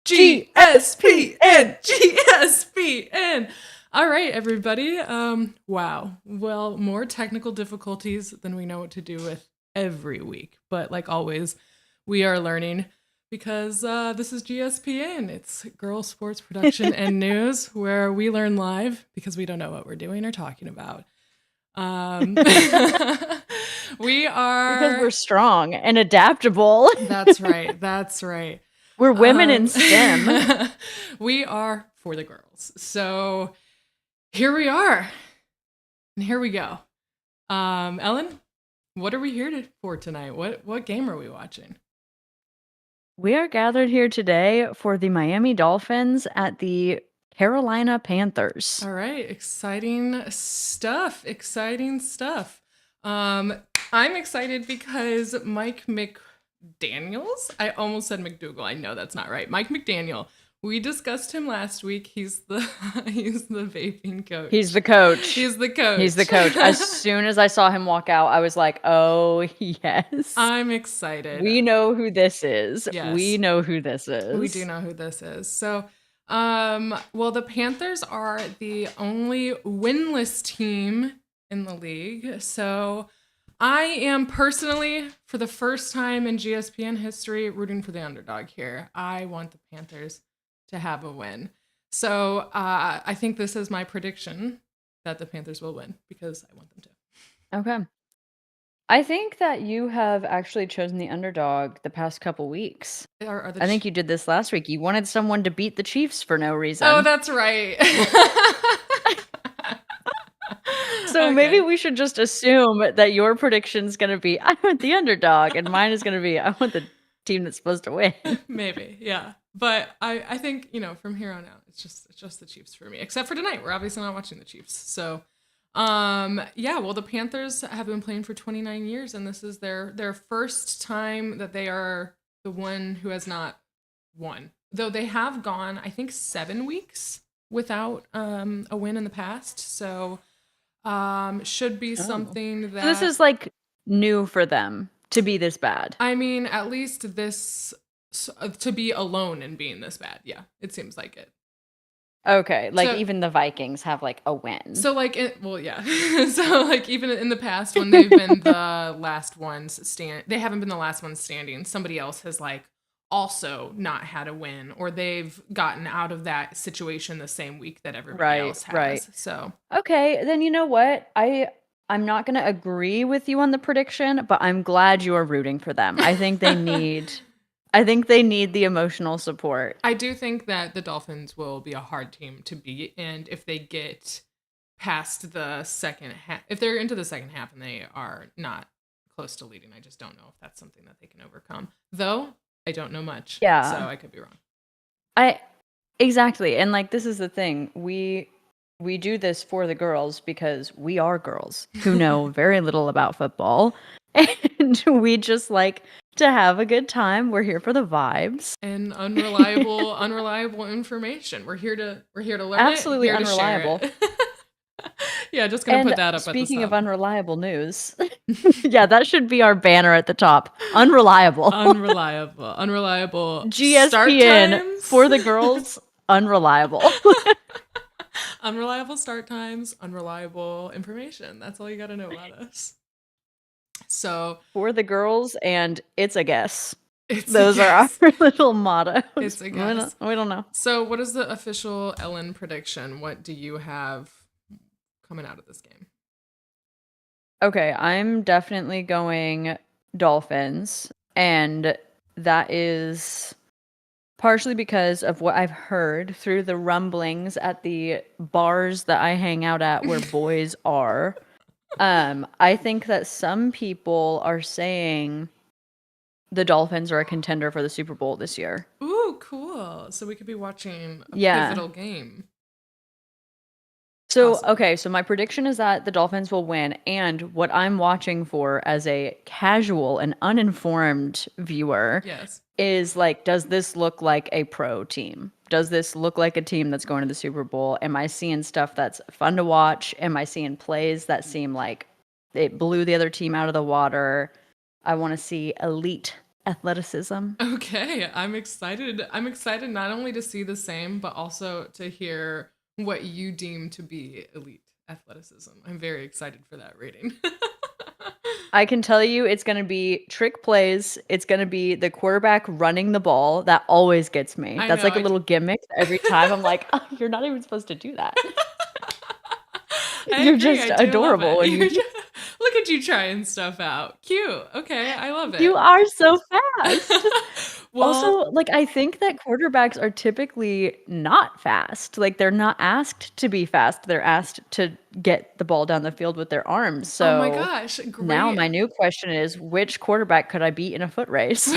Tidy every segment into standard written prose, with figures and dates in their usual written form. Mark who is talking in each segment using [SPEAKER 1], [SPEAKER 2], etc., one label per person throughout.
[SPEAKER 1] GSPN, GSPN. All right, everybody. Wow. Well, more technical difficulties than we know what to do with every week. But like always, we are learning because this is GSPN. It's Girl Sports Production and News, where we learn live because we don't know what we're doing or talking about. We are
[SPEAKER 2] Because we're strong and adaptable.
[SPEAKER 1] That's right. That's right.
[SPEAKER 2] We're women in STEM.
[SPEAKER 1] We are for the girls. So here we are. And here we go. Ellen, what are we here for tonight? What game are we watching?
[SPEAKER 2] We are gathered here today for the Miami Dolphins at the Carolina Panthers.
[SPEAKER 1] All right, exciting stuff. Exciting stuff. I'm excited because Mike McDaniels, I almost said McDougal. I know that's not right. Mike McDaniel. We discussed him last week. He's the vaping coach.
[SPEAKER 2] He's the coach.
[SPEAKER 1] He's the coach.
[SPEAKER 2] He's the coach. As soon as I saw him walk out, I was like, oh, yes.
[SPEAKER 1] I'm excited.
[SPEAKER 2] We know who this is.
[SPEAKER 1] Yes.
[SPEAKER 2] We know who this is.
[SPEAKER 1] We do know who this is. So, well, the Panthers are the only winless team in the league. So I am personally, for the first time in GSPN history, rooting for the underdog here. I want the Panthers to have a win. So I think this is my prediction that the Panthers will win because I want them to.
[SPEAKER 2] Okay. I think that you have actually chosen the underdog the past couple weeks. I think you did this last week. You wanted someone to beat the Chiefs for no reason.
[SPEAKER 1] Oh, that's right.
[SPEAKER 2] So okay. Maybe we should just assume that your prediction's going to be, I want the underdog, and mine is going to be, I want the team that's supposed to win.
[SPEAKER 1] Maybe, yeah. But I think, from here on out, it's just the Chiefs for me. Except for tonight. We're obviously not watching the Chiefs. So, well, the Panthers have been playing for 29 years, and this is their first time that they are the one who has not won. Though they have gone, I think, 7 weeks without a win in the past. So should be something that...
[SPEAKER 2] So this is like new for them to be this bad.
[SPEAKER 1] I mean, at least this... to be alone and being this bad. Yeah, it seems like it.
[SPEAKER 2] Okay, like so, even the Vikings have like a win.
[SPEAKER 1] So like, yeah. So like even in the past when they've been the last ones they haven't been the last ones standing. Somebody else has like also not had a win, or they've gotten out of that situation the same week that everybody else has. Right. So
[SPEAKER 2] okay, then you know what? I'm not going to agree with you on the prediction, but I'm glad you are rooting for them. I think they need the emotional support.
[SPEAKER 1] I do think that the Dolphins will be a hard team to beat, and if they get past the second half, if they're into the second half and they are not close to leading, I just don't know if that's something that they can overcome. Though I don't know much, so I could be wrong.
[SPEAKER 2] Exactly, and like this is the thing, we do this for the girls because we are girls who know very little about football, and we just like to have a good time. We're here for the vibes
[SPEAKER 1] and unreliable information. We're here to learn.
[SPEAKER 2] Absolutely it, unreliable.
[SPEAKER 1] Yeah, just gonna put that up.
[SPEAKER 2] Speaking of unreliable news, yeah, that should be our banner at the top. Unreliable. GSPN for the girls. Unreliable.
[SPEAKER 1] Unreliable start times, unreliable information. That's all you got to know about us. So
[SPEAKER 2] for the girls, and it's a guess. Those are our little mottos.
[SPEAKER 1] It's a guess.
[SPEAKER 2] We don't know.
[SPEAKER 1] So what is the official Ellen prediction? What do you have coming out of this game?
[SPEAKER 2] Okay, I'm definitely going Dolphins, and that is partially because of what I've heard through the rumblings at the bars that I hang out at where boys are. I think that some people are saying the Dolphins are a contender for the Super Bowl this year.
[SPEAKER 1] Ooh, cool. So we could be watching a pivotal game.
[SPEAKER 2] So, awesome. Okay, so my prediction is that the Dolphins will win, and what I'm watching for as a casual and uninformed viewer is like, does this look like a pro team? Does this look like a team that's going to the Super Bowl? Am I seeing stuff that's fun to watch? Am I seeing plays that seem like it blew the other team out of the water? I want to see elite Athleticism.
[SPEAKER 1] Okay, I'm excited. I'm excited not only to see the same, but also to hear what you deem to be elite athleticism. I'm very excited for that rating.
[SPEAKER 2] I can tell you it's gonna be trick plays. It's gonna be the quarterback running the ball. That always gets me.
[SPEAKER 1] I
[SPEAKER 2] That's
[SPEAKER 1] know.
[SPEAKER 2] like a little gimmick. Every time I'm like, "Oh, you're not even supposed to do that."
[SPEAKER 1] I
[SPEAKER 2] You're
[SPEAKER 1] agree.
[SPEAKER 2] just
[SPEAKER 1] I do love
[SPEAKER 2] adorable
[SPEAKER 1] it.
[SPEAKER 2] and you
[SPEAKER 1] Look at you trying stuff out. Cute. Okay, I love
[SPEAKER 2] you
[SPEAKER 1] it.
[SPEAKER 2] are so fast. Also,
[SPEAKER 1] Well,
[SPEAKER 2] like, I think that quarterbacks are typically not fast. Like, they're not asked to be fast. They're asked to get the ball down the field with their arms.
[SPEAKER 1] oh my
[SPEAKER 2] So,
[SPEAKER 1] gosh,
[SPEAKER 2] now
[SPEAKER 1] great.
[SPEAKER 2] my new question is, which quarterback could I beat in a foot race?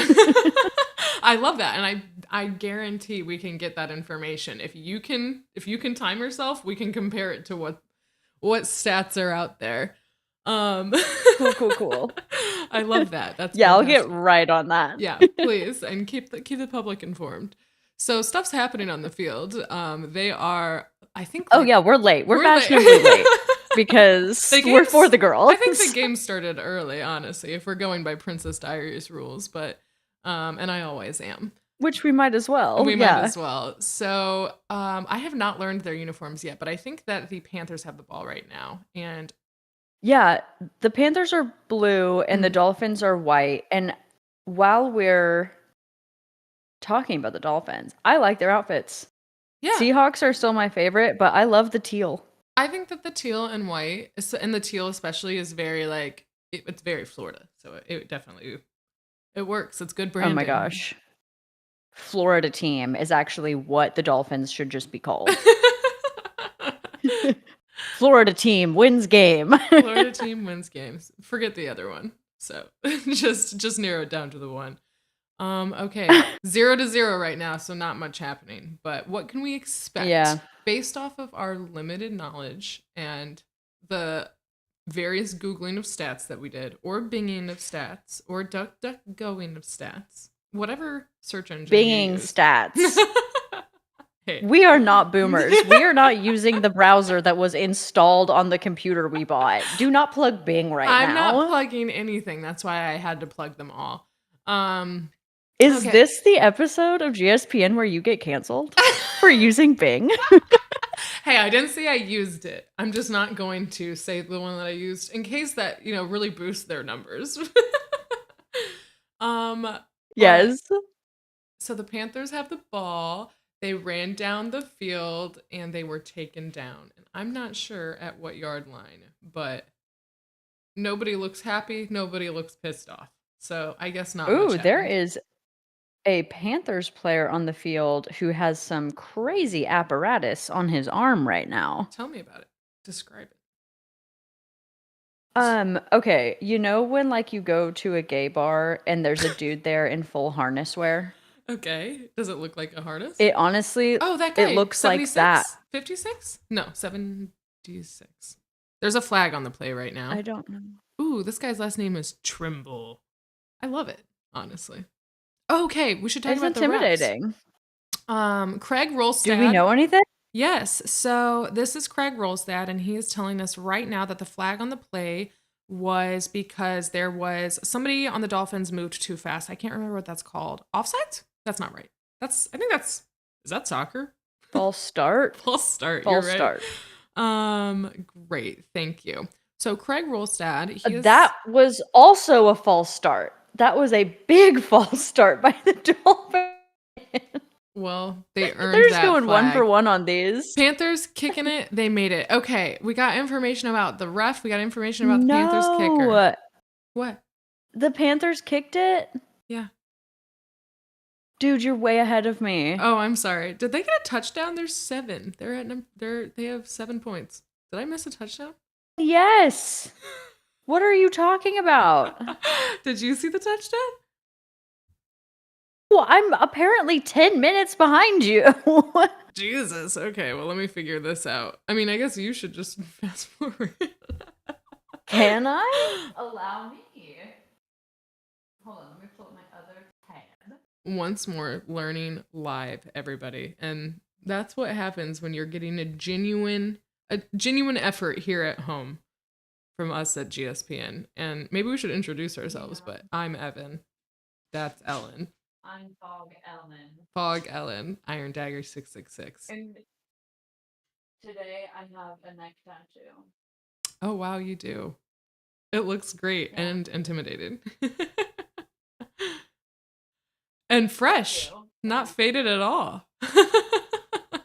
[SPEAKER 1] I love that, and I guarantee we can get that information. If you can time yourself, we can compare it to what stats are out there. Um,
[SPEAKER 2] Cool, cool, cool.
[SPEAKER 1] I love that. That's
[SPEAKER 2] Yeah, I'll get
[SPEAKER 1] fantastic.
[SPEAKER 2] right on that.
[SPEAKER 1] Yeah, please, and keep the public informed. So stuff's happening on the field. They are, I think,
[SPEAKER 2] Oh,
[SPEAKER 1] like
[SPEAKER 2] yeah, we're late. We're
[SPEAKER 1] we're late.
[SPEAKER 2] fashionably late because
[SPEAKER 1] The
[SPEAKER 2] we're for
[SPEAKER 1] game's.
[SPEAKER 2] the
[SPEAKER 1] I think the
[SPEAKER 2] girls,
[SPEAKER 1] game started early, honestly, if we're going by Princess Diaries rules, but and I always am.
[SPEAKER 2] which we might as well.
[SPEAKER 1] We might
[SPEAKER 2] Yeah.
[SPEAKER 1] as well. So I have not learned their uniforms yet, but I think that the Panthers have the ball right now. And
[SPEAKER 2] Yeah, the Panthers are blue and the
[SPEAKER 1] mm,
[SPEAKER 2] Dolphins are white, and while we're talking about the Dolphins, I like their outfits.
[SPEAKER 1] yeah,
[SPEAKER 2] Seahawks are still my favorite, but I love the teal.
[SPEAKER 1] I think that the teal and white, and the teal especially, is very like it's very Florida. So it definitely it works. It's good
[SPEAKER 2] Oh my
[SPEAKER 1] branding.
[SPEAKER 2] gosh. Florida team is actually what the Dolphins should just be called. Florida team wins game.
[SPEAKER 1] Florida team wins games. Forget the other one. So just narrow it down to the one. Okay. 0-0 right now, so not much happening. But what can we expect
[SPEAKER 2] Yeah.
[SPEAKER 1] based off of our limited knowledge and the various Googling of stats that we did, or Binging of stats, or DuckDuckGoing of stats, whatever search engine you
[SPEAKER 2] Binging
[SPEAKER 1] used.
[SPEAKER 2] stats.
[SPEAKER 1] Hey.
[SPEAKER 2] We are not boomers. We are not using the browser that was installed on the computer we bought. Do not plug Bing right
[SPEAKER 1] I'm not
[SPEAKER 2] now.
[SPEAKER 1] plugging anything. That's why I had to plug them all.
[SPEAKER 2] Is
[SPEAKER 1] Okay.
[SPEAKER 2] this the episode of GSPN where you get canceled for using Bing?
[SPEAKER 1] Hey, I didn't say I used it. I'm just not going to say the one that I used in case that, really boosts their numbers. But
[SPEAKER 2] Yes.
[SPEAKER 1] so the Panthers have the ball. They ran down the field and they were taken down. And I'm not sure at what yard line, but nobody looks happy, nobody looks pissed off. So I guess not much
[SPEAKER 2] Ooh, there
[SPEAKER 1] happened.
[SPEAKER 2] is a Panthers player on the field who has some crazy apparatus on his arm right now.
[SPEAKER 1] Tell me about it. Describe it.
[SPEAKER 2] Okay, you know when like you go to a gay bar and there's a dude there in full harness wear?
[SPEAKER 1] Okay. Does it look like a harness?
[SPEAKER 2] It honestly
[SPEAKER 1] Oh, that
[SPEAKER 2] it
[SPEAKER 1] guy.
[SPEAKER 2] looks like that.
[SPEAKER 1] 76? 56? No, 76. There's a flag on the play right now.
[SPEAKER 2] I don't know.
[SPEAKER 1] Ooh, this guy's last name is Trimble. I love it, honestly. Okay, we should talk
[SPEAKER 2] It's
[SPEAKER 1] about the refs.
[SPEAKER 2] intimidating.
[SPEAKER 1] Craig Rolstad.
[SPEAKER 2] Do we know anything?
[SPEAKER 1] Yes. So this is Craig Rolstad, and he is telling us right now that the flag on the play was because there was somebody on the Dolphins moved too fast. I can't remember what that's called. Offsides? That's not right. Is that soccer?
[SPEAKER 2] False start?
[SPEAKER 1] False start.
[SPEAKER 2] False
[SPEAKER 1] You're
[SPEAKER 2] start.
[SPEAKER 1] right. Great. Thank you. So Craig Rolstad, he is
[SPEAKER 2] That was also a false start. That was a big false start by the Dolphins.
[SPEAKER 1] well, they earned
[SPEAKER 2] They're just
[SPEAKER 1] that
[SPEAKER 2] going one for
[SPEAKER 1] flag.
[SPEAKER 2] one on these.
[SPEAKER 1] Panthers kicking it. They made it. Okay, we got information about the ref. We got information about the Panthers kicker.
[SPEAKER 2] No,
[SPEAKER 1] What?
[SPEAKER 2] the Panthers kicked it?
[SPEAKER 1] Yeah.
[SPEAKER 2] Dude, you're way ahead of me.
[SPEAKER 1] Oh, I'm sorry. Did they get a touchdown? There's 7. They have 7 points. Did I miss a touchdown?
[SPEAKER 2] Yes. What are you talking about?
[SPEAKER 1] Did you see the touchdown?
[SPEAKER 2] Well, I'm apparently 10 minutes behind you.
[SPEAKER 1] Jesus. Okay, well, let me figure this out. I mean, I guess you should just fast forward.
[SPEAKER 2] Can I? Allow me. Hold on, let me pull up my other tab.
[SPEAKER 1] Once more, learning live, everybody. And that's what happens when you're getting a genuine effort here at home from us at GSPN. And maybe we should introduce ourselves, but I'm Evan. That's Ellen.
[SPEAKER 2] I'm Fog Ellen.
[SPEAKER 1] Fog Ellen. Iron Dagger 666.
[SPEAKER 2] And today I have a neck tattoo.
[SPEAKER 1] Oh, wow, you do. It looks great
[SPEAKER 2] Yeah.
[SPEAKER 1] and intimidating. And fresh. Not faded at all.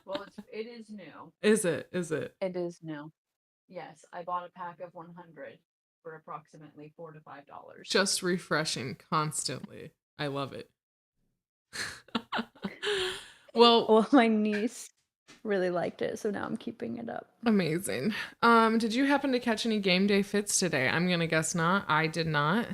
[SPEAKER 2] Well, it is new.
[SPEAKER 1] Is it? Is it?
[SPEAKER 2] It is new. Yes, I bought a pack of 100 for approximately $4 to $5.
[SPEAKER 1] Just refreshing constantly. I love it. Well,
[SPEAKER 2] my niece really liked it, so now I'm keeping it up.
[SPEAKER 1] amazing. Did you happen to catch any game day fits today? I'm gonna guess not. I did not.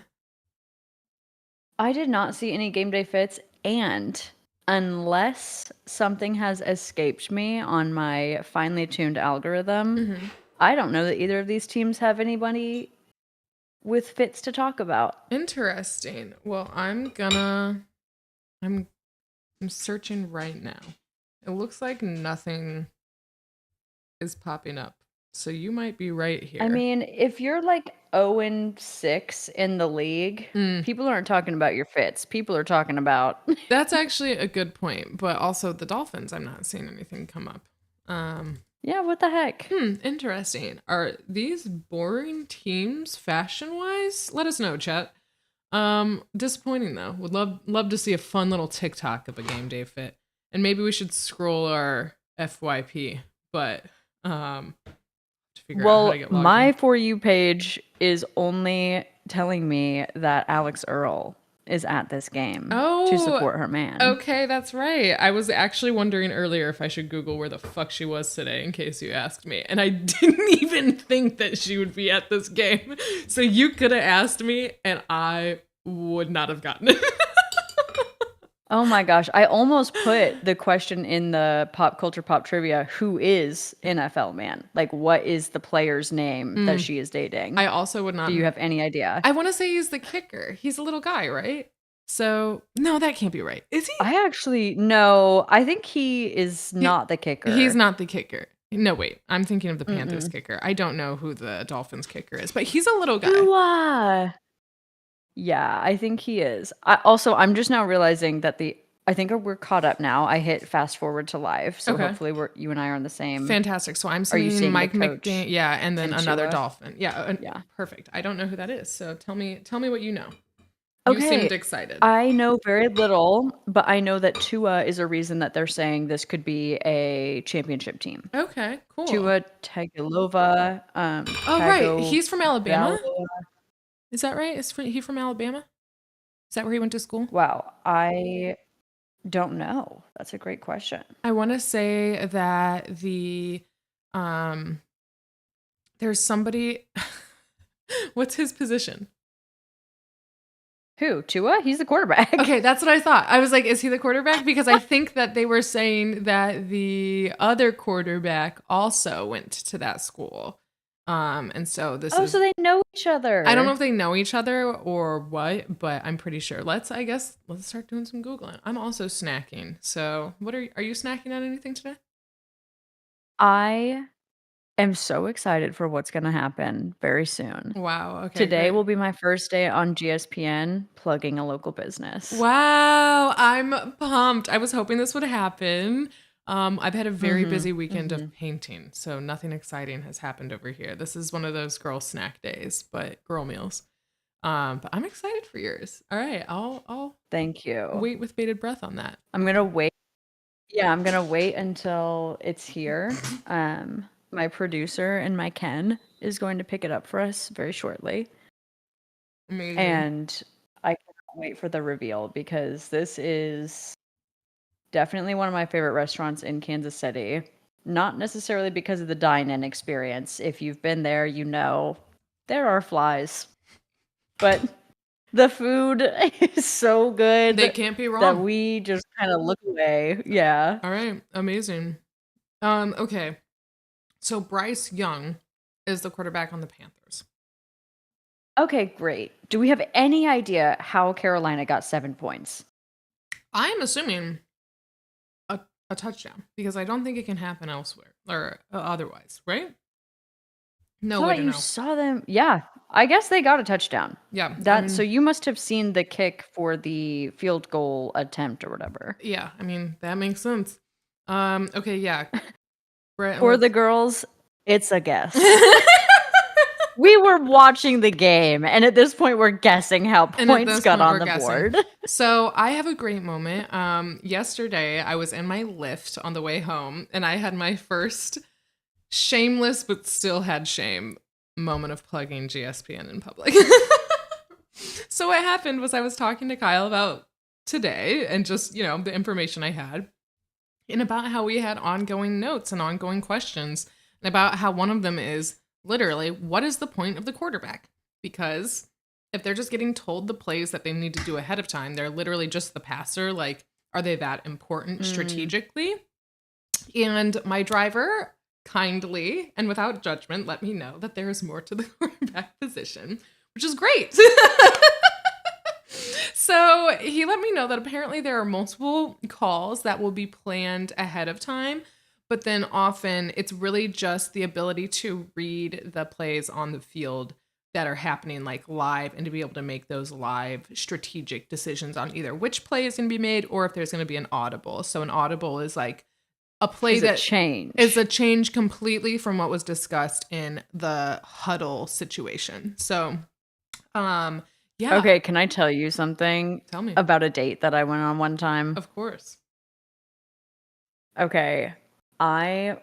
[SPEAKER 2] I did not see any game day fits, and unless something has escaped me on my finely tuned algorithm, I don't know that either of these teams have anybody with fits to talk about.
[SPEAKER 1] Interesting. Well, I'm searching right now. It looks like nothing is popping up. So you might be right here.
[SPEAKER 2] I mean, if you're like 0-6 in the league, people aren't talking about your fits. People are talking about
[SPEAKER 1] That's actually a good point, but also the Dolphins, I'm not seeing anything come up.
[SPEAKER 2] Yeah, what the heck?
[SPEAKER 1] Interesting. Are these boring teams fashion-wise? Let us know, chat. Disappointing though. Would love to see a fun little TikTok of a game day fit. And maybe we should scroll our FYP, but to figure out how to get logged
[SPEAKER 2] my
[SPEAKER 1] in.
[SPEAKER 2] For You page is only telling me that Alex Earl is at this game to support her man.
[SPEAKER 1] Okay, that's right. I was actually wondering earlier if I should Google where the fuck she was today in case you asked me. And I didn't even think that she would be at this game. So you could have asked me and I would not have gotten it.
[SPEAKER 2] Oh my gosh, I almost put the question in the pop culture pop trivia, who is NFL man? Like, what is the player's name that she is dating?
[SPEAKER 1] I also would not.
[SPEAKER 2] Do you have any idea?
[SPEAKER 1] I want to say he's the kicker. He's a little guy, right? So, no, that can't be right. Is he?
[SPEAKER 2] I actually, no, I think he is not the kicker.
[SPEAKER 1] He's not the kicker. No, wait. I'm thinking of the Panthers kicker. I don't know who the Dolphins kicker is, but he's a little guy.
[SPEAKER 2] Yeah, I think he is. I'm just now realizing that I think we're caught up now. I hit fast forward to live, so hopefully you and I are on the same.
[SPEAKER 1] Fantastic. So I'm
[SPEAKER 2] you
[SPEAKER 1] seeing
[SPEAKER 2] seeing
[SPEAKER 1] Mike
[SPEAKER 2] the coach
[SPEAKER 1] McDaniel, yeah, and then
[SPEAKER 2] and
[SPEAKER 1] another
[SPEAKER 2] Tua?
[SPEAKER 1] Dolphin. Yeah,
[SPEAKER 2] Yeah.
[SPEAKER 1] Perfect. I don't know who that is. So tell me what you know.
[SPEAKER 2] Okay.
[SPEAKER 1] You seemed excited.
[SPEAKER 2] I know very little, but I know that Tua is a reason that they're saying this could be a championship team.
[SPEAKER 1] Okay, cool.
[SPEAKER 2] Tua Tagovailoa.
[SPEAKER 1] Oh, right. He's from Alabama. Is that right? He from Alabama? Is that where he went to school?
[SPEAKER 2] Wow, I don't know. That's a great question.
[SPEAKER 1] I want to say that there's somebody. What's his position?
[SPEAKER 2] Who? Tua? He's the quarterback.
[SPEAKER 1] Okay, that's what I thought. I was like, is he the quarterback? Because I think that they were saying that the other quarterback also went to that school. And so
[SPEAKER 2] so they know each other.
[SPEAKER 1] I don't know if they know each other or what, but I'm pretty sure. Let's start doing some Googling. I'm also snacking. So are you snacking on anything today?
[SPEAKER 2] I am so excited for what's going to happen very soon.
[SPEAKER 1] Wow. Okay.
[SPEAKER 2] Today
[SPEAKER 1] great.
[SPEAKER 2] will be my first day on GSPN plugging a local business.
[SPEAKER 1] Wow. I'm pumped. I was hoping this would happen. I've had a very busy weekend of painting, so nothing exciting has happened over here. This is one of those girl snack days, but girl meals. But I'm excited for yours. All right, I'll
[SPEAKER 2] Thank you.
[SPEAKER 1] wait with bated breath on that.
[SPEAKER 2] I'm gonna wait. Yeah, I'm gonna wait until it's here. My producer and my Ken is going to pick it up for us very shortly.
[SPEAKER 1] Amazing.
[SPEAKER 2] And I cannot wait for the reveal because this is definitely one of my favorite restaurants in Kansas City. Not necessarily because of the dine-in experience. If you've been there, you know there are flies. But the food is so good.
[SPEAKER 1] They can't be wrong.
[SPEAKER 2] That we just kind of look away. Yeah.
[SPEAKER 1] All right. Amazing. Okay. So Bryce Young is the quarterback on the Panthers.
[SPEAKER 2] Okay, great. Do we have any idea how Carolina got 7 points?
[SPEAKER 1] I'm assuming a touchdown because I don't think it can happen elsewhere or otherwise, right? No way
[SPEAKER 2] Thought
[SPEAKER 1] to
[SPEAKER 2] you
[SPEAKER 1] know.
[SPEAKER 2] saw them. Yeah, I guess they got a touchdown.
[SPEAKER 1] Yeah, I
[SPEAKER 2] That so
[SPEAKER 1] mean,
[SPEAKER 2] you must have seen the kick for the field goal attempt or whatever.
[SPEAKER 1] yeah, I mean that makes sense. Okay, yeah, Brett,
[SPEAKER 2] For
[SPEAKER 1] let's.
[SPEAKER 2] the girls, it's a guess. We were watching the game, and at this point, we're guessing how
[SPEAKER 1] And at
[SPEAKER 2] points
[SPEAKER 1] this
[SPEAKER 2] got
[SPEAKER 1] point,
[SPEAKER 2] on
[SPEAKER 1] we're
[SPEAKER 2] the
[SPEAKER 1] guessing.
[SPEAKER 2] board.
[SPEAKER 1] So I have a great moment. Yesterday, I was in my Lyft on the way home, and I had my first shameless but still had shame moment of plugging GSPN in public. So what happened was I was talking to Kyle about today and just, the information I had and about how we had ongoing notes and ongoing questions and about how one of them is literally what is the point of the quarterback? Because if they're just getting told the plays that they need to do ahead of time, they're literally just the passer. Like, are they that important
[SPEAKER 2] Mm.
[SPEAKER 1] strategically? And my driver kindly and without judgment let me know that there is more to the quarterback position, which is great. So he let me know that apparently there are multiple calls that will be planned ahead of time, but then often it's really just the ability to read the plays on the field that are happening like live and to be able to make those live strategic decisions on either which play is going to be made or if there's going to be an audible. So an audible is like a play
[SPEAKER 2] Is a
[SPEAKER 1] that is
[SPEAKER 2] change.
[SPEAKER 1] a change completely from what was discussed in the huddle situation. So, yeah,
[SPEAKER 2] Okay, can I tell you something
[SPEAKER 1] tell me.
[SPEAKER 2] about a date that I went on one time?
[SPEAKER 1] Of course.
[SPEAKER 2] Okay, I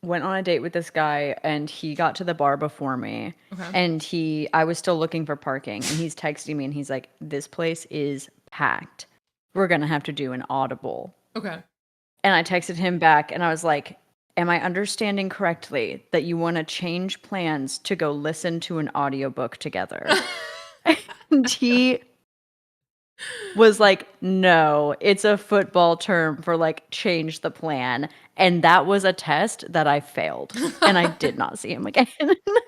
[SPEAKER 2] went on a date with this guy and he got to the bar before me
[SPEAKER 1] Okay.
[SPEAKER 2] and I was still looking for parking and he's texting me and he's like, "This place is packed. We're going to have to do an audible."
[SPEAKER 1] Okay.
[SPEAKER 2] And I texted him back and I was like, "Am I understanding correctly that you want to change plans to go listen to an audiobook together?" And he was like, "No, it's a football term for like change the plan." And that was a test that I failed. And I did not see him again.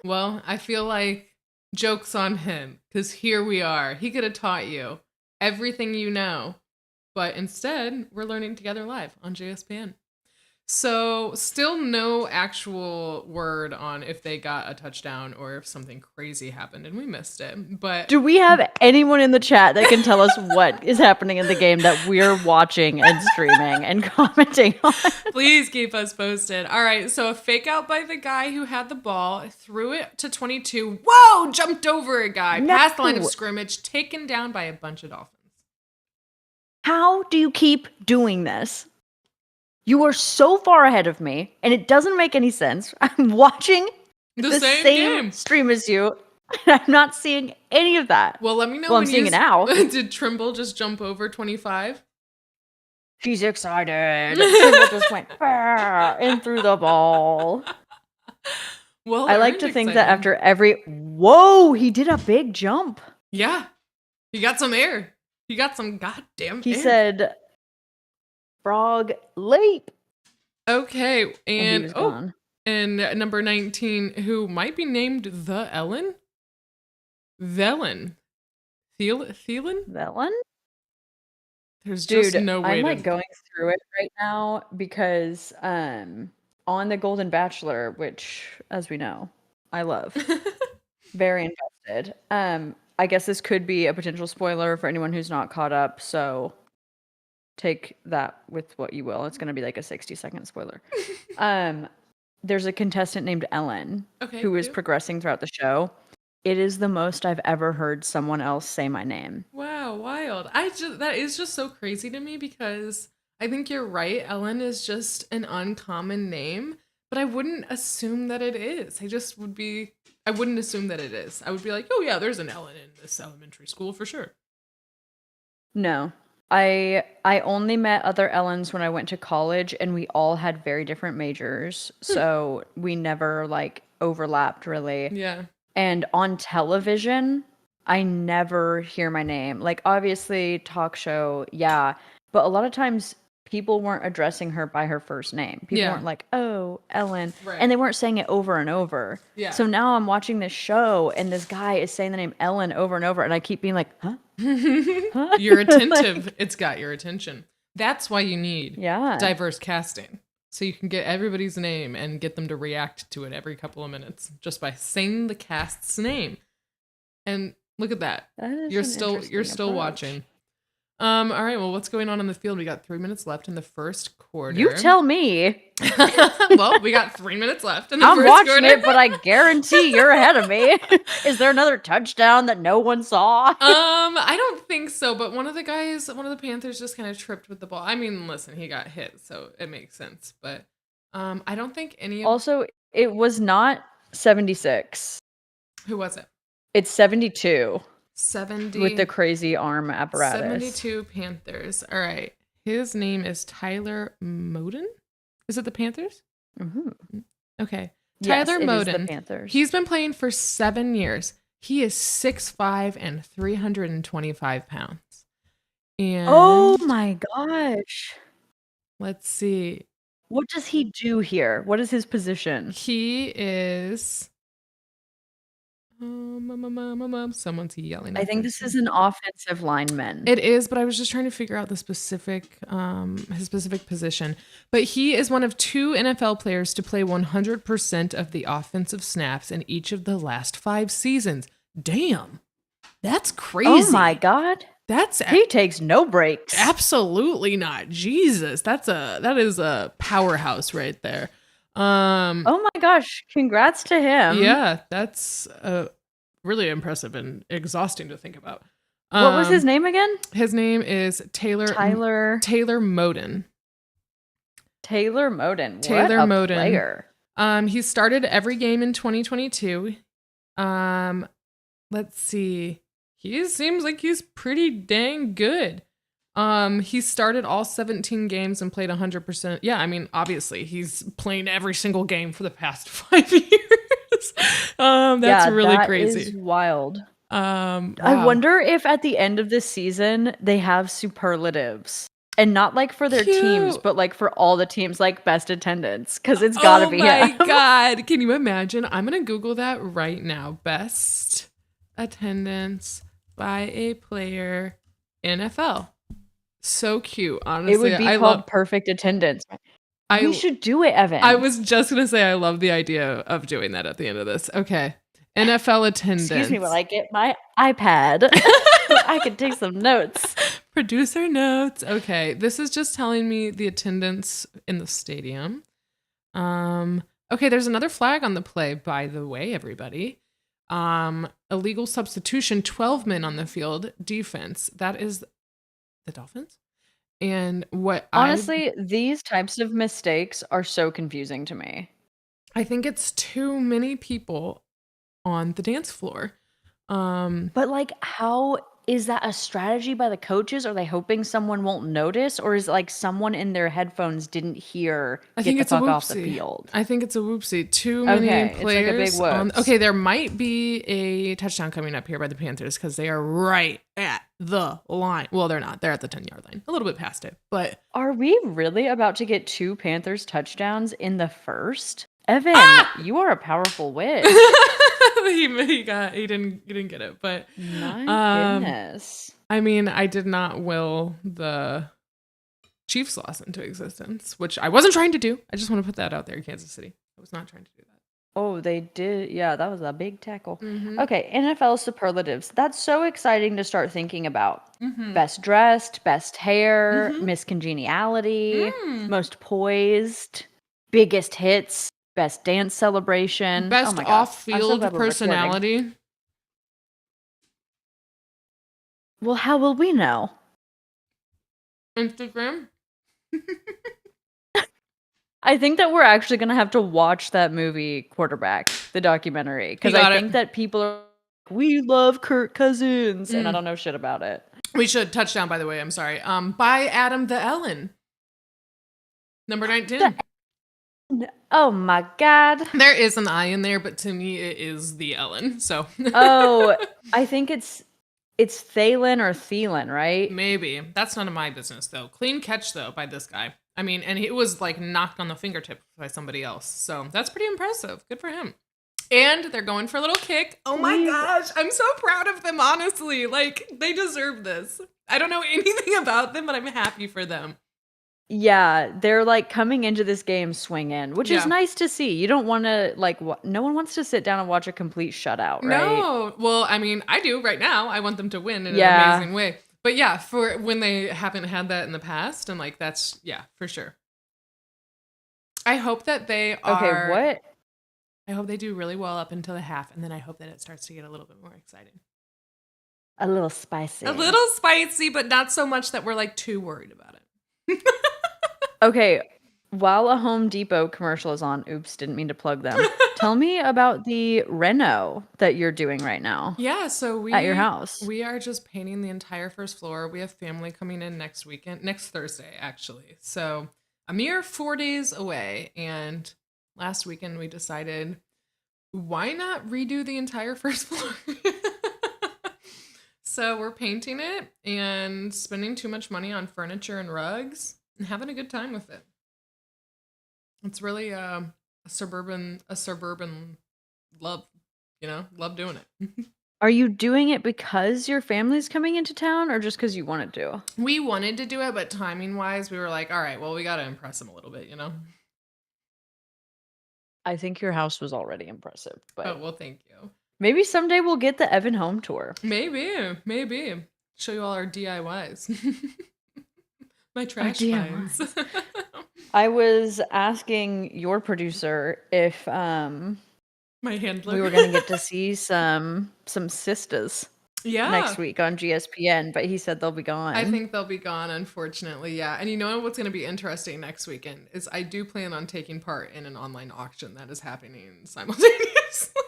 [SPEAKER 1] Well, I feel like joke's on him because here we are. He could have taught you everything you know, but instead, we're learning together live on GSPN. So, still no actual word on if they got a touchdown or if something crazy happened and we missed it. But
[SPEAKER 2] Do we have anyone in the chat that can tell us what is happening in the game that we're watching and streaming and commenting on?
[SPEAKER 1] please keep us posted. All right, so a fake out by the guy who had the ball, threw it to 22. Whoa, jumped over a guy,
[SPEAKER 2] No.
[SPEAKER 1] past the line of scrimmage, taken down by a bunch of Dolphins.
[SPEAKER 2] How do you keep doing this? You are so far ahead of me, and it doesn't make any sense. I'm watching
[SPEAKER 1] The
[SPEAKER 2] the
[SPEAKER 1] same
[SPEAKER 2] same
[SPEAKER 1] game.
[SPEAKER 2] stream as you, and I'm not seeing any of that.
[SPEAKER 1] Well, let me know
[SPEAKER 2] Well,
[SPEAKER 1] when
[SPEAKER 2] I'm seeing it now.
[SPEAKER 1] Did Trimble just jump over 25?
[SPEAKER 2] She's excited. Trimble just went and threw the ball.
[SPEAKER 1] Well,
[SPEAKER 2] I like
[SPEAKER 1] earned
[SPEAKER 2] to think
[SPEAKER 1] excited.
[SPEAKER 2] that after every whoa, he did a big jump.
[SPEAKER 1] Yeah, he got some air. He got some goddamn
[SPEAKER 2] He
[SPEAKER 1] air.
[SPEAKER 2] said, "Frog leap,"
[SPEAKER 1] Okay,
[SPEAKER 2] and he
[SPEAKER 1] and
[SPEAKER 2] was gone.
[SPEAKER 1] and number 19, who might be named the Ellen? Velen. Thielen?
[SPEAKER 2] That one?
[SPEAKER 1] There's just
[SPEAKER 2] Dude,
[SPEAKER 1] no way
[SPEAKER 2] I'm
[SPEAKER 1] to.
[SPEAKER 2] like going through it right now because on the Golden Bachelor, which as we know, I love. Very invested. I guess this could be a potential spoiler for anyone who's not caught up, so take that with what you will. It's going to be like a 60-second spoiler. There's a contestant named Ellen
[SPEAKER 1] Okay,
[SPEAKER 2] who is
[SPEAKER 1] cute.
[SPEAKER 2] progressing throughout the show. It is the most I've ever heard someone else say my name.
[SPEAKER 1] Wow, wild. That is just so crazy to me because I think you're right. Ellen is just an uncommon name, but I wouldn't assume that it is. I wouldn't assume that it is. I would be like, "Oh yeah, there's an Ellen in this elementary school for sure."
[SPEAKER 2] No. I only met other Ellens when I went to college and we all had very different majors. So we never like overlapped really.
[SPEAKER 1] Yeah.
[SPEAKER 2] And on television, I never hear my name. Like obviously talk show, yeah, but a lot of times people weren't addressing her by her first name. People
[SPEAKER 1] Yeah.
[SPEAKER 2] weren't like, "Oh, Ellen."
[SPEAKER 1] Right.
[SPEAKER 2] And they weren't saying it over and over.
[SPEAKER 1] Yeah.
[SPEAKER 2] So now I'm watching this show and this guy is saying the name Ellen over and over and I keep being like, "Huh?" Huh?
[SPEAKER 1] You're
[SPEAKER 2] Like,
[SPEAKER 1] attentive. It's got your attention. That's why you need
[SPEAKER 2] yeah.
[SPEAKER 1] diverse casting. So you can get everybody's name and get them to react to it every couple of minutes just by saying the cast's name. And look at that.
[SPEAKER 2] That is
[SPEAKER 1] You're still
[SPEAKER 2] approach.
[SPEAKER 1] watching. All right, well, what's going on in the field? We got 3 minutes left in the first quarter.
[SPEAKER 2] You tell me.
[SPEAKER 1] Well, we got 3 minutes left in the
[SPEAKER 2] I'm
[SPEAKER 1] first
[SPEAKER 2] watching
[SPEAKER 1] quarter.
[SPEAKER 2] it, but I guarantee you're ahead of me. Is there another touchdown that no one saw?
[SPEAKER 1] I don't think so, but one of the Panthers just kind of tripped with the ball. I mean, listen, he got hit, so it makes sense, but I don't think any of
[SPEAKER 2] Also, it was not 76.
[SPEAKER 1] Who was it?
[SPEAKER 2] It's 72
[SPEAKER 1] 70
[SPEAKER 2] with the crazy arm apparatus.
[SPEAKER 1] 72 Panthers. All right. His name is Tyler Moden. Is it the Panthers?
[SPEAKER 2] Mm-hmm.
[SPEAKER 1] Okay.
[SPEAKER 2] Yes,
[SPEAKER 1] Tyler
[SPEAKER 2] it is
[SPEAKER 1] Moden.
[SPEAKER 2] the Panthers.
[SPEAKER 1] He's been playing for 7 years. He is 6'5" and 325 pounds. And
[SPEAKER 2] Oh my gosh.
[SPEAKER 1] let's see.
[SPEAKER 2] What does he do here? What is his position?
[SPEAKER 1] He is. Someone's yelling.
[SPEAKER 2] I think this is an offensive lineman.
[SPEAKER 1] It is, but I was just trying to figure out the specific, his specific position. But he is one of 2 NFL players to play 100% of the offensive snaps in each of the last 5 seasons. Damn, that's crazy.
[SPEAKER 2] Oh my god, he takes no breaks.
[SPEAKER 1] Absolutely not. Jesus, that is a powerhouse right there.
[SPEAKER 2] Oh my gosh, congrats to him.
[SPEAKER 1] Yeah, that's really impressive and exhausting to think about.
[SPEAKER 2] What was his name again?
[SPEAKER 1] His name is Taylor Moden.
[SPEAKER 2] Taylor Moden.
[SPEAKER 1] Taylor
[SPEAKER 2] What a
[SPEAKER 1] Moden.
[SPEAKER 2] player.
[SPEAKER 1] He started every game in 2022. Let's see. He seems like he's pretty dang good. He started all 17 games and played 100%. Yeah, I mean, obviously, he's playing every single game for the past 5 years. That's really crazy.
[SPEAKER 2] That is wild.
[SPEAKER 1] Wow.
[SPEAKER 2] I wonder if at the end of this season they have superlatives. And not like for their teams, but like for all the teams, like best attendance, because it's gotta be him.
[SPEAKER 1] Oh my god! Can you imagine? I'm gonna Google that right now. Best attendance by a player, NFL. So cute, honestly.
[SPEAKER 2] It would be called perfect attendance. We should do it, Evan.
[SPEAKER 1] I was just gonna say I love the idea of doing that at the end of this. Okay, NFL attendance.
[SPEAKER 2] Excuse me while I get my iPad. I can take some notes.
[SPEAKER 1] Producer notes. Okay, this is just telling me the attendance in the stadium. Okay, there's another flag on the play, by the way, everybody. Illegal substitution, 12 men on the field, defense. That is the Dolphins. And
[SPEAKER 2] honestly, these types of mistakes are so confusing to me.
[SPEAKER 1] I think it's too many people on the dance floor.
[SPEAKER 2] But like, how is that a strategy by the coaches? Are they hoping someone won't notice, or is it like someone in their headphones didn't hear?
[SPEAKER 1] I think
[SPEAKER 2] get
[SPEAKER 1] it's
[SPEAKER 2] the
[SPEAKER 1] a
[SPEAKER 2] fuck
[SPEAKER 1] whoopsie.
[SPEAKER 2] off the field.
[SPEAKER 1] I think it's a whoopsie. Too many players.
[SPEAKER 2] It's like a big whoops.
[SPEAKER 1] Okay, there might be a touchdown coming up here by the Panthers because they are right at the line. Well, they're not. They're at the 10-yard line, a little bit past it. But
[SPEAKER 2] are we really about to get 2 Panthers touchdowns in the first? Evan, you are a powerful witch.
[SPEAKER 1] he didn't get it, but
[SPEAKER 2] my goodness.
[SPEAKER 1] I mean, I did not will the Chiefs loss into existence, which I wasn't trying to do. I just want to put that out there in Kansas City. I was not trying to do that.
[SPEAKER 2] Oh, they did. Yeah, that was a big tackle.
[SPEAKER 1] Mm-hmm.
[SPEAKER 2] Okay, NFL superlatives. That's so exciting to start thinking about.
[SPEAKER 1] Mm-hmm.
[SPEAKER 2] Best dressed, best hair, miscongeniality, most poised, biggest hits, best dance celebration,
[SPEAKER 1] best off-field personality.
[SPEAKER 2] Well, how will we know?
[SPEAKER 1] Instagram.
[SPEAKER 2] I think that we're actually going to have to watch that movie, Quarterback, the documentary, because I think that people are, we love Kirk Cousins, and I don't know shit about it.
[SPEAKER 1] We should. Touchdown, by the way. I'm sorry. By Adam the Ellen. Number 19.
[SPEAKER 2] Oh my god.
[SPEAKER 1] There is an I in there, but to me it is the Ellen. So
[SPEAKER 2] oh, I think it's Thalen or Thielen, right?
[SPEAKER 1] Maybe. That's none of my business though. Clean catch though by this guy. I mean, and it was like knocked on the fingertip by somebody else. So that's pretty impressive. Good for him. And they're going for a little kick. Oh my gosh. I'm so proud of them, honestly. Like, they deserve this. I don't know anything about them, but I'm happy for them.
[SPEAKER 2] Yeah, they're like coming into this game swinging, which is
[SPEAKER 1] Yeah.
[SPEAKER 2] nice to see. You don't want to like no one wants to sit down and watch a complete shutout, right?
[SPEAKER 1] No. Well, I mean, I do right now. I want them to win in an
[SPEAKER 2] Yeah.
[SPEAKER 1] amazing way. But yeah, for when they haven't had that in the past, and like that's yeah, for sure. I hope that they
[SPEAKER 2] Okay,
[SPEAKER 1] are.
[SPEAKER 2] what?
[SPEAKER 1] I hope they do really well up until the half, and then I hope that it starts to get a little bit more exciting.
[SPEAKER 2] A little spicy.
[SPEAKER 1] A little spicy, but not so much that we're like too worried about it.
[SPEAKER 2] Okay, while a Home Depot commercial is on, oops, didn't mean to plug them. Tell me about the reno that you're doing right now
[SPEAKER 1] Yeah, so
[SPEAKER 2] at your house.
[SPEAKER 1] we are just painting the entire first floor. We have family coming in next Thursday actually. So a mere 4 days away, and last weekend we decided why not redo the entire first floor? So we're painting it and spending too much money on furniture and rugs and having a good time with it. It's really a suburban love, love doing it.
[SPEAKER 2] Are you doing it because your family's coming into town or just because you wanted to?
[SPEAKER 1] We wanted to do it, but timing wise, we were like, all right, well, we got to impress them a little bit,
[SPEAKER 2] I think your house was already impressive,
[SPEAKER 1] Oh,
[SPEAKER 2] but
[SPEAKER 1] well, thank you.
[SPEAKER 2] maybe someday we'll get the Evan home tour.
[SPEAKER 1] Maybe. Show you all our DIYs. My trash
[SPEAKER 2] DIYs.
[SPEAKER 1] finds.
[SPEAKER 2] I was asking your producer if
[SPEAKER 1] My handler.
[SPEAKER 2] we were going to get to see some sisters
[SPEAKER 1] Yeah.
[SPEAKER 2] next week on GSPN, but he said they'll be gone.
[SPEAKER 1] I think they'll be gone, unfortunately. Yeah. And you know what's going to be interesting next weekend is I do plan on taking part in an online auction that is happening simultaneously.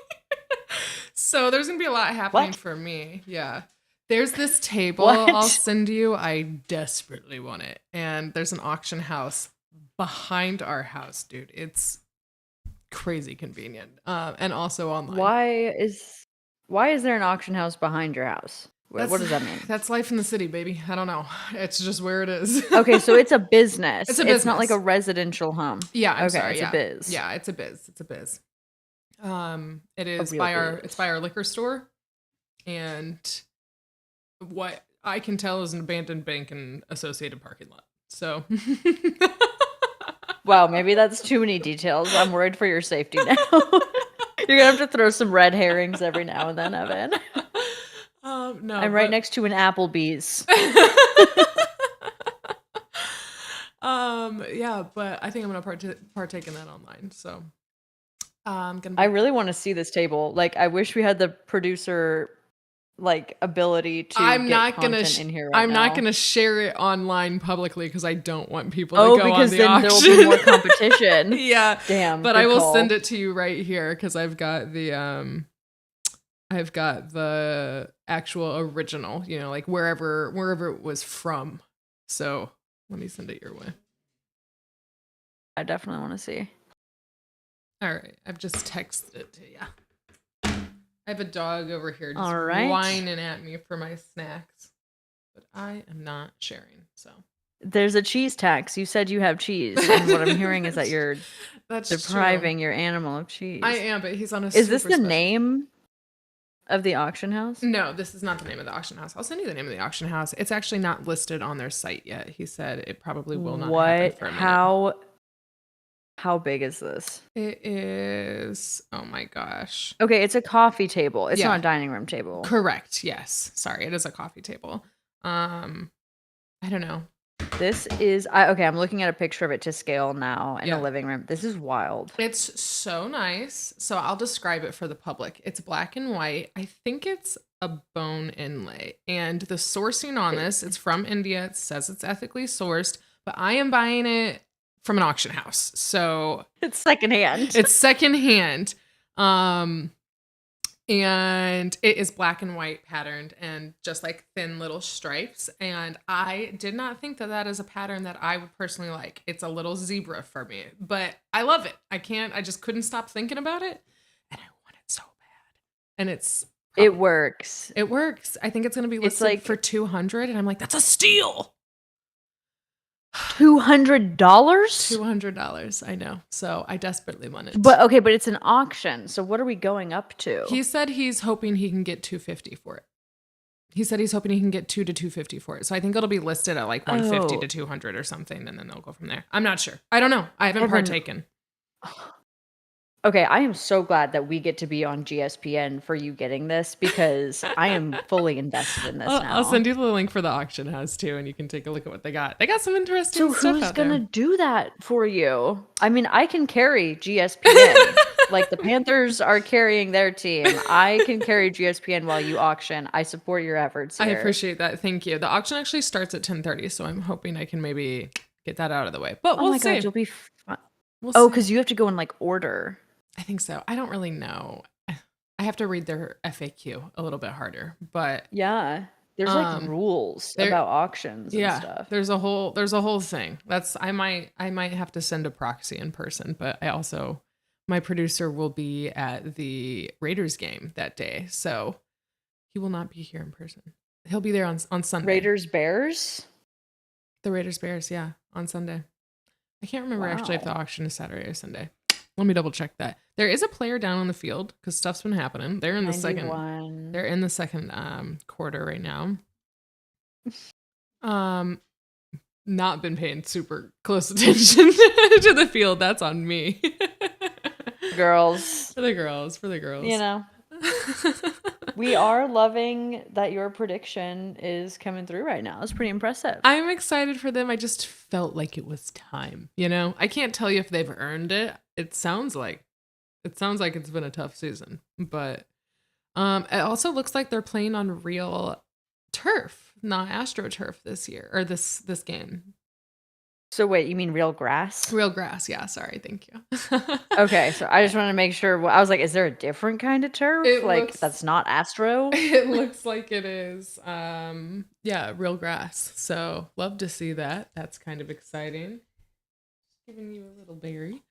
[SPEAKER 1] So there's going to be a lot happening for me. Yeah. There's this table I'll send you. I desperately want it. And there's an auction house behind our house, dude. It's crazy convenient. And also online.
[SPEAKER 2] Why is there an auction house behind your house? What does that mean?
[SPEAKER 1] That's life in the city, baby. I don't know. It's just where it is.
[SPEAKER 2] Okay, so it's a business.
[SPEAKER 1] It's a business.
[SPEAKER 2] It's not like a residential home.
[SPEAKER 1] Yeah, I'm sorry.
[SPEAKER 2] It's
[SPEAKER 1] yeah.
[SPEAKER 2] a biz.
[SPEAKER 1] Yeah, it's a biz. It's a biz. It is
[SPEAKER 2] real
[SPEAKER 1] by
[SPEAKER 2] biz.
[SPEAKER 1] it's by our liquor store, and what I can tell is an abandoned bank and associated parking lot. So,
[SPEAKER 2] wow, maybe that's too many details. I'm worried for your safety now. You're gonna have to throw some red herrings every now and then, Evan.
[SPEAKER 1] No,
[SPEAKER 2] I'm right next to an Applebee's.
[SPEAKER 1] Yeah, but I think I'm gonna partake in that online. So,
[SPEAKER 2] I really want to see this table. Like, I wish we had the producer ability to get content in here right
[SPEAKER 1] I'm
[SPEAKER 2] now.
[SPEAKER 1] not gonna share it online publicly because I don't want people to go
[SPEAKER 2] because
[SPEAKER 1] on the
[SPEAKER 2] then
[SPEAKER 1] auction.
[SPEAKER 2] there'll be more competition.
[SPEAKER 1] Yeah,
[SPEAKER 2] damn.
[SPEAKER 1] But I will send it to you right here because I've got the actual original. Like wherever it was from. So let me send it your way.
[SPEAKER 2] I definitely want to see.
[SPEAKER 1] All right, I've just texted it to you. I have a dog over here just
[SPEAKER 2] right.
[SPEAKER 1] whining at me for my snacks, but I am not sharing. So
[SPEAKER 2] there's a cheese tax. You said you have cheese, and what I'm hearing is that you're depriving your animal of cheese.
[SPEAKER 1] I am, but he's on a.
[SPEAKER 2] Is this the name of the auction house?
[SPEAKER 1] No, this is not the name of the auction house. I'll send you the name of the auction house. It's actually not listed on their site yet. He said it probably will not happen for a minute.
[SPEAKER 2] How big is this?
[SPEAKER 1] It is, oh my gosh.
[SPEAKER 2] Okay, it's a coffee table. It's not a dining room table.
[SPEAKER 1] Correct. Yes. Sorry, it is a coffee table. I don't know.
[SPEAKER 2] This is I'm looking at a picture of it to scale now in a living room. This is wild.
[SPEAKER 1] It's so nice. So I'll describe it for the public. It's black and white. I think it's a bone inlay. And the sourcing on this, it's from India. It says it's ethically sourced, but I am buying it from an auction house. So
[SPEAKER 2] it's secondhand.
[SPEAKER 1] It's secondhand. And it is black and white patterned and just like thin little stripes. And I did not think that is a pattern that I would personally like. It's a little zebra for me, but I love it. I just couldn't stop thinking about it. And I want it so bad. And
[SPEAKER 2] it works.
[SPEAKER 1] It works. I think it's going to be listed for $200. And I'm like, that's a steal.
[SPEAKER 2] $200?
[SPEAKER 1] $200. I know. So I desperately want it.
[SPEAKER 2] But it's an auction. So what are we going up to?
[SPEAKER 1] He said he's hoping he can get $250 for it. He said he's hoping he can get 2 to 250 for it. So I think it'll be listed at like 150
[SPEAKER 2] Oh,
[SPEAKER 1] to 200 or something, and then they'll go from there. I'm not sure. I don't know. I haven't
[SPEAKER 2] Evan.
[SPEAKER 1] partaken.
[SPEAKER 2] Okay, I am so glad that we get to be on GSPN for you getting this because I am fully invested in this
[SPEAKER 1] I'll
[SPEAKER 2] now.
[SPEAKER 1] send you the link for the auction house too, and you can take a look at what they got. They got some interesting
[SPEAKER 2] So
[SPEAKER 1] stuff
[SPEAKER 2] who's
[SPEAKER 1] out
[SPEAKER 2] gonna
[SPEAKER 1] there.
[SPEAKER 2] do that for you? I mean, I can carry GSPN. Like the Panthers are carrying their team. I can carry GSPN while you auction. I support your efforts
[SPEAKER 1] I
[SPEAKER 2] here.
[SPEAKER 1] appreciate that. Thank you. The auction actually starts at 10:30, so I'm hoping I can maybe get that out of the way. But
[SPEAKER 2] Oh
[SPEAKER 1] we'll
[SPEAKER 2] my
[SPEAKER 1] see.
[SPEAKER 2] god, you'll be fine.
[SPEAKER 1] We'll
[SPEAKER 2] Oh,
[SPEAKER 1] see.
[SPEAKER 2] because you have to go in like order.
[SPEAKER 1] I think so. I don't really know. I have to read their FAQ a little bit harder, but
[SPEAKER 2] Yeah. There's like rules
[SPEAKER 1] there
[SPEAKER 2] about auctions and stuff.
[SPEAKER 1] there's a whole thing. That's I might have to send a proxy in person, but I also my producer will be at the Raiders game that day, so he will not be here in person. He'll be there on Sunday.
[SPEAKER 2] Raiders Bears?
[SPEAKER 1] The Raiders Bears, yeah, on Sunday. I can't remember actually if the
[SPEAKER 2] Wow.
[SPEAKER 1] auction is Saturday or Sunday. Let me double check that. There is a player down on the field because stuff's been happening. They're in the second.
[SPEAKER 2] 91.
[SPEAKER 1] They're in the second quarter right now. Not been paying super close attention to the field. That's on me.
[SPEAKER 2] Girls.
[SPEAKER 1] For the girls.
[SPEAKER 2] You know. We are loving that your prediction is coming through right now. It's pretty impressive.
[SPEAKER 1] I'm excited for them. I just felt like it was time. You know, I can't tell you if they've earned it. It sounds like it's been a tough season, but it also looks like they're playing on real turf, not AstroTurf this year or this game.
[SPEAKER 2] So wait, you mean real grass?
[SPEAKER 1] Real grass, yeah. Sorry, thank you.
[SPEAKER 2] Okay, so I just want to make sure. I was like, is there a different kind of turf?
[SPEAKER 1] It
[SPEAKER 2] Like
[SPEAKER 1] looks-
[SPEAKER 2] that's not Astro?
[SPEAKER 1] It looks like it is. Yeah, real grass. So love to see that. That's kind of exciting. Giving you a little berry.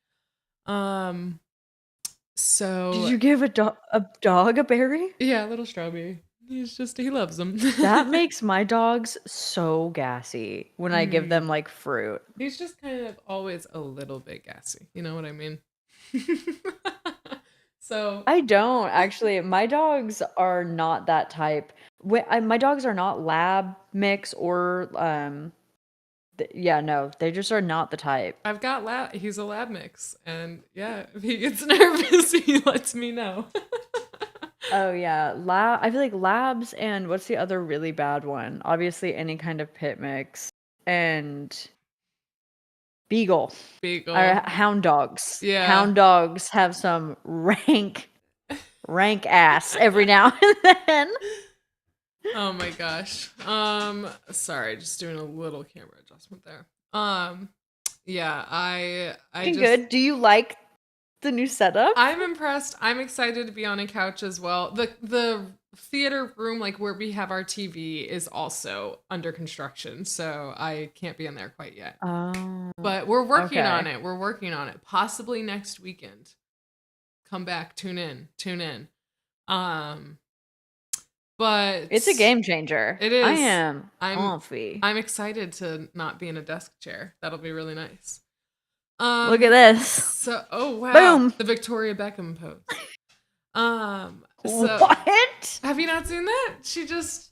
[SPEAKER 1] So
[SPEAKER 2] Did you give a dog a berry?
[SPEAKER 1] yeah, little strawberry. He loves them.
[SPEAKER 2] That makes my dogs so gassy when I give them like fruit.
[SPEAKER 1] He's just kind of always a little bit gassy. You know what I mean? So
[SPEAKER 2] I don't actually. My dogs are not that type. My dogs are not lab mix or yeah, no, they just are not the type.
[SPEAKER 1] I've got he's a lab mix, and yeah, if he gets nervous, he lets me know.
[SPEAKER 2] Oh yeah, I feel like labs and what's the other really bad one? Obviously, any kind of pit mix and beagle.
[SPEAKER 1] Beagle.
[SPEAKER 2] Hound dogs.
[SPEAKER 1] Yeah.
[SPEAKER 2] Hound dogs have some rank ass every now and then.
[SPEAKER 1] Oh my gosh. Sorry, just doing a little camera adjustment there. Yeah, I
[SPEAKER 2] Looking
[SPEAKER 1] just
[SPEAKER 2] good. Do you like the new setup?
[SPEAKER 1] I'm impressed. I'm excited to be on a couch as well. The theater room, like where we have our TV, is also under construction, so I can't be in there quite yet.
[SPEAKER 2] Oh,
[SPEAKER 1] But we're working
[SPEAKER 2] okay.
[SPEAKER 1] on it. We're working on it. Possibly next weekend. Come back, tune in. But
[SPEAKER 2] It's a game changer.
[SPEAKER 1] It is.
[SPEAKER 2] I am
[SPEAKER 1] I'm
[SPEAKER 2] comfy.
[SPEAKER 1] I'm excited to not be in a desk chair. That'll be really nice.
[SPEAKER 2] Look at this.
[SPEAKER 1] So, oh wow,
[SPEAKER 2] Boom.
[SPEAKER 1] the Victoria Beckham pose. So,
[SPEAKER 2] What?
[SPEAKER 1] have you not seen that? She just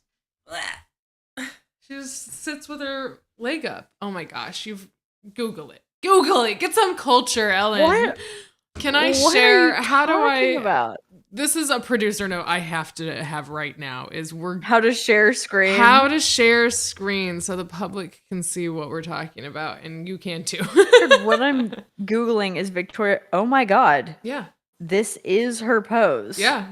[SPEAKER 1] sits with her leg up. Oh my gosh, you've Google it. Get some culture, Ellen.
[SPEAKER 2] What?
[SPEAKER 1] Can I
[SPEAKER 2] What
[SPEAKER 1] share?
[SPEAKER 2] are you
[SPEAKER 1] How do
[SPEAKER 2] talking
[SPEAKER 1] I?
[SPEAKER 2] about?
[SPEAKER 1] This is a producer note I have to have right now.
[SPEAKER 2] How to share screen?
[SPEAKER 1] How to share screen so the public can see what we're talking about, and you can too.
[SPEAKER 2] What I'm Googling is Victoria. Oh my god.
[SPEAKER 1] Yeah.
[SPEAKER 2] This is her pose.
[SPEAKER 1] Yeah.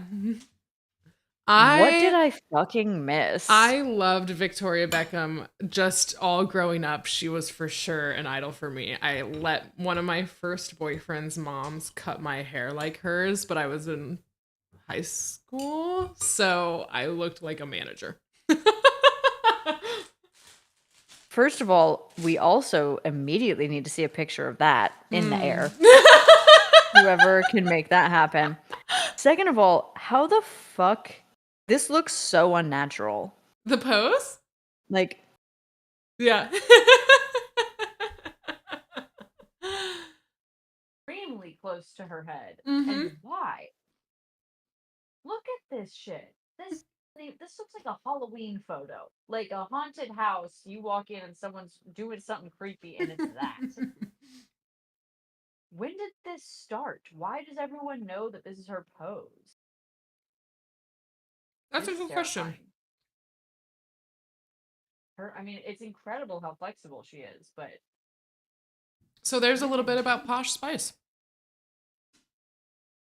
[SPEAKER 2] What did I fucking miss?
[SPEAKER 1] I loved Victoria Beckham just all growing up. She was for sure an idol for me. I let one of my first boyfriend's moms cut my hair like hers, but I was in high school, so I looked like a manager.
[SPEAKER 2] First of all, we also immediately need to see a picture of that in the air. Whoever can make that happen. Second of all, how the fuck? This looks so unnatural.
[SPEAKER 1] The pose?
[SPEAKER 2] Like,
[SPEAKER 1] yeah.
[SPEAKER 2] extremely close to her head.
[SPEAKER 1] Mhm.
[SPEAKER 2] And why? Look at this shit. This looks like a Halloween photo. Like a haunted house. You walk in and someone's doing something creepy, and it's that. When did this start? Why does everyone know that this is her pose?
[SPEAKER 1] That's a
[SPEAKER 2] This is
[SPEAKER 1] good question.
[SPEAKER 2] terrifying. I mean, it's incredible how flexible she is, but
[SPEAKER 1] So there's a little bit about Posh Spice.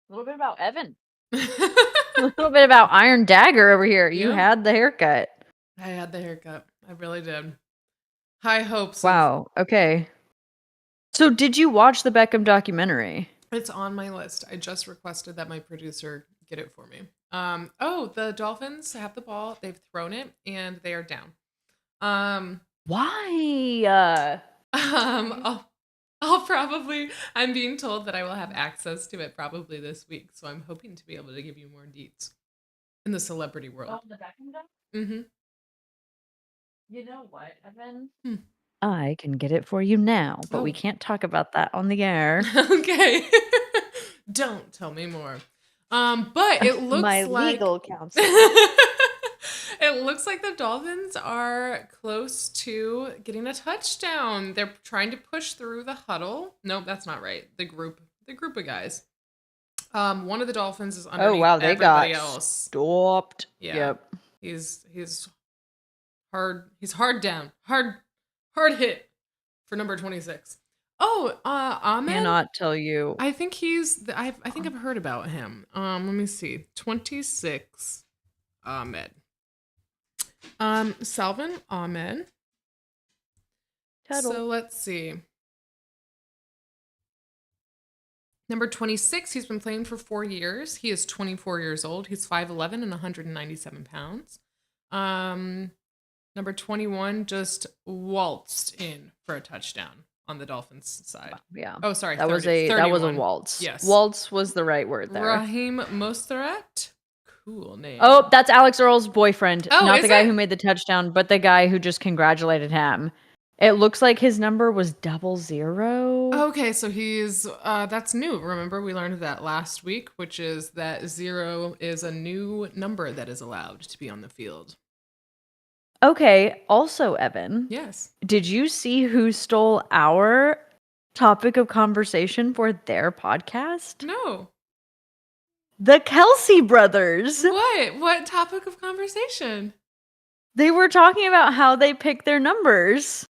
[SPEAKER 2] a little bit about Evan. A little bit about Iron Dagger over here. You
[SPEAKER 1] Yeah.
[SPEAKER 2] had the haircut.
[SPEAKER 1] I had the haircut. I really did. High hopes.
[SPEAKER 2] Wow. Okay. So did you watch the Beckham documentary?
[SPEAKER 1] It's on my list. I just requested that my producer get it for me. Oh, the Dolphins have the ball. They've thrown it and they are down.
[SPEAKER 2] Why?
[SPEAKER 1] I'll probably, I'm being told that I will have access to it probably this week. So I'm hoping to be able to give you more deets in the celebrity world.
[SPEAKER 2] Oh, the Beckham doc?
[SPEAKER 1] Mm-hmm.
[SPEAKER 2] You know what, Evan?
[SPEAKER 1] Hmm.
[SPEAKER 2] I can get it for you now, but we can't talk about that on the air.
[SPEAKER 1] Okay. Don't tell me more. But it looks
[SPEAKER 2] my
[SPEAKER 1] like
[SPEAKER 2] legal counsel.
[SPEAKER 1] it looks like the Dolphins are close to getting a touchdown. They're trying to push through the huddle. Nope, that's not right. The group of guys. One of the Dolphins is underneath
[SPEAKER 2] Oh wow, they
[SPEAKER 1] everybody
[SPEAKER 2] got
[SPEAKER 1] else.
[SPEAKER 2] stopped.
[SPEAKER 1] Yeah.
[SPEAKER 2] Yep.
[SPEAKER 1] He's hard. He's hard down. Hard hit for number 26. Oh, Ahmed.
[SPEAKER 2] Cannot tell you.
[SPEAKER 1] I think I think I've heard about him. Let me see. 26 Ahmed. Salvin Ahmed.
[SPEAKER 2] Tuttle.
[SPEAKER 1] So let's see. Number 26, he's been playing for 4 years. He is 24 years old. He's 5'11 and 197 pounds. Number 21 just waltzed in for a touchdown on the Dolphins side.
[SPEAKER 2] Yeah.
[SPEAKER 1] Oh, sorry.
[SPEAKER 2] That
[SPEAKER 1] 30,
[SPEAKER 2] was a
[SPEAKER 1] 31.
[SPEAKER 2] waltz.
[SPEAKER 1] Yes.
[SPEAKER 2] Waltz was the right word there.
[SPEAKER 1] Raheem Mostert. Cool name.
[SPEAKER 2] Oh, that's Alex Earl's boyfriend.
[SPEAKER 1] Oh,
[SPEAKER 2] Not
[SPEAKER 1] is
[SPEAKER 2] the guy
[SPEAKER 1] it?
[SPEAKER 2] who made the touchdown, but the guy who just congratulated him. It looks like his number was 00.
[SPEAKER 1] Okay, so he's that's new. Remember, we learned that last week, which is that 0 is a new number that is allowed to be on the field.
[SPEAKER 2] Okay, also, Evan.
[SPEAKER 1] Yes.
[SPEAKER 2] Did you see who stole our topic of conversation for their podcast?
[SPEAKER 1] No.
[SPEAKER 2] The Kelsey brothers.
[SPEAKER 1] What? What topic of conversation?
[SPEAKER 2] They were talking about how they pick their numbers.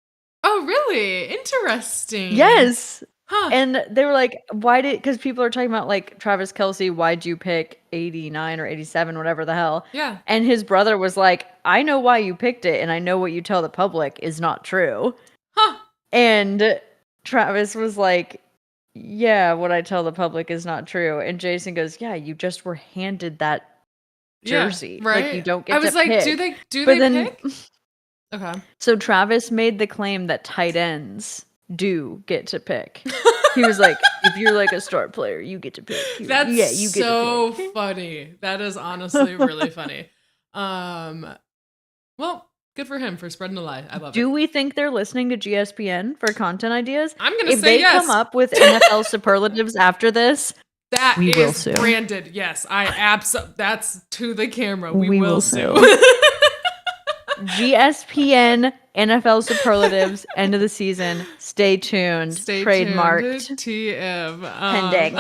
[SPEAKER 1] Oh, really? Interesting.
[SPEAKER 2] Yes.
[SPEAKER 1] Huh.
[SPEAKER 2] And they were like, because people are talking about like Travis Kelsey, why'd you pick 89 or 87, whatever the hell?
[SPEAKER 1] Yeah.
[SPEAKER 2] And his brother was like, I know why you picked it, and I know what you tell the public is not true.
[SPEAKER 1] Huh.
[SPEAKER 2] And Travis was like, yeah, what I tell the public is not true. And Jason goes, yeah, you just were handed that jersey.
[SPEAKER 1] Yeah, right.
[SPEAKER 2] Like, you don't get to
[SPEAKER 1] I was like,
[SPEAKER 2] pick.
[SPEAKER 1] do they pick? Okay.
[SPEAKER 2] So Travis made the claim that tight ends do get to pick. He was like, if you're like a star player, you get to pick.
[SPEAKER 1] That's
[SPEAKER 2] you get
[SPEAKER 1] so
[SPEAKER 2] to pick.
[SPEAKER 1] funny. That is honestly really funny. Well, good for him for spreading the lie. I love it.
[SPEAKER 2] Do we think they're listening to GSPN for content ideas?
[SPEAKER 1] I'm gonna
[SPEAKER 2] if
[SPEAKER 1] say
[SPEAKER 2] they
[SPEAKER 1] yes.
[SPEAKER 2] come up with NFL superlatives after this,
[SPEAKER 1] that
[SPEAKER 2] we
[SPEAKER 1] is
[SPEAKER 2] will sue.
[SPEAKER 1] branded. Yes, that's to the camera. We will sue.
[SPEAKER 2] GSPN NFL superlatives end of the season. Stay tuned.
[SPEAKER 1] Stay
[SPEAKER 2] Trademarked.
[SPEAKER 1] tuned. TM.
[SPEAKER 2] Pending.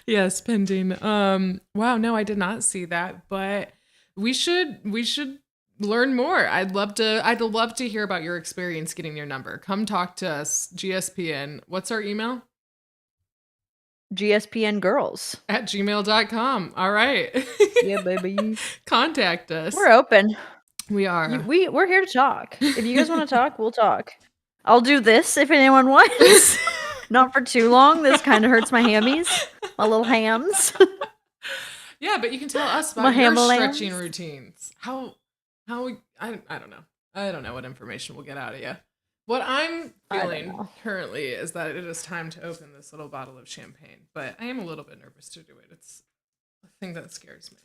[SPEAKER 1] Yes, pending. Wow, no, I did not see that, but we should learn more. I'd love to hear about your experience getting your number. Come talk to us. GSPN. What's our email?
[SPEAKER 2] GSPNgirls@gmail.com.
[SPEAKER 1] All right.
[SPEAKER 2] Yeah, baby.
[SPEAKER 1] Contact us.
[SPEAKER 2] We're open.
[SPEAKER 1] We are.
[SPEAKER 2] We're here to talk. If you guys want to talk, we'll talk. I'll do this if anyone wants. Not for too long. This kind of hurts my hammies, my little hams.
[SPEAKER 1] Yeah, but you can tell us about your stretching routines. I don't know. I don't know what information we'll get out of you. What I'm feeling currently is that it is time to open this little bottle of champagne, but I am a little bit nervous to do it. It's a thing that scares me.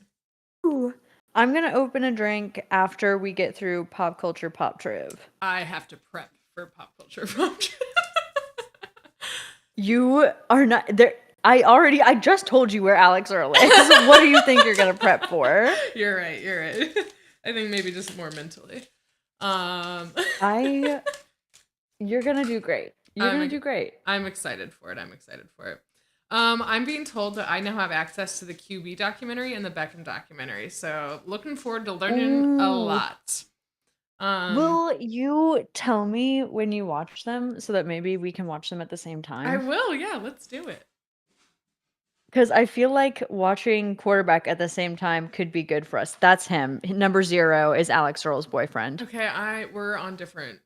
[SPEAKER 2] Ooh. I'm going to open a drink after we get through Pop Culture Pop Triv.
[SPEAKER 1] I have to prep for Pop Culture Pop Triv.
[SPEAKER 2] You are not there. I just told you where Alex Earl is. What do you think you're gonna prep for?
[SPEAKER 1] You're right. I think maybe just more mentally.
[SPEAKER 2] You're gonna do great. You're gonna do great.
[SPEAKER 1] I'm excited for it. I'm being told that I now have access to the QB documentary and the Beckham documentary, so looking forward to learning a lot.
[SPEAKER 2] Will you tell me when you watch them so that maybe we can watch them at the same time?
[SPEAKER 1] I will. Yeah, let's do it.
[SPEAKER 2] Because I feel like watching quarterback at the same time could be good for us. That's him. Number 0 is Alex Earl's boyfriend.
[SPEAKER 1] Okay, we are on different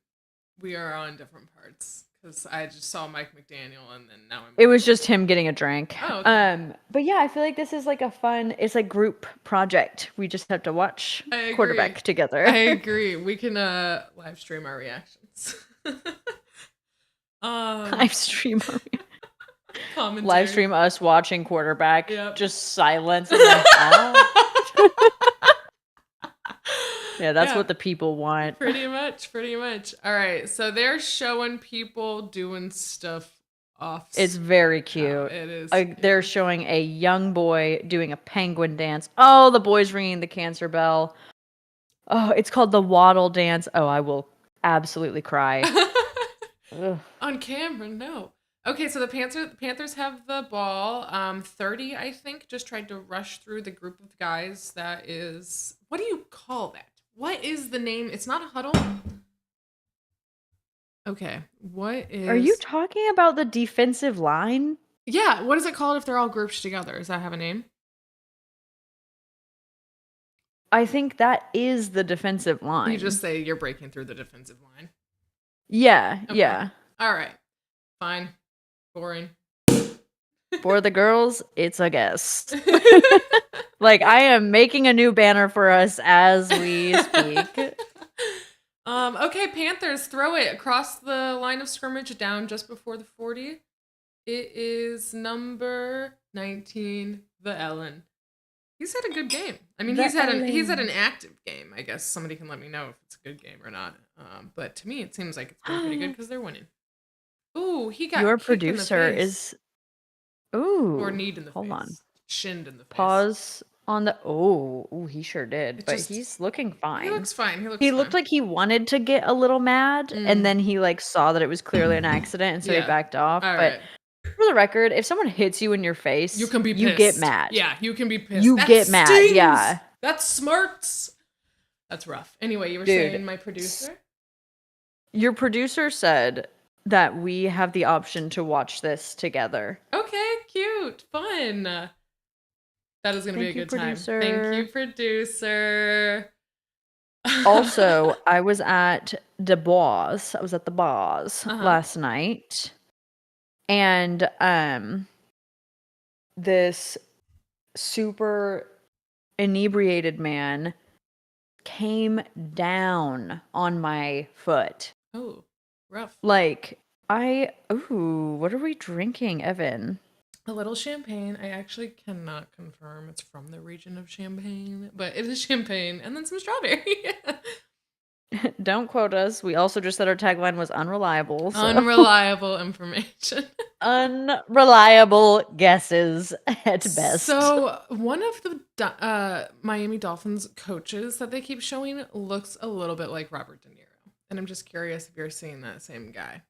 [SPEAKER 1] parts because I just saw Mike McDaniel and then now
[SPEAKER 2] It was just him getting a drink.
[SPEAKER 1] Oh, okay.
[SPEAKER 2] But yeah, I feel like this is like it's like group project. We just have to watch quarterback together.
[SPEAKER 1] I agree. We can live stream our reactions.
[SPEAKER 2] Live stream our
[SPEAKER 1] commentary.
[SPEAKER 2] Live stream us watching quarterback.
[SPEAKER 1] Yep.
[SPEAKER 2] Just silence. Yeah, that's what the people want.
[SPEAKER 1] Pretty much. All right, so they're showing people doing stuff off.
[SPEAKER 2] It's very cute.
[SPEAKER 1] It is.
[SPEAKER 2] They're showing a young boy doing a penguin dance. Oh, the boy's ringing the cancer bell. Oh, it's called the waddle dance. Oh, I will absolutely cry.
[SPEAKER 1] On camera, no. Okay, so the Panthers have the ball. 30, I think, just tried to rush through the group of guys. That is, what do you call that? What is the name? It's not a huddle. Okay, what is...
[SPEAKER 2] Are you talking about the defensive line?
[SPEAKER 1] Yeah, what is it called if they're all grouped together? Does that have a name?
[SPEAKER 2] I think that is the defensive line.
[SPEAKER 1] You just say you're breaking through the defensive line.
[SPEAKER 2] Yeah,
[SPEAKER 1] okay.
[SPEAKER 2] Yeah.
[SPEAKER 1] All right, fine. Boring.
[SPEAKER 2] For the girls, it's a guess. Like, I am making a new banner for us as we speak.
[SPEAKER 1] Okay, Panthers, throw it across the line of scrimmage down just before the 40. It is number 19, the Ellen. He's had a good game. I mean, he's had an active game. I guess somebody can let me know if it's a good game or not. But to me, it seems like it's been pretty good because they're winning. Ooh, he got
[SPEAKER 2] your
[SPEAKER 1] kicked
[SPEAKER 2] producer
[SPEAKER 1] in the face.
[SPEAKER 2] Is. Ooh,
[SPEAKER 1] or kneed in the
[SPEAKER 2] hold
[SPEAKER 1] face.
[SPEAKER 2] On.
[SPEAKER 1] Shinned in the face.
[SPEAKER 2] Pause on the. Oh, he sure did. But he's looking fine.
[SPEAKER 1] He looks fine.
[SPEAKER 2] He looked like he wanted to get a little mad, and then he like saw that it was clearly an accident, and so he backed off.
[SPEAKER 1] All
[SPEAKER 2] but
[SPEAKER 1] right.
[SPEAKER 2] For the record, if someone hits you in your face,
[SPEAKER 1] you can be pissed.
[SPEAKER 2] You get mad.
[SPEAKER 1] Yeah, you can be pissed.
[SPEAKER 2] You
[SPEAKER 1] that
[SPEAKER 2] get mad.
[SPEAKER 1] Stings.
[SPEAKER 2] Yeah,
[SPEAKER 1] that's smart. That's rough. Anyway, you were saying my producer.
[SPEAKER 2] Your producer said that we have the option to watch this together.
[SPEAKER 1] Okay, cute, fun. That is going to be a good
[SPEAKER 2] producer.
[SPEAKER 1] Time. Thank you, producer.
[SPEAKER 2] Also, I was at the Bois. I was at the Bois last night. And this super inebriated man came down on my foot.
[SPEAKER 1] Oh, rough.
[SPEAKER 2] Like, what are we drinking, Evan?
[SPEAKER 1] A little champagne. I actually cannot confirm it's from the region of Champagne, but it is champagne and then some strawberry.
[SPEAKER 2] Don't quote us. We also just said our tagline was unreliable. So.
[SPEAKER 1] Unreliable information.
[SPEAKER 2] Unreliable guesses at best.
[SPEAKER 1] So one of the Miami Dolphins coaches that they keep showing looks a little bit like Robert De Niro. And I'm just curious if you're seeing that same guy.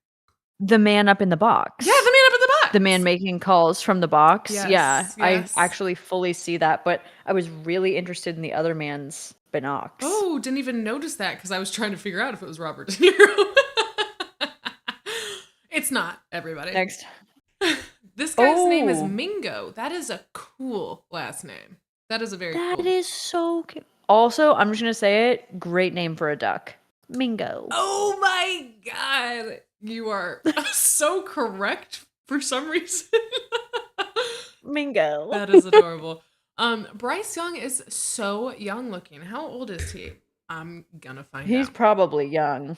[SPEAKER 2] The man up in the box.
[SPEAKER 1] Yeah, the man up in the box.
[SPEAKER 2] The man making calls from the box.
[SPEAKER 1] Yes,
[SPEAKER 2] yeah,
[SPEAKER 1] yes.
[SPEAKER 2] I actually fully see that, but I was really interested in the other man's binocs.
[SPEAKER 1] Oh, didn't even notice that because I was trying to figure out if it was Robert De Niro. It's not, everybody.
[SPEAKER 2] Next.
[SPEAKER 1] This guy's name is Mingo. That is a cool last name. That is a very cool.
[SPEAKER 2] That is so cute. Also, I'm just going to say it. Great name for a duck. Mingo.
[SPEAKER 1] Oh my God. You are so correct for some reason.
[SPEAKER 2] Mingo.
[SPEAKER 1] That is adorable. Bryce Young is so young looking. How old is he? I'm gonna find out.
[SPEAKER 2] He's probably young.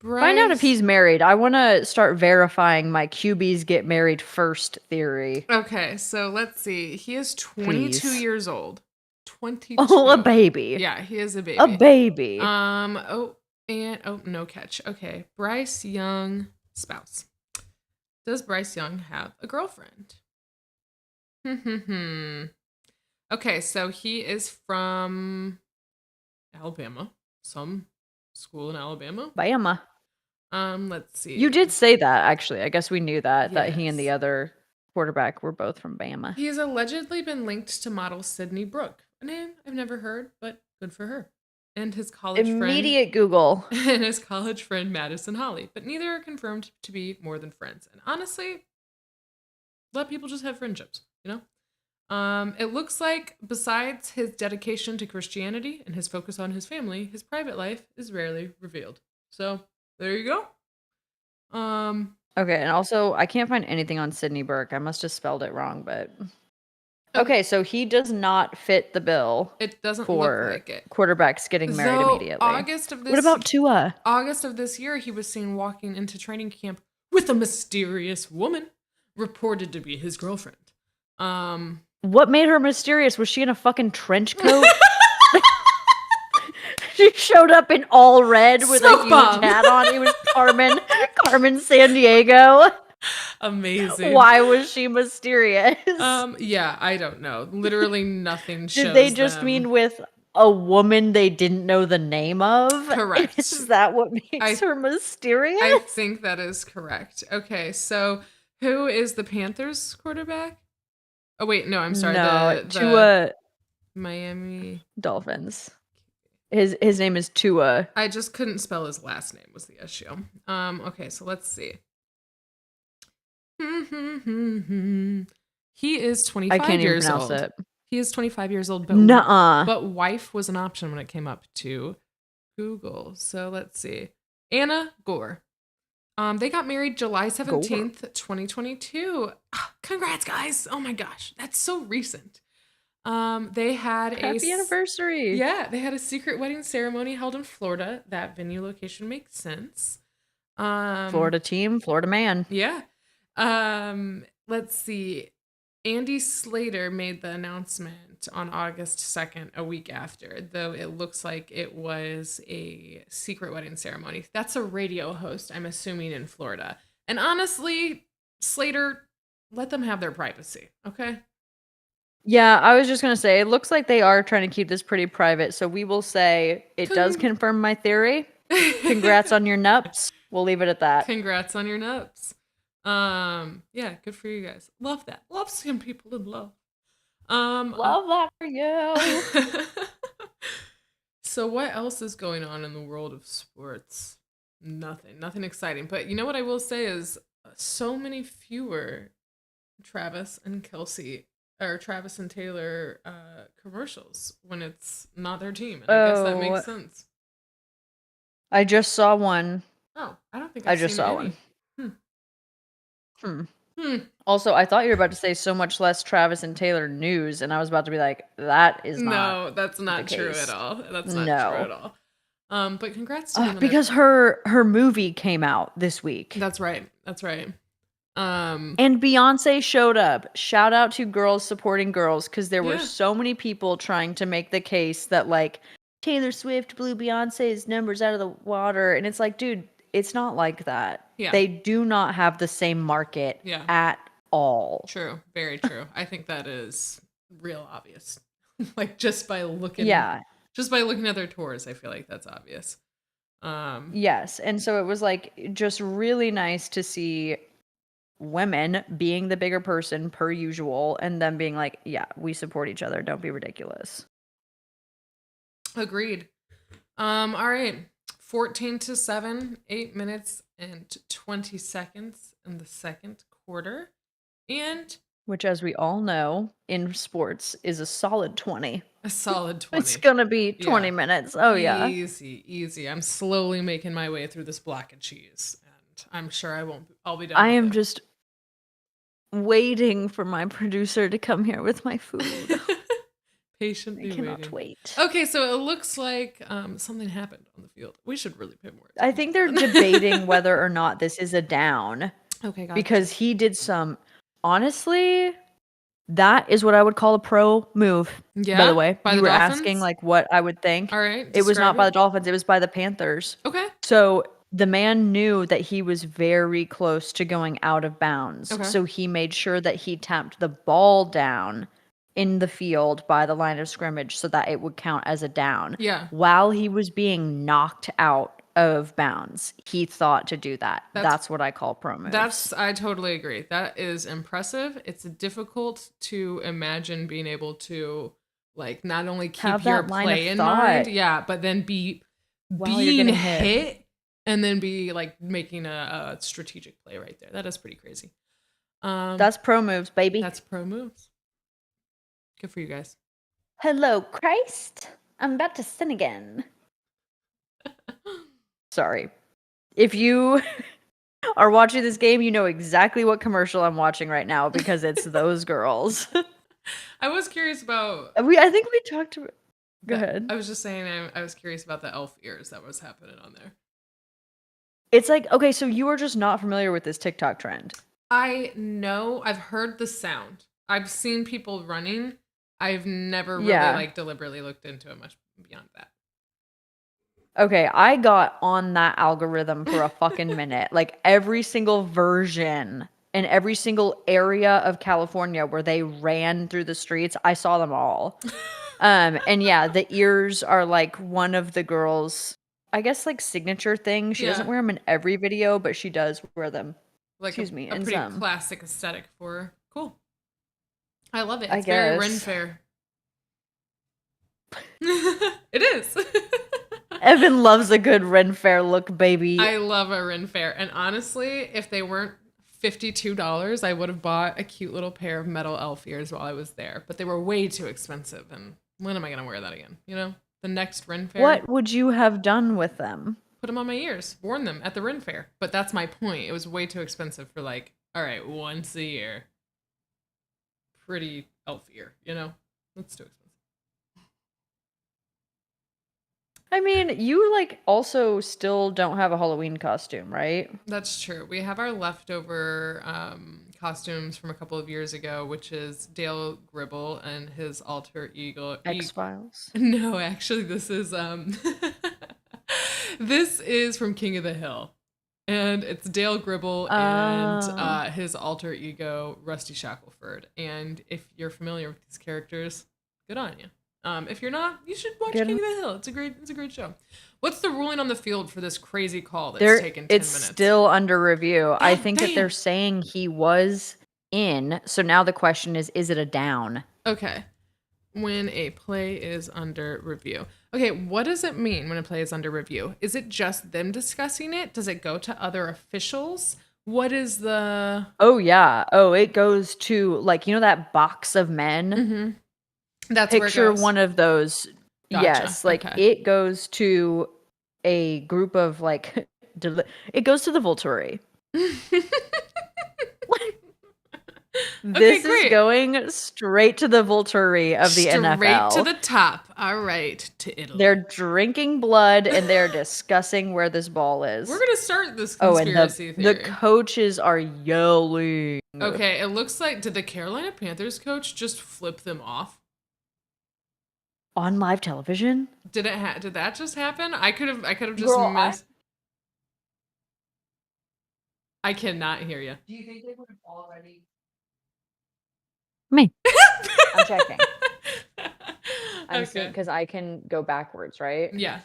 [SPEAKER 2] Find out if he's married. I want to start verifying my QBs get married first theory.
[SPEAKER 1] Okay, so let's see. He is 22 years old. 22.
[SPEAKER 2] Oh, a baby.
[SPEAKER 1] Yeah, he is a baby.
[SPEAKER 2] A baby.
[SPEAKER 1] No catch. Okay, Bryce Young spouse. Does Bryce Young have a girlfriend? Okay, so he is from Alabama. Some school in Alabama.
[SPEAKER 2] Bama.
[SPEAKER 1] Let's
[SPEAKER 2] You
[SPEAKER 1] see.
[SPEAKER 2] did say that, actually. I guess we knew that he and the
[SPEAKER 1] Yes.
[SPEAKER 2] other quarterback were both from Bama.
[SPEAKER 1] He has allegedly been linked to model Sydney Brooke, a name I've never heard, but good for her. And his college friend
[SPEAKER 2] Immediate Google.
[SPEAKER 1] and his college friend Madison Holly, but neither are confirmed to be more than friends. And honestly, let people just have friendships, you know? It looks like besides his dedication to Christianity and his focus on his family, his private life is rarely revealed. So there you go.
[SPEAKER 2] Okay, and also I can't find anything on Sydney Burke. I must have spelled it wrong, but
[SPEAKER 1] Okay.
[SPEAKER 2] okay, so he does not fit the bill
[SPEAKER 1] It doesn't look
[SPEAKER 2] for
[SPEAKER 1] like it.
[SPEAKER 2] quarterbacks getting married
[SPEAKER 1] Though
[SPEAKER 2] immediately.
[SPEAKER 1] What
[SPEAKER 2] about Tua?
[SPEAKER 1] August of this year, he was seen walking into training camp with a mysterious woman, reported to be his girlfriend.
[SPEAKER 2] What made her mysterious? Was she in a fucking trench coat? She showed up in all red with a huge hat on. It was Carmen Sandiego.
[SPEAKER 1] Amazing.
[SPEAKER 2] Why was she mysterious?
[SPEAKER 1] Yeah, I don't know. Literally nothing shows.
[SPEAKER 2] Did they just mean with a woman they didn't know the name of?
[SPEAKER 1] Correct.
[SPEAKER 2] Is that what makes her mysterious?
[SPEAKER 1] I think that is correct. Okay, so who is the Panthers quarterback? Oh wait, no, I'm sorry.
[SPEAKER 2] No,
[SPEAKER 1] the
[SPEAKER 2] Tua
[SPEAKER 1] Miami
[SPEAKER 2] Dolphins. His name is Tua.
[SPEAKER 1] I just couldn't spell his last name was the issue. Okay, so let's see. He is 25
[SPEAKER 2] I can't
[SPEAKER 1] years
[SPEAKER 2] even pronounce
[SPEAKER 1] old.
[SPEAKER 2] it.
[SPEAKER 1] He is 25 years old, but wife was an option when it came up to Google. So let's see. Anna Gore. They got married July 17th, 2022. Congrats, guys. Oh my gosh. That's so recent. They had
[SPEAKER 2] Happy anniversary.
[SPEAKER 1] Yeah, they had a secret wedding ceremony held in Florida. That venue location makes sense.
[SPEAKER 2] Florida team, Florida man.
[SPEAKER 1] Yeah. Let's see. Andy Slater made the announcement on August 2nd, a week after, though it looks like it was a secret wedding ceremony. That's a radio host, I'm assuming, in Florida. And honestly, Slater, let them have their privacy, okay?
[SPEAKER 2] Yeah, I was just going to say, it looks like they are trying to keep this pretty private, so we will say it does confirm my theory. Congrats on your nups. We'll leave it at that.
[SPEAKER 1] Congrats on your nups. Yeah, good for you guys. Love that. Love seeing people in love.
[SPEAKER 2] Love that for you.
[SPEAKER 1] So what else is going on in the world of sports? Nothing exciting. But you know what I will say is so many fewer Travis and Taylor commercials when it's not their team. And I guess that makes sense.
[SPEAKER 2] I just saw one.
[SPEAKER 1] Oh, I don't think
[SPEAKER 2] I just saw
[SPEAKER 1] one.
[SPEAKER 2] Also, I thought you were about to say so much less Travis and Taylor news, and I was about to be like, that is not.
[SPEAKER 1] No, that's not true at all. That's not true at all. But congrats to them.
[SPEAKER 2] Because her movie came out this week.
[SPEAKER 1] That's right.
[SPEAKER 2] And Beyonce showed up. Shout out to girls supporting girls, because there were so many people trying to make the case that like Taylor Swift blew Beyonce's numbers out of the water, and it's like, dude, it's not like that. Yeah. They do not have the same market at all.
[SPEAKER 1] True. Very true. I think that is real obvious. Like just by looking at their tours, I feel like that's obvious.
[SPEAKER 2] Yes. And so it was like just really nice to see women being the bigger person per usual, and them being like, yeah, we support each other. Don't be ridiculous.
[SPEAKER 1] Agreed. All right. 14-7, 8 minutes and 20 seconds in the second quarter. And
[SPEAKER 2] which, as we all know, in sports is a solid 20.
[SPEAKER 1] A solid 20.
[SPEAKER 2] It's going to be 20 minutes. Oh, yeah.
[SPEAKER 1] Easy. I'm slowly making my way through this block of cheese. And I'm sure I'll be done.
[SPEAKER 2] I am just waiting for my producer to come here with my food.
[SPEAKER 1] Patiently
[SPEAKER 2] I cannot wait.
[SPEAKER 1] Okay, so it looks like something happened on the field. We should really pay more attention.
[SPEAKER 2] I think they're debating whether or not this is a down.
[SPEAKER 1] Okay, gotcha.
[SPEAKER 2] Because he did some, honestly, that is what I would call a pro move. Yeah. By the way, you were asking like what I would think.
[SPEAKER 1] All right.
[SPEAKER 2] It was not by the Dolphins. It was by the Panthers.
[SPEAKER 1] Okay.
[SPEAKER 2] So the man knew that he was very close to going out of bounds.
[SPEAKER 1] Okay.
[SPEAKER 2] So he made sure that he tapped the ball down in the field by the line of scrimmage so that it would count as a down.
[SPEAKER 1] Yeah.
[SPEAKER 2] While he was being knocked out of bounds, he thought to do that. That's what I call pro moves.
[SPEAKER 1] I totally agree. That is impressive. It's difficult to imagine being able to like not only keep
[SPEAKER 2] Have
[SPEAKER 1] your
[SPEAKER 2] that line
[SPEAKER 1] play
[SPEAKER 2] of
[SPEAKER 1] in
[SPEAKER 2] thought
[SPEAKER 1] mind, yeah, but then
[SPEAKER 2] while you're
[SPEAKER 1] being
[SPEAKER 2] getting
[SPEAKER 1] hit and then be like making a strategic play right there. That is pretty crazy.
[SPEAKER 2] That's pro moves, baby.
[SPEAKER 1] That's pro moves. Good for you guys.
[SPEAKER 2] Hello, Christ. I'm about to sin again. Sorry. If you are watching this game, you know exactly what commercial I'm watching right now because it's those girls.
[SPEAKER 1] I was curious about.
[SPEAKER 2] I think we talked about. Go ahead.
[SPEAKER 1] I was just saying I was curious about the elf ears that was happening on there.
[SPEAKER 2] It's like, okay, so you are just not familiar with this TikTok trend.
[SPEAKER 1] I know. I've heard the sound. I've seen people running. I've never really like deliberately looked into it much beyond that.
[SPEAKER 2] Okay, I got on that algorithm for a fucking minute. Like every single version in every single area of California where they ran through the streets, I saw them all. And yeah, the ears are like one of the girls, I guess like signature thing. She doesn't wear them in every video, but she does wear them.
[SPEAKER 1] Like
[SPEAKER 2] Excuse me,
[SPEAKER 1] a
[SPEAKER 2] in
[SPEAKER 1] pretty
[SPEAKER 2] some.
[SPEAKER 1] classic aesthetic for her. Cool. I love it.
[SPEAKER 2] I
[SPEAKER 1] It's very Ren
[SPEAKER 2] guess.
[SPEAKER 1] Fair. It is.
[SPEAKER 2] Evan loves a good Ren Fair look, baby.
[SPEAKER 1] I love a Ren Fair. And honestly, if they weren't $52, I would have bought a cute little pair of metal elf ears while I was there. But they were way too expensive. And when am I going to wear that again? You know? The next Ren Fair.
[SPEAKER 2] What would you have done with them?
[SPEAKER 1] Put them on my ears. Worn them at the Ren Fair. But that's my point. It was way too expensive for like, all right, once a year. Pretty elf ear, you know? That's too expensive.
[SPEAKER 2] I mean, you like also still don't have a Halloween costume, right?
[SPEAKER 1] That's true. We have our leftover costumes from a couple of years ago, which is Dale Gribble and his alter ego.
[SPEAKER 2] X-Files.
[SPEAKER 1] No, actually, this is this is from King of the Hill, and it's Dale Gribble and his alter ego Rusty Shackelford. And if you're familiar with these characters, good on you. If you're not, you should watch King of the Hill. It's a great show. What's the ruling on the field for this crazy call that's taken 10 minutes?
[SPEAKER 2] It's still under review. I think that they're saying he was in. So now the question is it a down?
[SPEAKER 1] Okay. When a play is under review. Okay, what does it mean when a play is under review? Is it just them discussing it? Does it go to other officials? What is the...
[SPEAKER 2] Oh, yeah. Oh, it goes to, like, you know that box of men?
[SPEAKER 1] Mm-hmm. That's
[SPEAKER 2] Picture
[SPEAKER 1] where it goes.
[SPEAKER 2] one of those. Gotcha. Yes, like it goes to a group of like it goes to the Volturi. This is going straight to the Volturi of the NFL.
[SPEAKER 1] Straight to the top. All right, to Italy.
[SPEAKER 2] They're drinking blood and they're discussing where this ball is.
[SPEAKER 1] We're gonna start this conspiracy theory.
[SPEAKER 2] The coaches are yelling.
[SPEAKER 1] Okay, it looks like did the Carolina Panthers coach just flip them off?
[SPEAKER 2] On live television?
[SPEAKER 1] Did that just happen? I could have just missed. I cannot hear you.
[SPEAKER 2] Do you think they would have already? Me. I'm checking. I'm seeing because I can go backwards, right?
[SPEAKER 1] Yeah.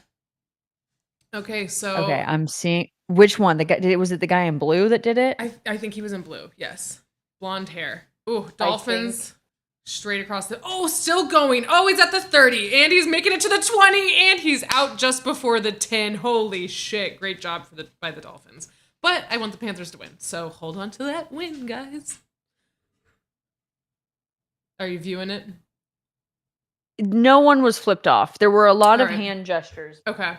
[SPEAKER 1] Okay, so
[SPEAKER 2] okay, I'm seeing which one. The guy was it the guy in blue that did it?
[SPEAKER 1] I think he was in blue. Yes, blonde hair. Ooh, Dolphins. Straight across the... Oh, still going. Oh, he's at the 30. And he's making it to the 20. And he's out just before the 10. Holy shit. Great job by the Dolphins. But I want the Panthers to win. So hold on to that win, guys. Are you viewing it?
[SPEAKER 2] No one was flipped off. There were a lot of hand gestures.
[SPEAKER 1] Okay.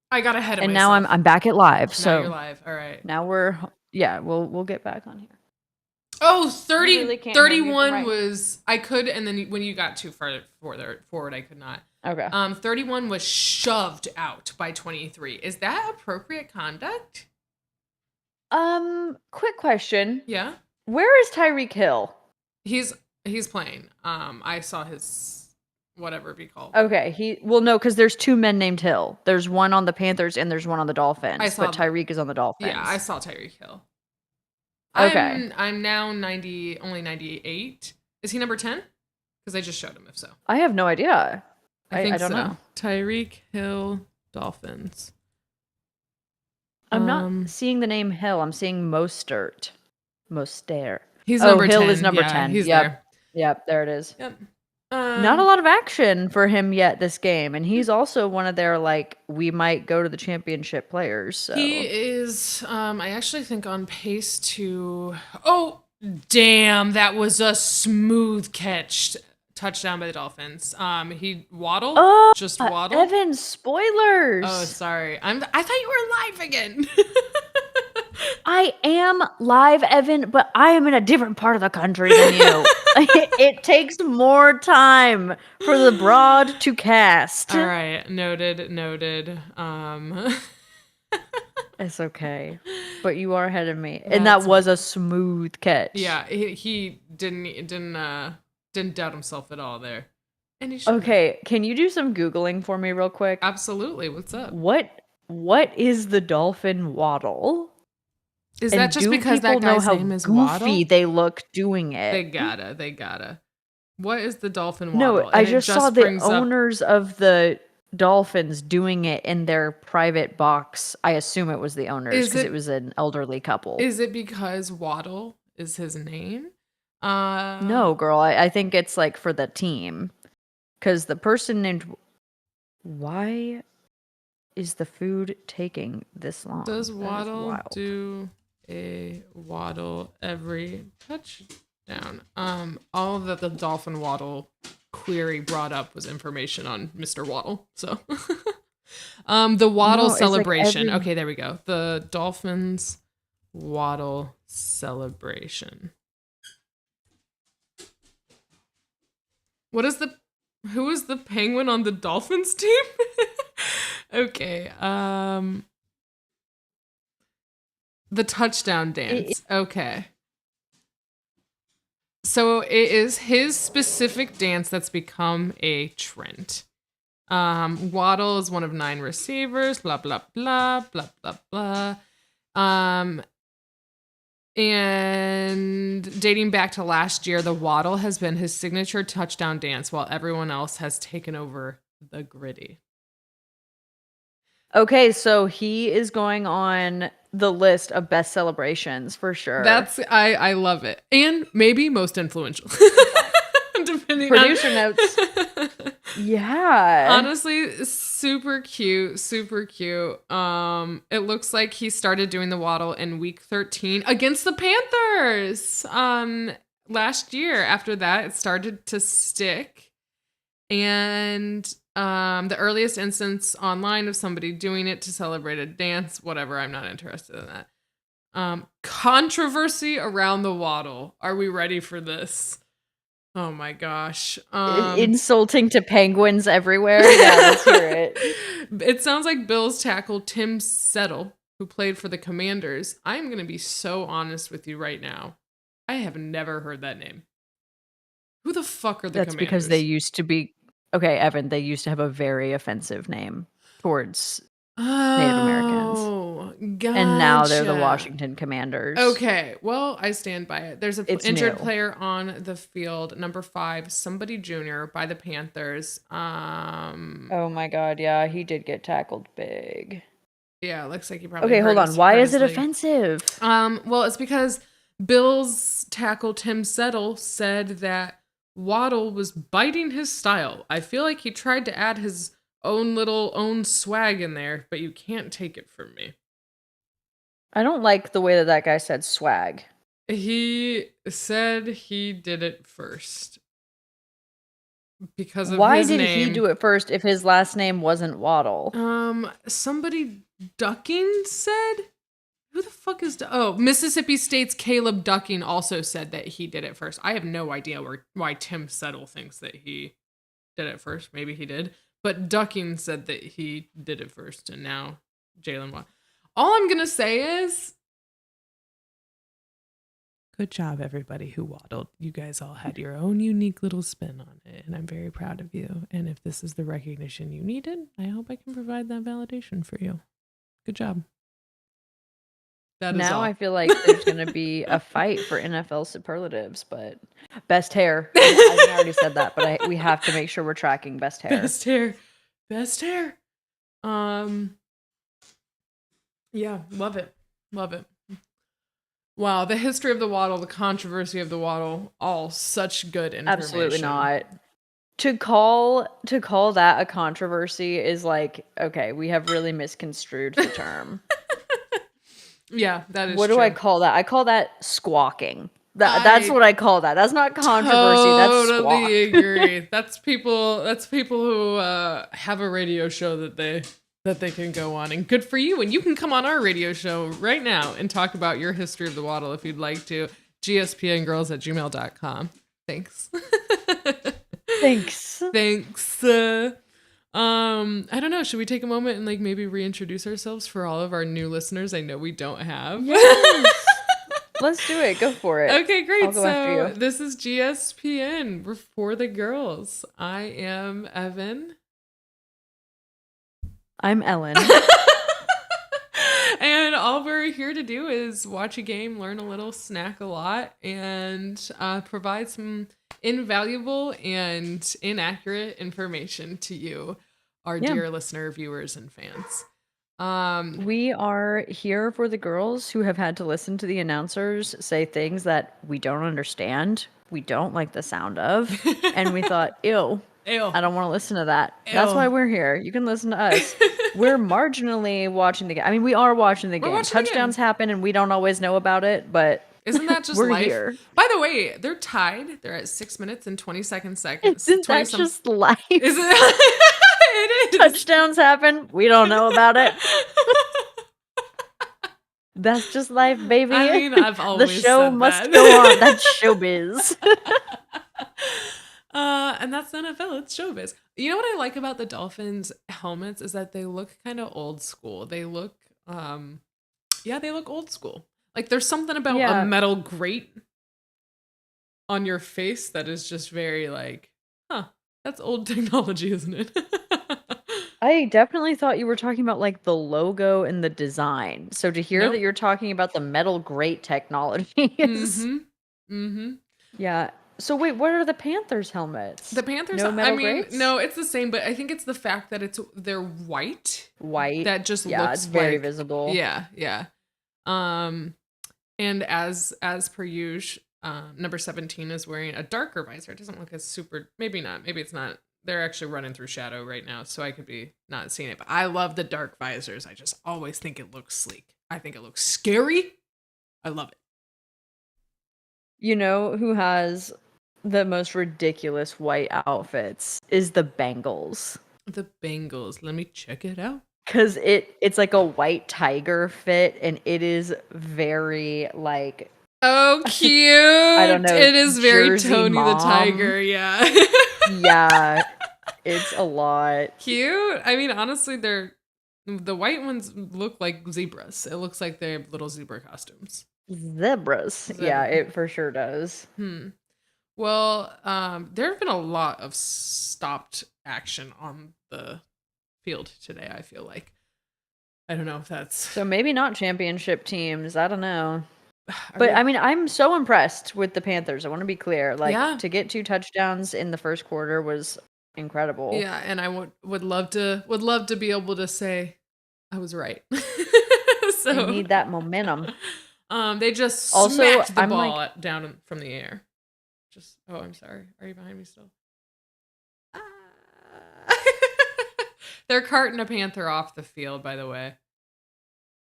[SPEAKER 1] I got ahead of myself.
[SPEAKER 2] And now I'm back at live.
[SPEAKER 1] Now
[SPEAKER 2] so
[SPEAKER 1] you're live. All right.
[SPEAKER 2] Now we'll get back on here.
[SPEAKER 1] Oh, 30,
[SPEAKER 2] really
[SPEAKER 1] 31 right. Was, I could, and then when you got too far forward, I could not.
[SPEAKER 2] Okay.
[SPEAKER 1] 31 was shoved out by 23. Is that appropriate conduct?
[SPEAKER 2] Quick question.
[SPEAKER 1] Yeah?
[SPEAKER 2] Where is Tyreek Hill?
[SPEAKER 1] He's playing. I saw his whatever be called.
[SPEAKER 2] Okay, no, because there's 2 men named Hill. There's one on the Panthers and there's one on the Dolphins, but
[SPEAKER 1] saw-
[SPEAKER 2] Tyreek is on the
[SPEAKER 1] Yeah, I
[SPEAKER 2] Dolphins.
[SPEAKER 1] saw Tyreek Hill.
[SPEAKER 2] Okay.
[SPEAKER 1] I'm now only 98. Is he number 10? Because I just showed him. If so,
[SPEAKER 2] I have no idea.
[SPEAKER 1] I think
[SPEAKER 2] I don't
[SPEAKER 1] so.
[SPEAKER 2] know.
[SPEAKER 1] Tyreek Hill, Dolphins.
[SPEAKER 2] I'm not seeing the name Hill. I'm seeing Mostert.
[SPEAKER 1] He's
[SPEAKER 2] Oh,
[SPEAKER 1] number
[SPEAKER 2] Hill
[SPEAKER 1] 10.
[SPEAKER 2] is number
[SPEAKER 1] Yeah,
[SPEAKER 2] 10.
[SPEAKER 1] he's
[SPEAKER 2] Yep.
[SPEAKER 1] there.
[SPEAKER 2] Yep, there it is.
[SPEAKER 1] Yep.
[SPEAKER 2] Not a lot of action for him yet this game, and he's also one of their like we might go to the championship players. So
[SPEAKER 1] He is. I actually think on pace to. Oh, damn! That was a smooth catch, touchdown by the Dolphins. He waddled. Just waddled.
[SPEAKER 2] Evan, spoilers.
[SPEAKER 1] Oh, sorry. I thought you were live again.
[SPEAKER 2] I am live, Evan, but I am in a different part of the country than you. It takes more time for the broad to cast.
[SPEAKER 1] All right, noted.
[SPEAKER 2] It's okay, but you are ahead of me, and that was a smooth catch.
[SPEAKER 1] Yeah, he didn't doubt himself at all there. And he
[SPEAKER 2] okay, can you do some Googling for me real quick?
[SPEAKER 1] Absolutely. What's up?
[SPEAKER 2] What is the dolphin waddle?
[SPEAKER 1] Is that just because that guy's name is Waddle?
[SPEAKER 2] Goofy they look doing it.
[SPEAKER 1] They gotta. What is the dolphin
[SPEAKER 2] waddle?
[SPEAKER 1] waddle?
[SPEAKER 2] No, I just saw the owners of the Dolphins doing it in their private box. I assume it was the owners because it was an elderly couple.
[SPEAKER 1] Is it because Waddle is his name?
[SPEAKER 2] No, girl. I think it's like for the team. Because the person named... Why is the food taking this long?
[SPEAKER 1] Does Waddle do a waddle every touchdown? All that the Dolphin Waddle query brought up was information on Mr. Waddle. So, the Waddle celebration. Like okay, there we go. The Dolphins Waddle celebration. Who is the penguin on the Dolphins team? Okay. The touchdown dance. Okay. So it is his specific dance that's become a trend. Waddle is one of 9 receivers, blah, blah, blah, blah, blah, blah. And dating back to last year, the Waddle has been his signature touchdown dance while everyone else has taken over the gritty.
[SPEAKER 2] Okay, so he is going on the list of best celebrations for sure.
[SPEAKER 1] I love it. And maybe most influential. Depending
[SPEAKER 2] Producer notes. Yeah.
[SPEAKER 1] Honestly, super cute. It looks like he started doing the waddle in week 13 against the Panthers. Last year. After that, it started to stick. And the earliest instance online of somebody doing it to celebrate a dance, whatever, I'm not interested in that. Controversy around the waddle. Are we ready for this? Oh my gosh.
[SPEAKER 2] Insulting to penguins everywhere. Yeah, let's hear it.
[SPEAKER 1] It sounds like Bills tackle Tim Settle, who played for the Commanders. I'm going to be so honest with you right now. I have never heard that name. Who the fuck are the Commanders?
[SPEAKER 2] That's because they used to be... Okay, Evan, they used to have a very offensive name towards Native Americans.
[SPEAKER 1] Oh, gotcha.
[SPEAKER 2] And now they're the Washington Commanders.
[SPEAKER 1] Okay, well, I stand by it. There's an injured player on the field, number 5, somebody junior by the Panthers.
[SPEAKER 2] Oh my god, yeah, he did get tackled big.
[SPEAKER 1] Yeah, looks like he probably
[SPEAKER 2] Okay, hold on. Why is it offensive?
[SPEAKER 1] Well, it's because Bills tackle Tim Settle said that Waddle was biting his style. I feel like he tried to add his own swag in there, but you can't take it from me.
[SPEAKER 2] I don't like the way that guy said swag.
[SPEAKER 1] He said he did it first. Because of
[SPEAKER 2] Why
[SPEAKER 1] his
[SPEAKER 2] did
[SPEAKER 1] name.
[SPEAKER 2] he do it first if his last name wasn't Waddle?
[SPEAKER 1] Somebody Ducking said? Who the fuck is... Mississippi State's Caleb Ducking also said that he did it first. I have no idea why Tim Settle thinks that he did it first. Maybe he did. But Ducking said that he did it first, and now Jalen Waddle. All I'm going to say is... Good job, everybody who waddled. You guys all had your own unique little spin on it, and I'm very proud of you. And if this is the recognition you needed, I hope I can provide that validation for you. Good job. That is
[SPEAKER 2] Now
[SPEAKER 1] all.
[SPEAKER 2] I feel like there's going to be a fight for NFL superlatives, but best hair. I think I already said that, but we have to make sure we're tracking best hair.
[SPEAKER 1] Best hair. Best hair. Yeah, love it. Love it. Wow, the history of the waddle, the controversy of the waddle, all such good information.
[SPEAKER 2] Absolutely not. To call that a controversy is like, okay, we have really misconstrued the term.
[SPEAKER 1] Yeah, that is
[SPEAKER 2] what
[SPEAKER 1] true.
[SPEAKER 2] do I call that? I call that squawking. That's what I call that. That's not controversy. That's squawk.
[SPEAKER 1] Totally agree. That's people who have a radio show that they can go on, and good for you. And you can come on our radio show right now and talk about your history of the waddle if you'd like to. gspngirls@gmail.com. Thanks. Thanks. I don't know. Should we take a moment and like maybe reintroduce ourselves for all of our new listeners? I know we don't have.
[SPEAKER 2] Yes. Let's do it. Go for it.
[SPEAKER 1] Okay, great.
[SPEAKER 2] I'll go after you.
[SPEAKER 1] This is GSPN. We're for the girls. I am Evan.
[SPEAKER 2] I'm Ellen.
[SPEAKER 1] And all we're here to do is watch a game, learn a little, snack a lot, and provide some invaluable and inaccurate information to you, our dear listener, viewers, and fans.
[SPEAKER 2] We are here for the girls who have had to listen to the announcers say things that we don't understand, we don't like the sound of, and we thought, ew. I don't want to listen to that. Ew. That's why we're here. You can listen to us. We're marginally watching the game. I mean, we are watching the game. Touchdowns happen and we don't always know about it, but
[SPEAKER 1] isn't that just
[SPEAKER 2] we're
[SPEAKER 1] life?
[SPEAKER 2] Here.
[SPEAKER 1] By the way, they're tied. They're at 6 minutes and 22 seconds.
[SPEAKER 2] Isn't that just life?
[SPEAKER 1] Is it? It is.
[SPEAKER 2] Touchdowns happen. We don't know about it. That's just life, baby.
[SPEAKER 1] I mean, I've always
[SPEAKER 2] the show
[SPEAKER 1] said
[SPEAKER 2] must
[SPEAKER 1] that.
[SPEAKER 2] go on. That's showbiz.
[SPEAKER 1] And that's the NFL. It's showbiz. You know what I like about the Dolphins helmets is that they look kind of old school. They look, they look old school. Like there's something about a metal grate on your face that is just very like, that's old technology, isn't it?
[SPEAKER 2] I definitely thought you were talking about like the logo and the design. So to hear that you're talking about the metal grate technology is... Yeah. So wait, what are the Panthers helmets?
[SPEAKER 1] The Panthers,
[SPEAKER 2] grates?
[SPEAKER 1] No, it's the same, but I think it's the fact that they're white.
[SPEAKER 2] White.
[SPEAKER 1] That just looks
[SPEAKER 2] it's very visible.
[SPEAKER 1] Yeah, yeah. And as per usual, number 17 is wearing a darker visor. It doesn't look as super, maybe not, maybe it's not. They're actually running through shadow right now, so I could be not seeing it. But I love the dark visors. I just always think it looks sleek. I think it looks scary. I love it.
[SPEAKER 2] You know who has the most ridiculous white outfits is the Bengals.
[SPEAKER 1] The Bengals. Let me check it out.
[SPEAKER 2] Because it's like a white tiger fit, and it is very like...
[SPEAKER 1] Oh, cute.
[SPEAKER 2] I don't know.
[SPEAKER 1] It is very
[SPEAKER 2] Jersey
[SPEAKER 1] Tony
[SPEAKER 2] Mom.
[SPEAKER 1] the Tiger, yeah.
[SPEAKER 2] Yeah, it's a lot.
[SPEAKER 1] Cute. I mean, honestly, the white ones look like zebras. It looks like they're little zebra costumes.
[SPEAKER 2] Zebras. Yeah, it for sure does.
[SPEAKER 1] Well, there have been a lot of stopped action on the field today, I feel like. I don't know if that's...
[SPEAKER 2] So maybe not championship teams. I don't know. But I mean, I'm so impressed with the Panthers. I want to be clear. Like, to get 2 touchdowns in the first quarter was incredible.
[SPEAKER 1] Yeah, and I would love to be able to say I was right. So
[SPEAKER 2] they need that momentum.
[SPEAKER 1] They just smacked the ball down from the air. I'm sorry. Are you behind me still? They're carting a Panther off the field, by the way.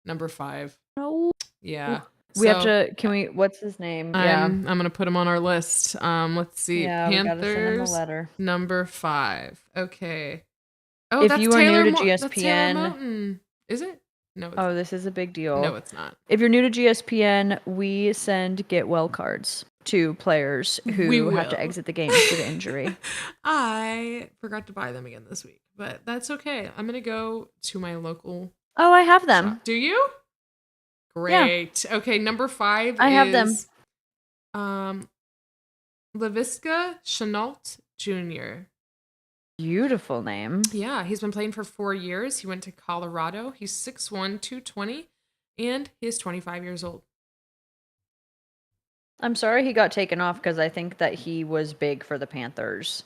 [SPEAKER 1] Number 5.
[SPEAKER 2] No.
[SPEAKER 1] Yeah.
[SPEAKER 2] We have to, what's his name?
[SPEAKER 1] I'm going to put him on our list. Let's see.
[SPEAKER 2] Yeah,
[SPEAKER 1] Panthers,
[SPEAKER 2] we gotta send him a letter.
[SPEAKER 1] Number 5. Okay. Oh,
[SPEAKER 2] if you are new to GSPN.
[SPEAKER 1] Is it? No.
[SPEAKER 2] Oh, this is a big deal.
[SPEAKER 1] No, it's not.
[SPEAKER 2] If you're new to GSPN, we send get well cards to players who have to exit the game due to injury.
[SPEAKER 1] I forgot to buy them again this week, but that's okay. I'm going to go to my local.
[SPEAKER 2] Oh, I have them.
[SPEAKER 1] shop. Do you? Great. Yeah. Okay, number 5
[SPEAKER 2] I have them.
[SPEAKER 1] Um, Laviska Chenault Jr.
[SPEAKER 2] Beautiful name.
[SPEAKER 1] Yeah, he's been playing for 4 years. He went to Colorado. He's 6'1", 220, and he's 25 years old.
[SPEAKER 2] I'm sorry he got taken off because I think that he was big for the Panthers.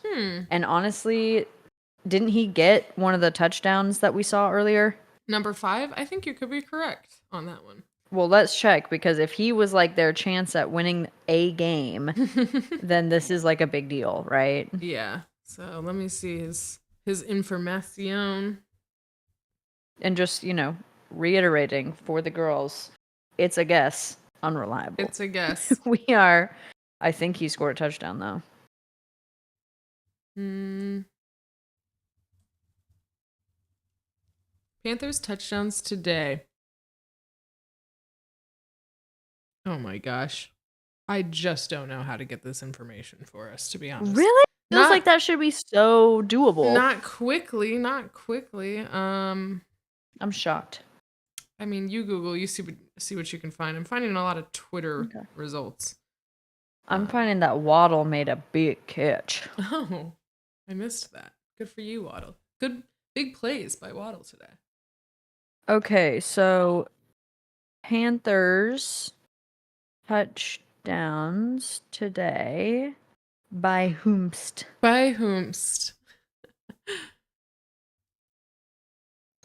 [SPEAKER 2] And honestly, didn't he get one of the touchdowns that we saw earlier?
[SPEAKER 1] Number 5, I think you could be correct on that one.
[SPEAKER 2] Well, let's check, because if he was like their chance at winning a game, then this is like a big deal, right?
[SPEAKER 1] Yeah. So let me see his information.
[SPEAKER 2] And just, reiterating for the girls, it's a guess, unreliable.
[SPEAKER 1] It's a guess.
[SPEAKER 2] I think he scored a touchdown though.
[SPEAKER 1] Panthers touchdowns today. Oh my gosh. I just don't know how to get this information for us, to be honest.
[SPEAKER 2] Really? Feels like that should be so doable.
[SPEAKER 1] Not quickly. I'm
[SPEAKER 2] shocked.
[SPEAKER 1] I mean, you Google, you see what you can find. I'm finding a lot of Twitter results.
[SPEAKER 2] I'm finding that Waddle made a big catch.
[SPEAKER 1] Oh, I missed that. Good for you, Waddle. Good big plays by Waddle today.
[SPEAKER 2] Okay, so Panthers touchdowns today by whomst?
[SPEAKER 1] By whomst.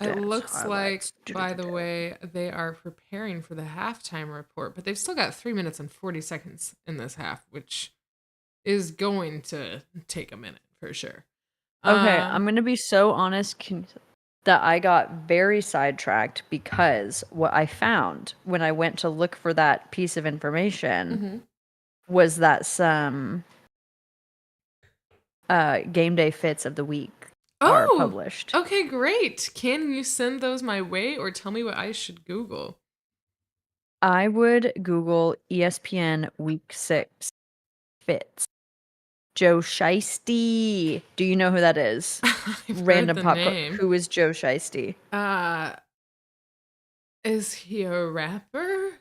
[SPEAKER 1] It looks
[SPEAKER 2] highlights.
[SPEAKER 1] like, by the way, they are preparing for the halftime report, but they've still got 3 minutes and 40 seconds in this half, which is going to take a minute for sure.
[SPEAKER 2] Okay, I'm going to be so honest that I got very sidetracked because what I found when I went to look for that piece of information was that some game day fits of the week are published.
[SPEAKER 1] Okay, great. Can you send those my way or tell me what I should Google?
[SPEAKER 2] I would Google ESPN Week 6 fits. Joe Shiesty. Do you know who that is? Random pop. Who is Joe Shiesty?
[SPEAKER 1] Is he a rapper?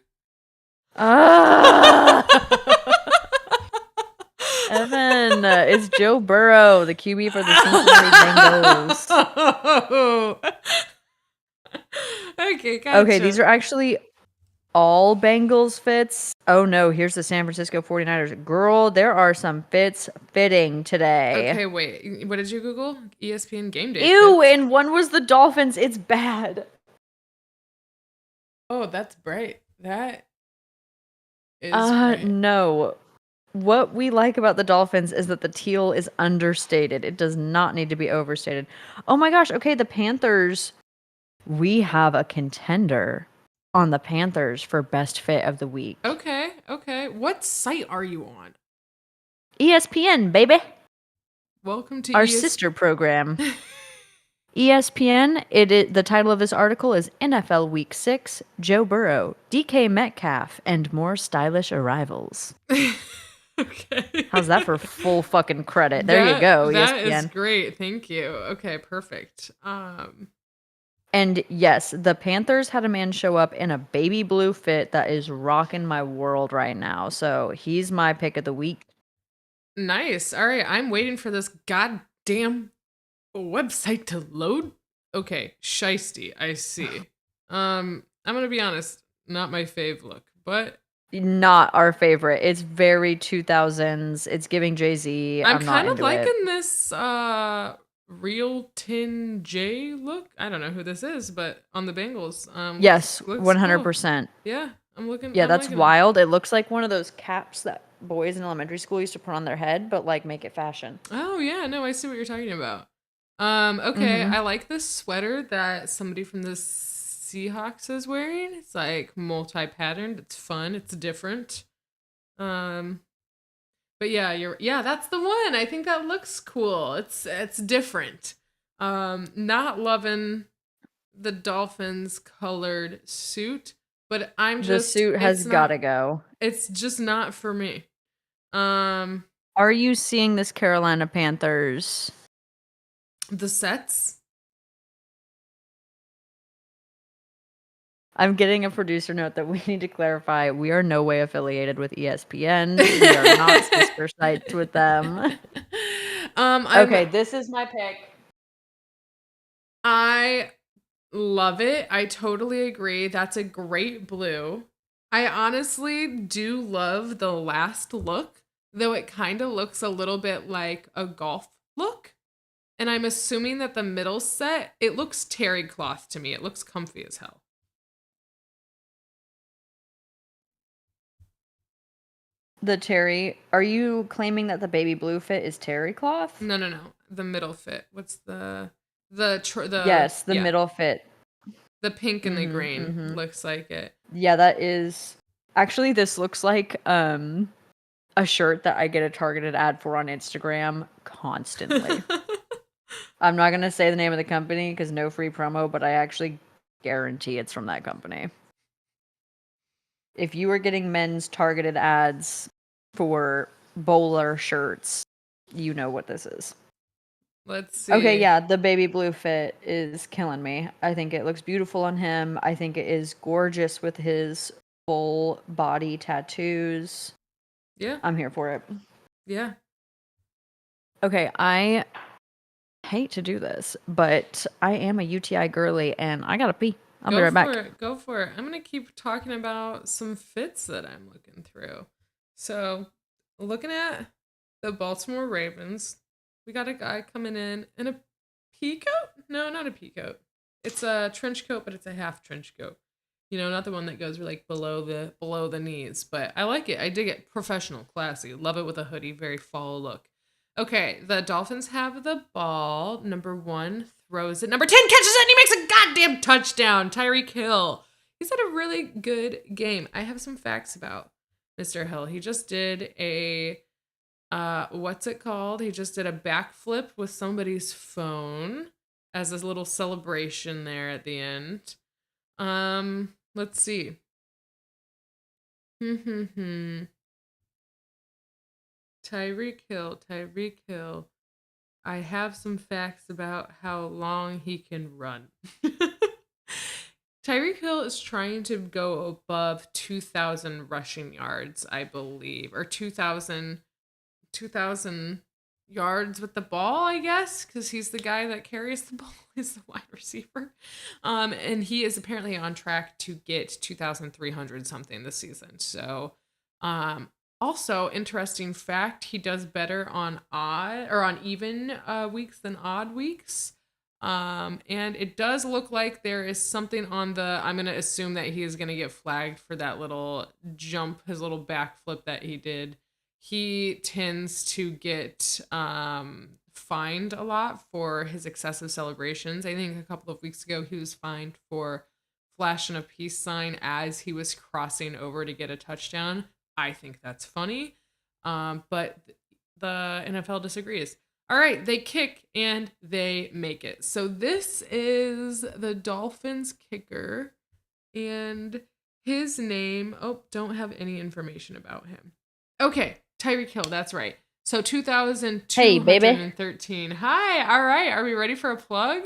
[SPEAKER 2] Evan, it's Joe Burrow, the QB for the Cincinnati Bengals.
[SPEAKER 1] Okay, gotcha.
[SPEAKER 2] Okay, these are actually all Bengals fits. Oh no, here's the San Francisco 49ers. Girl, there are some fits fitting today.
[SPEAKER 1] Okay, wait. What did you Google? ESPN Game Day.
[SPEAKER 2] Ew, fits. And one was the Dolphins. It's bad.
[SPEAKER 1] Oh, that's bright. That is bright.
[SPEAKER 2] No. What we like about the Dolphins is that the teal is understated. It does not need to be overstated. Oh my gosh, okay, the Panthers. We have a contender on the Panthers for best fit of the week.
[SPEAKER 1] Okay. What site are you on?
[SPEAKER 2] ESPN, baby.
[SPEAKER 1] Welcome to
[SPEAKER 2] our sister program. ESPN, the title of this article is NFL Week 6, Joe Burrow, DK Metcalf, and more stylish arrivals.
[SPEAKER 1] Okay.
[SPEAKER 2] How's that for full fucking credit? There you go,
[SPEAKER 1] That
[SPEAKER 2] ESPN.
[SPEAKER 1] is great. Thank you. Okay, perfect.
[SPEAKER 2] And yes, the Panthers had a man show up in a baby blue fit that is rocking my world right now. So he's my pick of the week.
[SPEAKER 1] Nice. All right, I'm waiting for this goddamn website to load. Okay, shiesty. I see. I'm gonna be honest, not my fave look, but
[SPEAKER 2] not our favorite. It's very 2000s. It's giving Jay-Z.
[SPEAKER 1] I'm kind of liking this Real Tin J look. I don't know who this is, but on the Bengals.
[SPEAKER 2] Yes,
[SPEAKER 1] looks
[SPEAKER 2] 100%.
[SPEAKER 1] Cool. Yeah, I'm looking.
[SPEAKER 2] Yeah, that's wild. It looks like one of those caps that boys in elementary school used to put on their head, but like make it fashion.
[SPEAKER 1] Oh yeah, no, I see what you're talking about. Okay, I like this sweater that somebody from the Seahawks is wearing. It's like multi-patterned. It's fun. It's different. But yeah, that's the one. I think that looks cool. It's different. Not loving the Dolphins colored suit, but the
[SPEAKER 2] suit has got to go.
[SPEAKER 1] It's just not for me.
[SPEAKER 2] Are you seeing this Carolina Panthers?
[SPEAKER 1] The sets?
[SPEAKER 2] I'm getting a producer note that we need to clarify we are no way affiliated with ESPN. We are not sister sites with them.
[SPEAKER 1] I'm
[SPEAKER 2] Okay, this is my pick.
[SPEAKER 1] I love it. I totally agree. That's a great blue. I honestly do love the last look, though it kind of looks a little bit like a golf look. And I'm assuming that the middle set, it looks terry cloth to me. It looks comfy as hell.
[SPEAKER 2] The terry. Are you claiming that the baby blue fit is terry cloth?
[SPEAKER 1] No, no, no. The middle fit. What's the
[SPEAKER 2] Yes, the
[SPEAKER 1] yeah,
[SPEAKER 2] middle fit.
[SPEAKER 1] the pink and the green
[SPEAKER 2] Mm-hmm.
[SPEAKER 1] looks like it.
[SPEAKER 2] Yeah, that is actually this looks like a shirt that I get a targeted ad for on Instagram constantly. I'm not gonna say the name of the company because no free promo, but I actually guarantee it's from that company. If you are getting men's targeted ads for bowler shirts, you know what this is.
[SPEAKER 1] Let's
[SPEAKER 2] Okay,
[SPEAKER 1] see.
[SPEAKER 2] yeah, the baby blue fit is killing me. I think it looks beautiful on him. I think it is gorgeous with his full body tattoos.
[SPEAKER 1] Yeah.
[SPEAKER 2] I'm here for it.
[SPEAKER 1] Yeah.
[SPEAKER 2] Okay, I hate to do this, but I am a UTI girly and I gotta pee. I'll be
[SPEAKER 1] Go
[SPEAKER 2] right
[SPEAKER 1] for
[SPEAKER 2] back.
[SPEAKER 1] it. Go for it. I'm going to keep talking about some fits that I'm looking through. So, looking at the Baltimore Ravens, we got a guy coming in a pea coat? No, not a pea coat. It's a trench coat, but it's a half trench coat. You know, not the one that goes like below the knees, but I like it. I dig it. Professional, classy. Love it with a hoodie, very fall look. Okay, the Dolphins have the ball. Number 1 throws it. Number 10 catches it and he makes a goddamn touchdown. Tyreek Hill. He's had a really good game. I have some facts about Mr. Hill. He just did a what's it called? He just did a backflip with somebody's phone as a little celebration there at the end. Let's see. Tyreek Hill, Tyreek Hill. I have some facts about how long he can run. Tyreek Hill is trying to go above 2,000 rushing yards, I believe, or 2,000 yards with the ball, I guess, because he's the guy that carries the ball, he's the wide receiver. And he is apparently on track to get 2,300 something this season. So, also interesting fact, he does better on odd or on even weeks than odd weeks. And it does look like there is something on the, I'm going to assume that he is going to get flagged for that little jump, his little backflip that he did. He tends to get fined a lot for his excessive celebrations. I think a couple of weeks ago he was fined for flashing a peace sign as he was crossing over to get a touchdown. I think that's funny, but the NFL disagrees. All right, they kick and they make it. So this is the Dolphins kicker, and his name, oh, don't have any information about him. Okay, Tyreek Hill, that's right. So
[SPEAKER 2] Hey, baby.
[SPEAKER 1] 2,213. Hi, all right. Are we ready for a plug?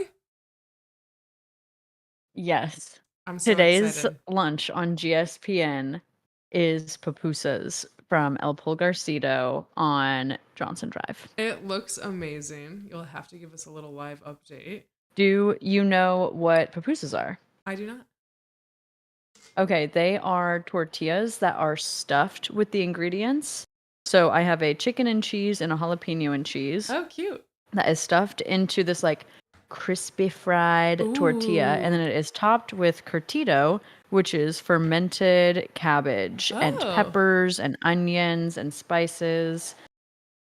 [SPEAKER 2] Yes.
[SPEAKER 1] I'm so
[SPEAKER 2] Today's
[SPEAKER 1] excited.
[SPEAKER 2] lunch on GSPN is pupusas from El Pulgarcito on Johnson Drive.
[SPEAKER 1] It looks amazing. You'll have to give us a little live update.
[SPEAKER 2] Do you know what pupusas are?
[SPEAKER 1] I do not.
[SPEAKER 2] Okay, they are tortillas that are stuffed with the ingredients. So I have a chicken and cheese and a jalapeno and cheese
[SPEAKER 1] Oh, cute.
[SPEAKER 2] that is stuffed into this like crispy fried tortilla, and then
[SPEAKER 1] Ooh.
[SPEAKER 2] it is topped with curtido, which is fermented cabbage and
[SPEAKER 1] Oh,
[SPEAKER 2] peppers and onions and spices.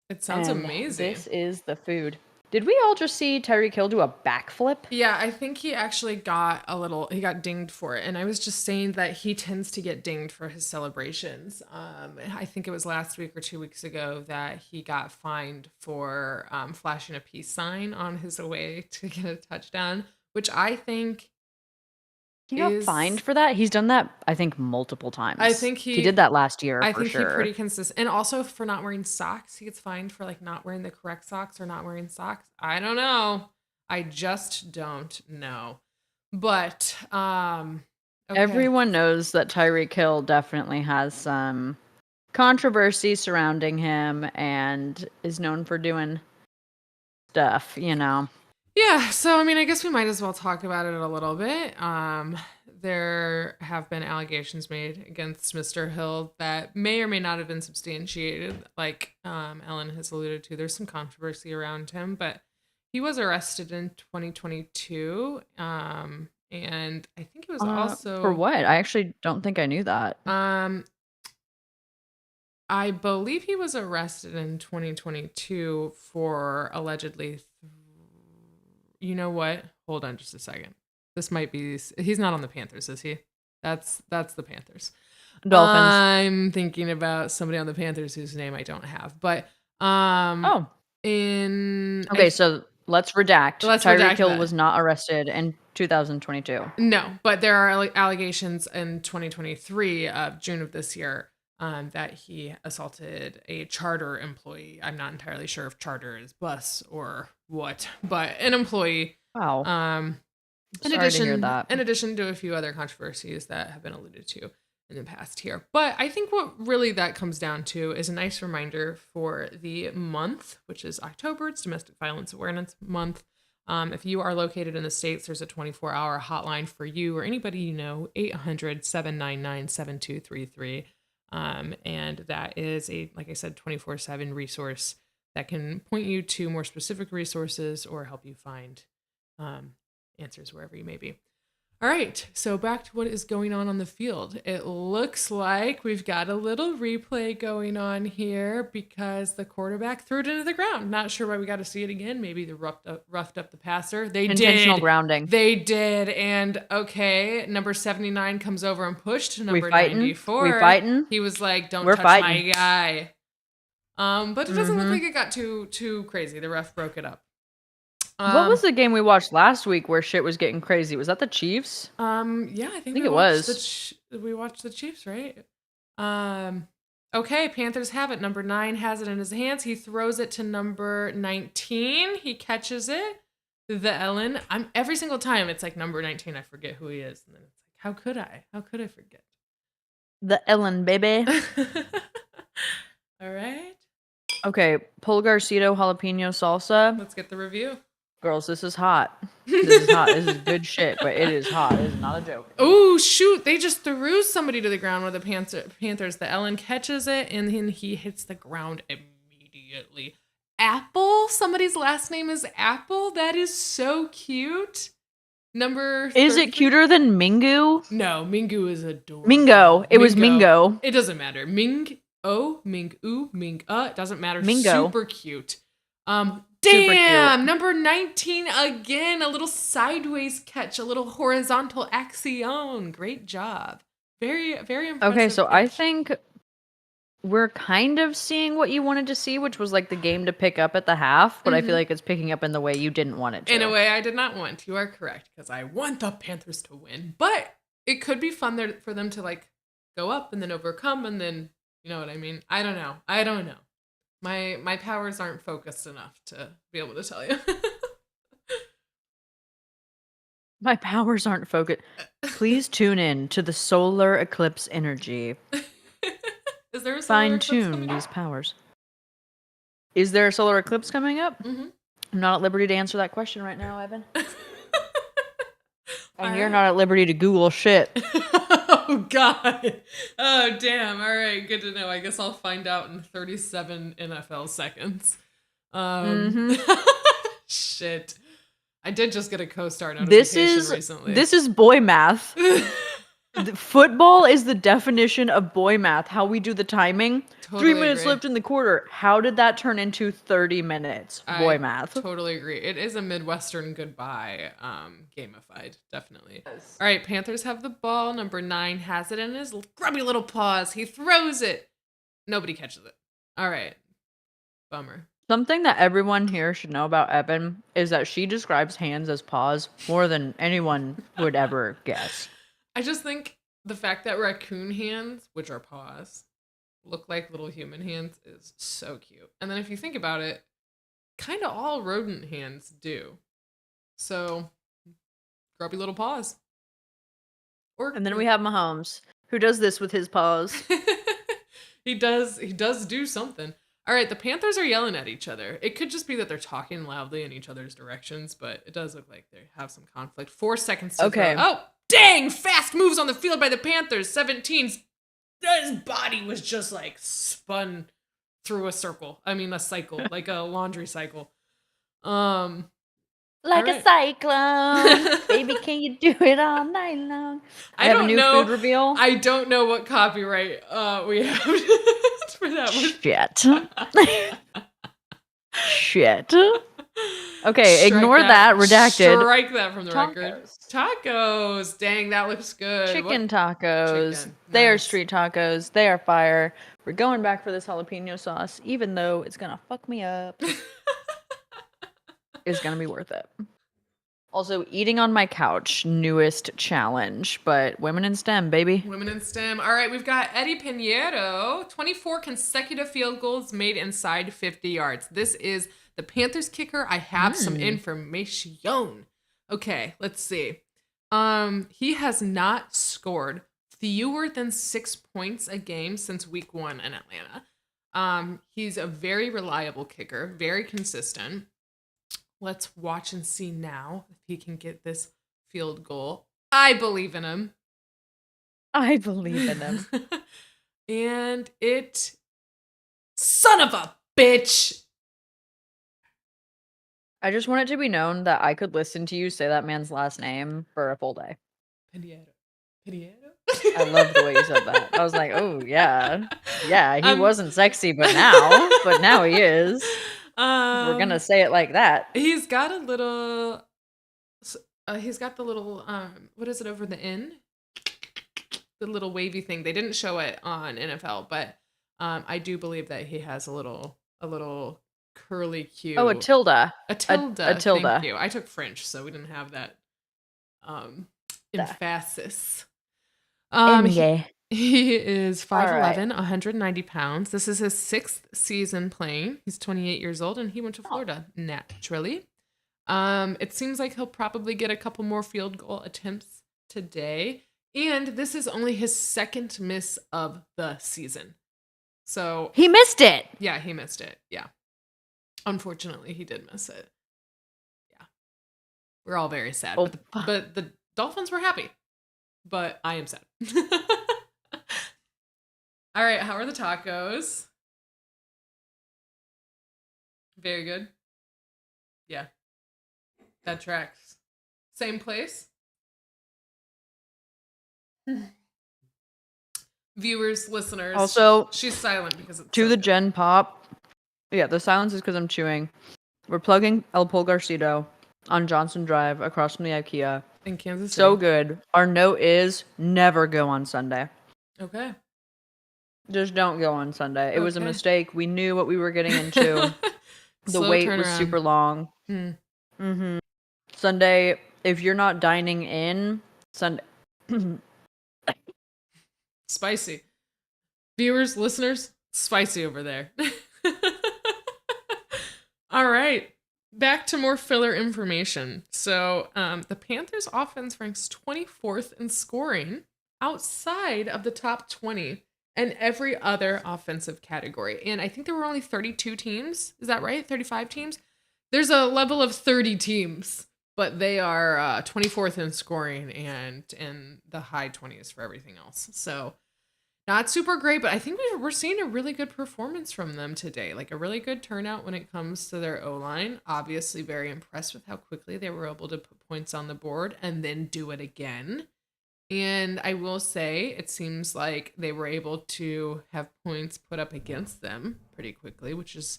[SPEAKER 1] it sounds
[SPEAKER 2] And
[SPEAKER 1] amazing.
[SPEAKER 2] this is the food. Did we all just see Tyreek Hill do a backflip?
[SPEAKER 1] Yeah, I think he actually got he got dinged for it. And I was just saying that he tends to get dinged for his celebrations. I think it was last week or 2 weeks ago that he got fined for flashing a peace sign on his way to get a touchdown, which I think
[SPEAKER 2] He got fined
[SPEAKER 1] is,
[SPEAKER 2] for that? He's done that, I think, multiple
[SPEAKER 1] I
[SPEAKER 2] times.
[SPEAKER 1] think
[SPEAKER 2] He did that last year
[SPEAKER 1] I
[SPEAKER 2] for
[SPEAKER 1] think he
[SPEAKER 2] sure.
[SPEAKER 1] pretty consistent. And also for not wearing socks. He gets fined for like not wearing the correct socks or not wearing socks. I don't know. I just don't know. But Okay.
[SPEAKER 2] Everyone knows that Tyreek Hill definitely has some controversy surrounding him and is known for doing stuff, you know.
[SPEAKER 1] Yeah, so I mean, I guess we might as well talk about it a little bit. There have been allegations made against Mr. Hill that may or may not have been substantiated, like Ellen has alluded to. There's some controversy around him, but he was arrested in 2022, and I think he was
[SPEAKER 2] For
[SPEAKER 1] also,
[SPEAKER 2] what? I actually don't think I knew that.
[SPEAKER 1] um, I believe he was arrested in 2022 for allegedly. You know what? Hold on just a second. This might be. He's not on the Panthers, is he? That's the Panthers.
[SPEAKER 2] Dolphins.
[SPEAKER 1] I'm thinking about somebody on the Panthers whose name I don't have, but
[SPEAKER 2] Oh,
[SPEAKER 1] in
[SPEAKER 2] okay. So let's redact.
[SPEAKER 1] let's
[SPEAKER 2] Tyreek
[SPEAKER 1] redact
[SPEAKER 2] Hill
[SPEAKER 1] that.
[SPEAKER 2] was not arrested in 2022.
[SPEAKER 1] No, but there are allegations in 2023 of June of this year that he assaulted a charter employee. I'm not entirely sure if charter is bus or what, but an employee.
[SPEAKER 2] Wow.
[SPEAKER 1] Um,
[SPEAKER 2] Sorry to hear that.
[SPEAKER 1] in addition to a few other controversies that have been alluded to in the past here. But I think what really that comes down to is a nice reminder for the month, which is October. It's Domestic Violence Awareness Month. If you are located in the States, there's a 24-hour hotline for you or anybody you know, 800-799-7233. And that is a, like I said, 24/7 resource that can point you to more specific resources or help you find answers wherever you may be. All right, so back to what is going on the field. It looks like we've got a little replay going on here because the quarterback threw it into the ground. Not sure why we got to see it again. Maybe they roughed up the passer. They
[SPEAKER 2] Intentional
[SPEAKER 1] did.
[SPEAKER 2] grounding.
[SPEAKER 1] They did. And okay, number 79 comes over and pushed number 94.
[SPEAKER 2] We fighting?
[SPEAKER 1] He was like, "Don't
[SPEAKER 2] We're
[SPEAKER 1] touch
[SPEAKER 2] fighting.
[SPEAKER 1] my guy." But it doesn't look like it got too crazy. The ref broke it up.
[SPEAKER 2] What was the game we watched last week where shit was getting crazy? Was that the Chiefs?
[SPEAKER 1] Yeah, I think
[SPEAKER 2] it
[SPEAKER 1] we watched
[SPEAKER 2] was.
[SPEAKER 1] we watched the Chiefs, right? Okay, Panthers have it. Number 9 has it in his hands. He throws it to number 19. He catches it. The Ellen. Every single time it's like number 19. I forget who he is, and then it's like, how could I? How could I forget?
[SPEAKER 2] The Ellen, baby.
[SPEAKER 1] All right.
[SPEAKER 2] Okay, Pulgarcito jalapeno salsa.
[SPEAKER 1] Let's get the review.
[SPEAKER 2] Girls, this is hot. This is hot. This is good shit, but it is hot. It is not a joke.
[SPEAKER 1] Oh, shoot. They just threw somebody to the ground with the Panthers. The Ellen catches it, and then he hits the ground immediately. Apple? Somebody's last name is Apple? That is so cute. Number 33.
[SPEAKER 2] Is it cuter than Mingu?
[SPEAKER 1] No, Mingu is adorable.
[SPEAKER 2] Mingo. It was Mingo.
[SPEAKER 1] It doesn't matter. Ming-O, Ming-U, Ming-A. It doesn't matter.
[SPEAKER 2] Mingo.
[SPEAKER 1] Super cute.
[SPEAKER 2] Super
[SPEAKER 1] Damn,
[SPEAKER 2] cute.
[SPEAKER 1] number 19 again. A little sideways catch, a little horizontal action. Great job. Very, very impressive.
[SPEAKER 2] Okay, so
[SPEAKER 1] catch.
[SPEAKER 2] I think we're kind of seeing what you wanted to see, which was like the game to pick up at the half, but I feel like it's picking up in the way you didn't want it to.
[SPEAKER 1] In a way I did not want. You are correct, because I want the Panthers to win. But it could be fun there for them to like go up and then overcome and then, you know what I mean? I don't know. My powers aren't focused enough to be able to tell you.
[SPEAKER 2] My powers aren't focused. Please tune in to the solar eclipse energy.
[SPEAKER 1] Is there a solar
[SPEAKER 2] Fine
[SPEAKER 1] eclipse
[SPEAKER 2] tune
[SPEAKER 1] coming
[SPEAKER 2] these
[SPEAKER 1] up?
[SPEAKER 2] powers. Is there a solar eclipse coming up?
[SPEAKER 1] Mm-hmm.
[SPEAKER 2] I'm not at liberty to answer that question right now, Evan. And you're
[SPEAKER 1] right.
[SPEAKER 2] not at liberty to Google shit.
[SPEAKER 1] Oh, God. Oh, damn. All right. Good to know. I guess I'll find out in 37 NFL seconds. Shit. I did just get a co-star notification recently.
[SPEAKER 2] This is boy math. Football is the definition of boy math. How we do the timing.
[SPEAKER 1] Totally
[SPEAKER 2] 3 minutes
[SPEAKER 1] agree.
[SPEAKER 2] left in the quarter. How did that turn into 30 minutes? Boy math.
[SPEAKER 1] Totally agree. It is a Midwestern goodbye, gamified, definitely. Yes. All right, Panthers have the ball. Number 9 has it in his grubby little paws. He throws it. Nobody catches it. All right. Bummer.
[SPEAKER 2] Something that everyone here should know about Evan is that she describes hands as paws more than anyone would ever guess.
[SPEAKER 1] I just think the fact that raccoon hands, which are paws, look like little human hands is so cute. And then if you think about it, kind of all rodent hands do. So, grubby little paws. Or
[SPEAKER 2] And then we have Mahomes, who does this with his paws.
[SPEAKER 1] he does do something. All right, the Panthers are yelling at each other. It could just be that they're talking loudly in each other's directions, but it does look like they have some conflict. 4 seconds to
[SPEAKER 2] Okay.
[SPEAKER 1] throw. Oh, dang! Fast moves on the field by the Panthers. 17's his body was just like spun through a circle. I mean, a cycle, like a laundry cycle.
[SPEAKER 2] Like
[SPEAKER 1] right.
[SPEAKER 2] a cyclone. Baby, can you do it all night long? I have a new food reveal.
[SPEAKER 1] I don't know what copyright we have for that
[SPEAKER 2] one. Shit. Okay, ignore that. Redacted.
[SPEAKER 1] Strike that from the record. Tacos. Dang, that looks good.
[SPEAKER 2] Chicken tacos. Chicken. They are street tacos. They are fire. We're going back for this jalapeno sauce, even though it's gonna fuck me up. It's gonna be worth it. Also, eating on my couch, newest challenge, but women in STEM, baby.
[SPEAKER 1] Women in STEM. All right, we've got Eddie Pinheiro, 24 consecutive field goals made inside 50 yards. This is the Panthers kicker. I have some information. Okay, let's see. He has not scored fewer than 6 points a game since week 1 in Atlanta. He's a very reliable kicker, very consistent. Let's watch and see now if he can get this field goal. I believe in him.
[SPEAKER 2] I believe in him.
[SPEAKER 1] And it... Son of a bitch!
[SPEAKER 2] I just want it to be known that I could listen to you say that man's last name for a full day.
[SPEAKER 1] Pinheiro.
[SPEAKER 2] I love the way you said that. I was like, oh, yeah. Yeah, he wasn't sexy, but now he is. We're going to say it like that.
[SPEAKER 1] He's got a little... he's got the little... what is it over the N? The little wavy thing. They didn't show it on NFL, but I do believe that he has a little curly Q.
[SPEAKER 2] Oh, a tilde.
[SPEAKER 1] A tilde.
[SPEAKER 2] A tilde.
[SPEAKER 1] Thank you. I took French, so we didn't have that emphasis. He is 5'11", 190 pounds. This is his 6th season playing. He's 28 years old, and he went to Florida naturally. It seems like he'll probably get a couple more field goal attempts today. And this is only his 2nd miss of the season. So
[SPEAKER 2] he missed it.
[SPEAKER 1] Yeah, he missed it. Yeah. Unfortunately, he did miss it. Yeah. We're all very sad. But the Dolphins were happy. But I am sad. All right, how are the tacos? Very good. Yeah. That tracks. Same place? Viewers, listeners.
[SPEAKER 2] Also,
[SPEAKER 1] she's silent because it's
[SPEAKER 2] to the Gen Pop. Yeah, the silence is because I'm chewing. We're plugging El Pulgarcito on Johnson Drive across from the IKEA.
[SPEAKER 1] In Kansas City.
[SPEAKER 2] So good. Our note is never go on Sunday.
[SPEAKER 1] Okay.
[SPEAKER 2] Just don't go on Sunday. It was a mistake. We knew what we were getting into. The wait was super long. Sunday, if you're not dining in, Sunday.
[SPEAKER 1] Spicy. Viewers, listeners, spicy over there. All right. Back to more filler information. So the Panthers offense ranks 24th in scoring outside of the top 20 in every other offensive category. And I think there were only 32 teams. Is that right? 35 teams? There's a level of 30 teams, but they are 24th in scoring and in the high 20s for everything else. So not super great, but I think we're seeing a really good performance from them today. Like a really good turnout when it comes to their O-line. Obviously very impressed with how quickly they were able to put points on the board and then do it again. And I will say it seems like they were able to have points put up against them pretty quickly, which is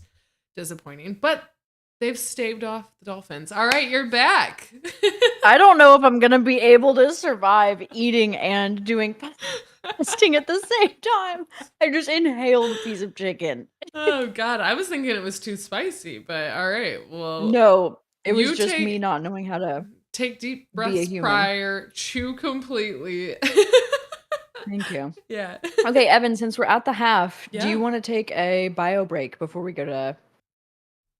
[SPEAKER 1] disappointing. But they've staved off the Dolphins. All right, you're back.
[SPEAKER 2] I don't know if I'm going to be able to survive eating and doing fasting at the same time. I just inhaled a piece of chicken.
[SPEAKER 1] Oh, God. I was thinking it was too spicy, but all right. Well,
[SPEAKER 2] no, it was just me not knowing how to
[SPEAKER 1] take deep breaths prior, chew completely.
[SPEAKER 2] Thank you.
[SPEAKER 1] Yeah.
[SPEAKER 2] Okay, Evan, since we're at the half, do you want to take a bio break before we go to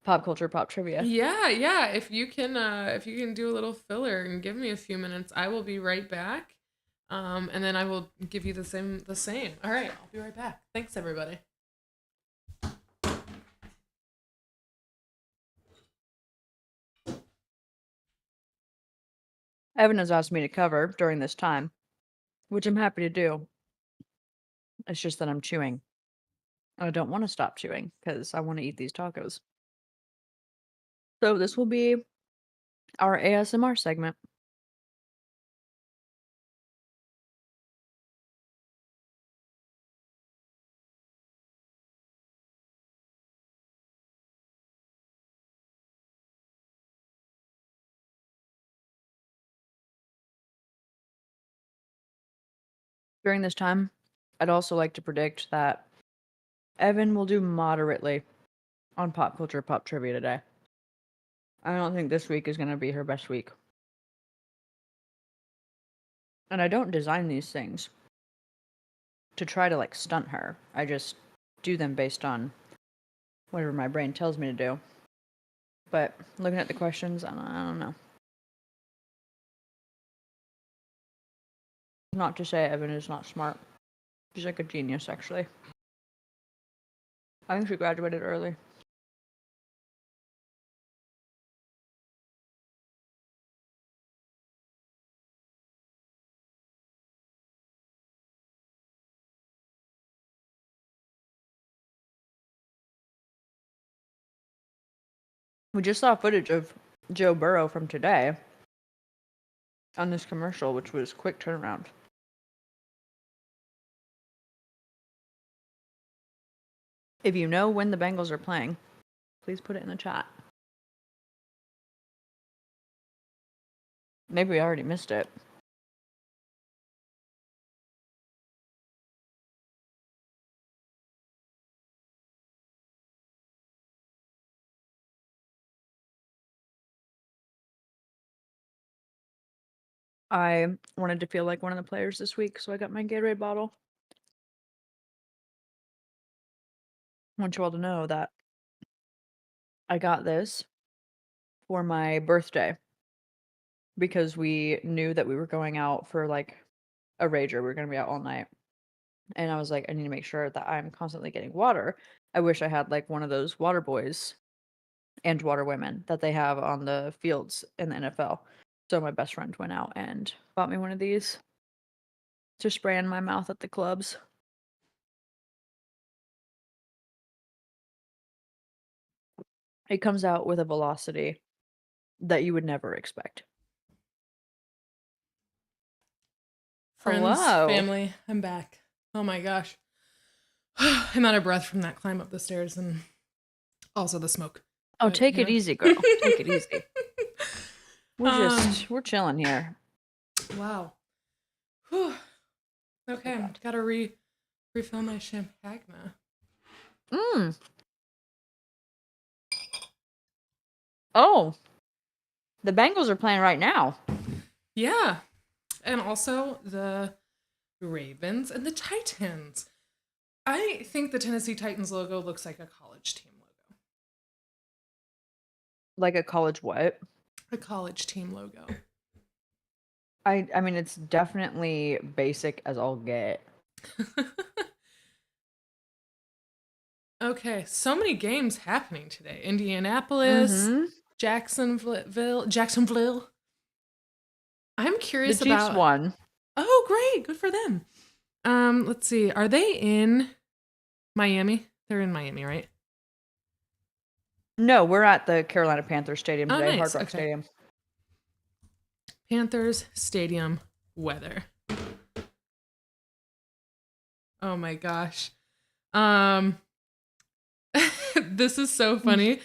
[SPEAKER 2] pop culture, pop trivia?
[SPEAKER 1] Yeah. If you can do a little filler and give me a few minutes, I will be right back. And then I will give you the same. The same. All right, I'll be right back. Thanks, everybody.
[SPEAKER 2] Evan has asked me to cover during this time, which I'm happy to do. It's just that I'm chewing. I don't want to stop chewing because I want to eat these tacos. So this will be our ASMR segment. During this time, I'd also like to predict that Evan will do moderately on pop culture pop trivia today. I don't think this week is going to be her best week. And I don't design these things to try to like stunt her. I just do them based on whatever my brain tells me to do. But looking at the questions, I don't know. Not to say Evan is not smart. She's like a genius, actually. I think she graduated early. We just saw footage of Joe Burrow from today on this commercial, which was quick turnaround. If you know when the Bengals are playing, please put it in the chat. Maybe we already missed it. I wanted to feel like one of the players this week, so I got my Gatorade bottle. I want you all to know that I got this for my birthday because we knew that we were going out for like a rager. We were going to be out all night. And I was like, I need to make sure that I'm constantly getting water. I wish I had like one of those water boys and water women that they have on the fields in the NFL. So my best friend went out and bought me one of these to spray in my mouth at the clubs. It comes out with a velocity that you would never expect.
[SPEAKER 1] Friends,
[SPEAKER 2] Hello.
[SPEAKER 1] family, I'm back. Oh my gosh. I'm out of breath from that climb up the stairs and also the smoke.
[SPEAKER 2] Oh,
[SPEAKER 1] But,
[SPEAKER 2] take
[SPEAKER 1] you
[SPEAKER 2] it
[SPEAKER 1] know.
[SPEAKER 2] easy, girl. Take it easy. We're chilling here.
[SPEAKER 1] Wow. Whew. Okay,
[SPEAKER 2] God.
[SPEAKER 1] gotta refill my champagne.
[SPEAKER 2] Oh, the Bengals are playing right now.
[SPEAKER 1] Yeah. And also the Ravens and the Titans. I think the Tennessee Titans logo looks like a college team logo.
[SPEAKER 2] Like a college what?
[SPEAKER 1] A college team logo.
[SPEAKER 2] I mean, it's definitely basic as all get.
[SPEAKER 1] Okay, so many games happening today. Indianapolis, Jacksonville. I'm curious
[SPEAKER 2] The Chiefs
[SPEAKER 1] about.
[SPEAKER 2] won.
[SPEAKER 1] Oh, great! Good for them. Let's see. Are they in Miami? They're in Miami, right?
[SPEAKER 2] No, we're at the Carolina Panthers Stadium
[SPEAKER 1] Oh,
[SPEAKER 2] today,
[SPEAKER 1] nice.
[SPEAKER 2] Hard Rock
[SPEAKER 1] Okay.
[SPEAKER 2] Stadium.
[SPEAKER 1] Panthers Stadium weather. Oh my gosh. This is so funny.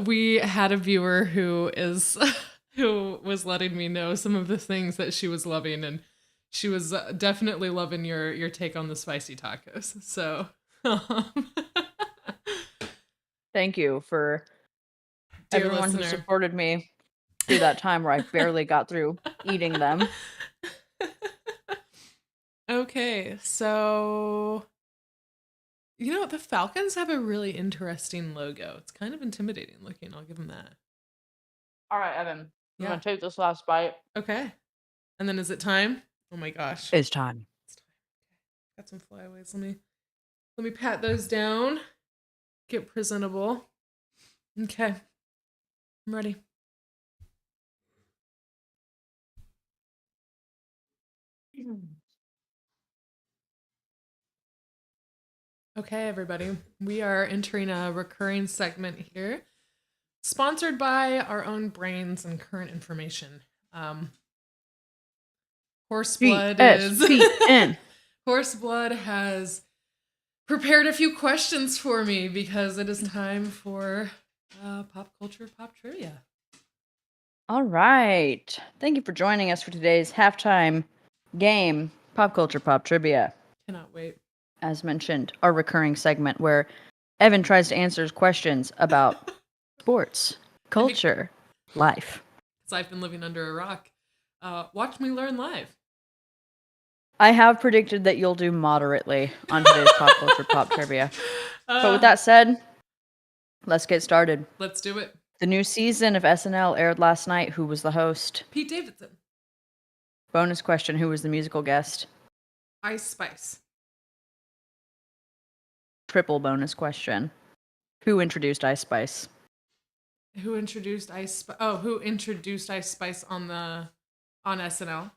[SPEAKER 1] We had a viewer who was letting me know some of the things that she was loving, and she was definitely loving your take on the spicy tacos. So,
[SPEAKER 2] Thank you for
[SPEAKER 1] dear
[SPEAKER 2] everyone who
[SPEAKER 1] listener.
[SPEAKER 2] supported me through that time where I barely got through eating them.
[SPEAKER 1] Okay, so the Falcons have a really interesting logo. It's kind of intimidating looking. I'll give them that.
[SPEAKER 2] All right, Evan. I'm
[SPEAKER 1] Yeah.
[SPEAKER 2] gonna take this last bite.
[SPEAKER 1] Okay. And then is it time? Oh my gosh.
[SPEAKER 2] It's time.
[SPEAKER 1] Got some flyaways. Let me pat those down. Get presentable. Okay. I'm ready. Okay, everybody. We are entering a recurring segment here, sponsored by our own brains and current information. Horseblood is
[SPEAKER 2] GSPN.
[SPEAKER 1] Horseblood has prepared a few questions for me because it is time for pop culture pop trivia.
[SPEAKER 2] All right. Thank you for joining us for today's halftime game, Pop Culture Pop Trivia.
[SPEAKER 1] Cannot wait.
[SPEAKER 2] As mentioned, our recurring segment where Evan tries to answer questions about sports, culture, life.
[SPEAKER 1] Because I've been living under a rock. Watch me learn live.
[SPEAKER 2] I have predicted that you'll do moderately on today's Pop Culture Pop Trivia. But with that said, let's get started.
[SPEAKER 1] Let's do it.
[SPEAKER 2] The new season of SNL aired last night. Who was the host?
[SPEAKER 1] Pete Davidson.
[SPEAKER 2] Bonus question, who was the musical guest?
[SPEAKER 1] Ice Spice.
[SPEAKER 2] Triple bonus question. Who introduced Ice Spice?
[SPEAKER 1] Who introduced Ice Spice? Oh, who introduced Ice Spice on SNL?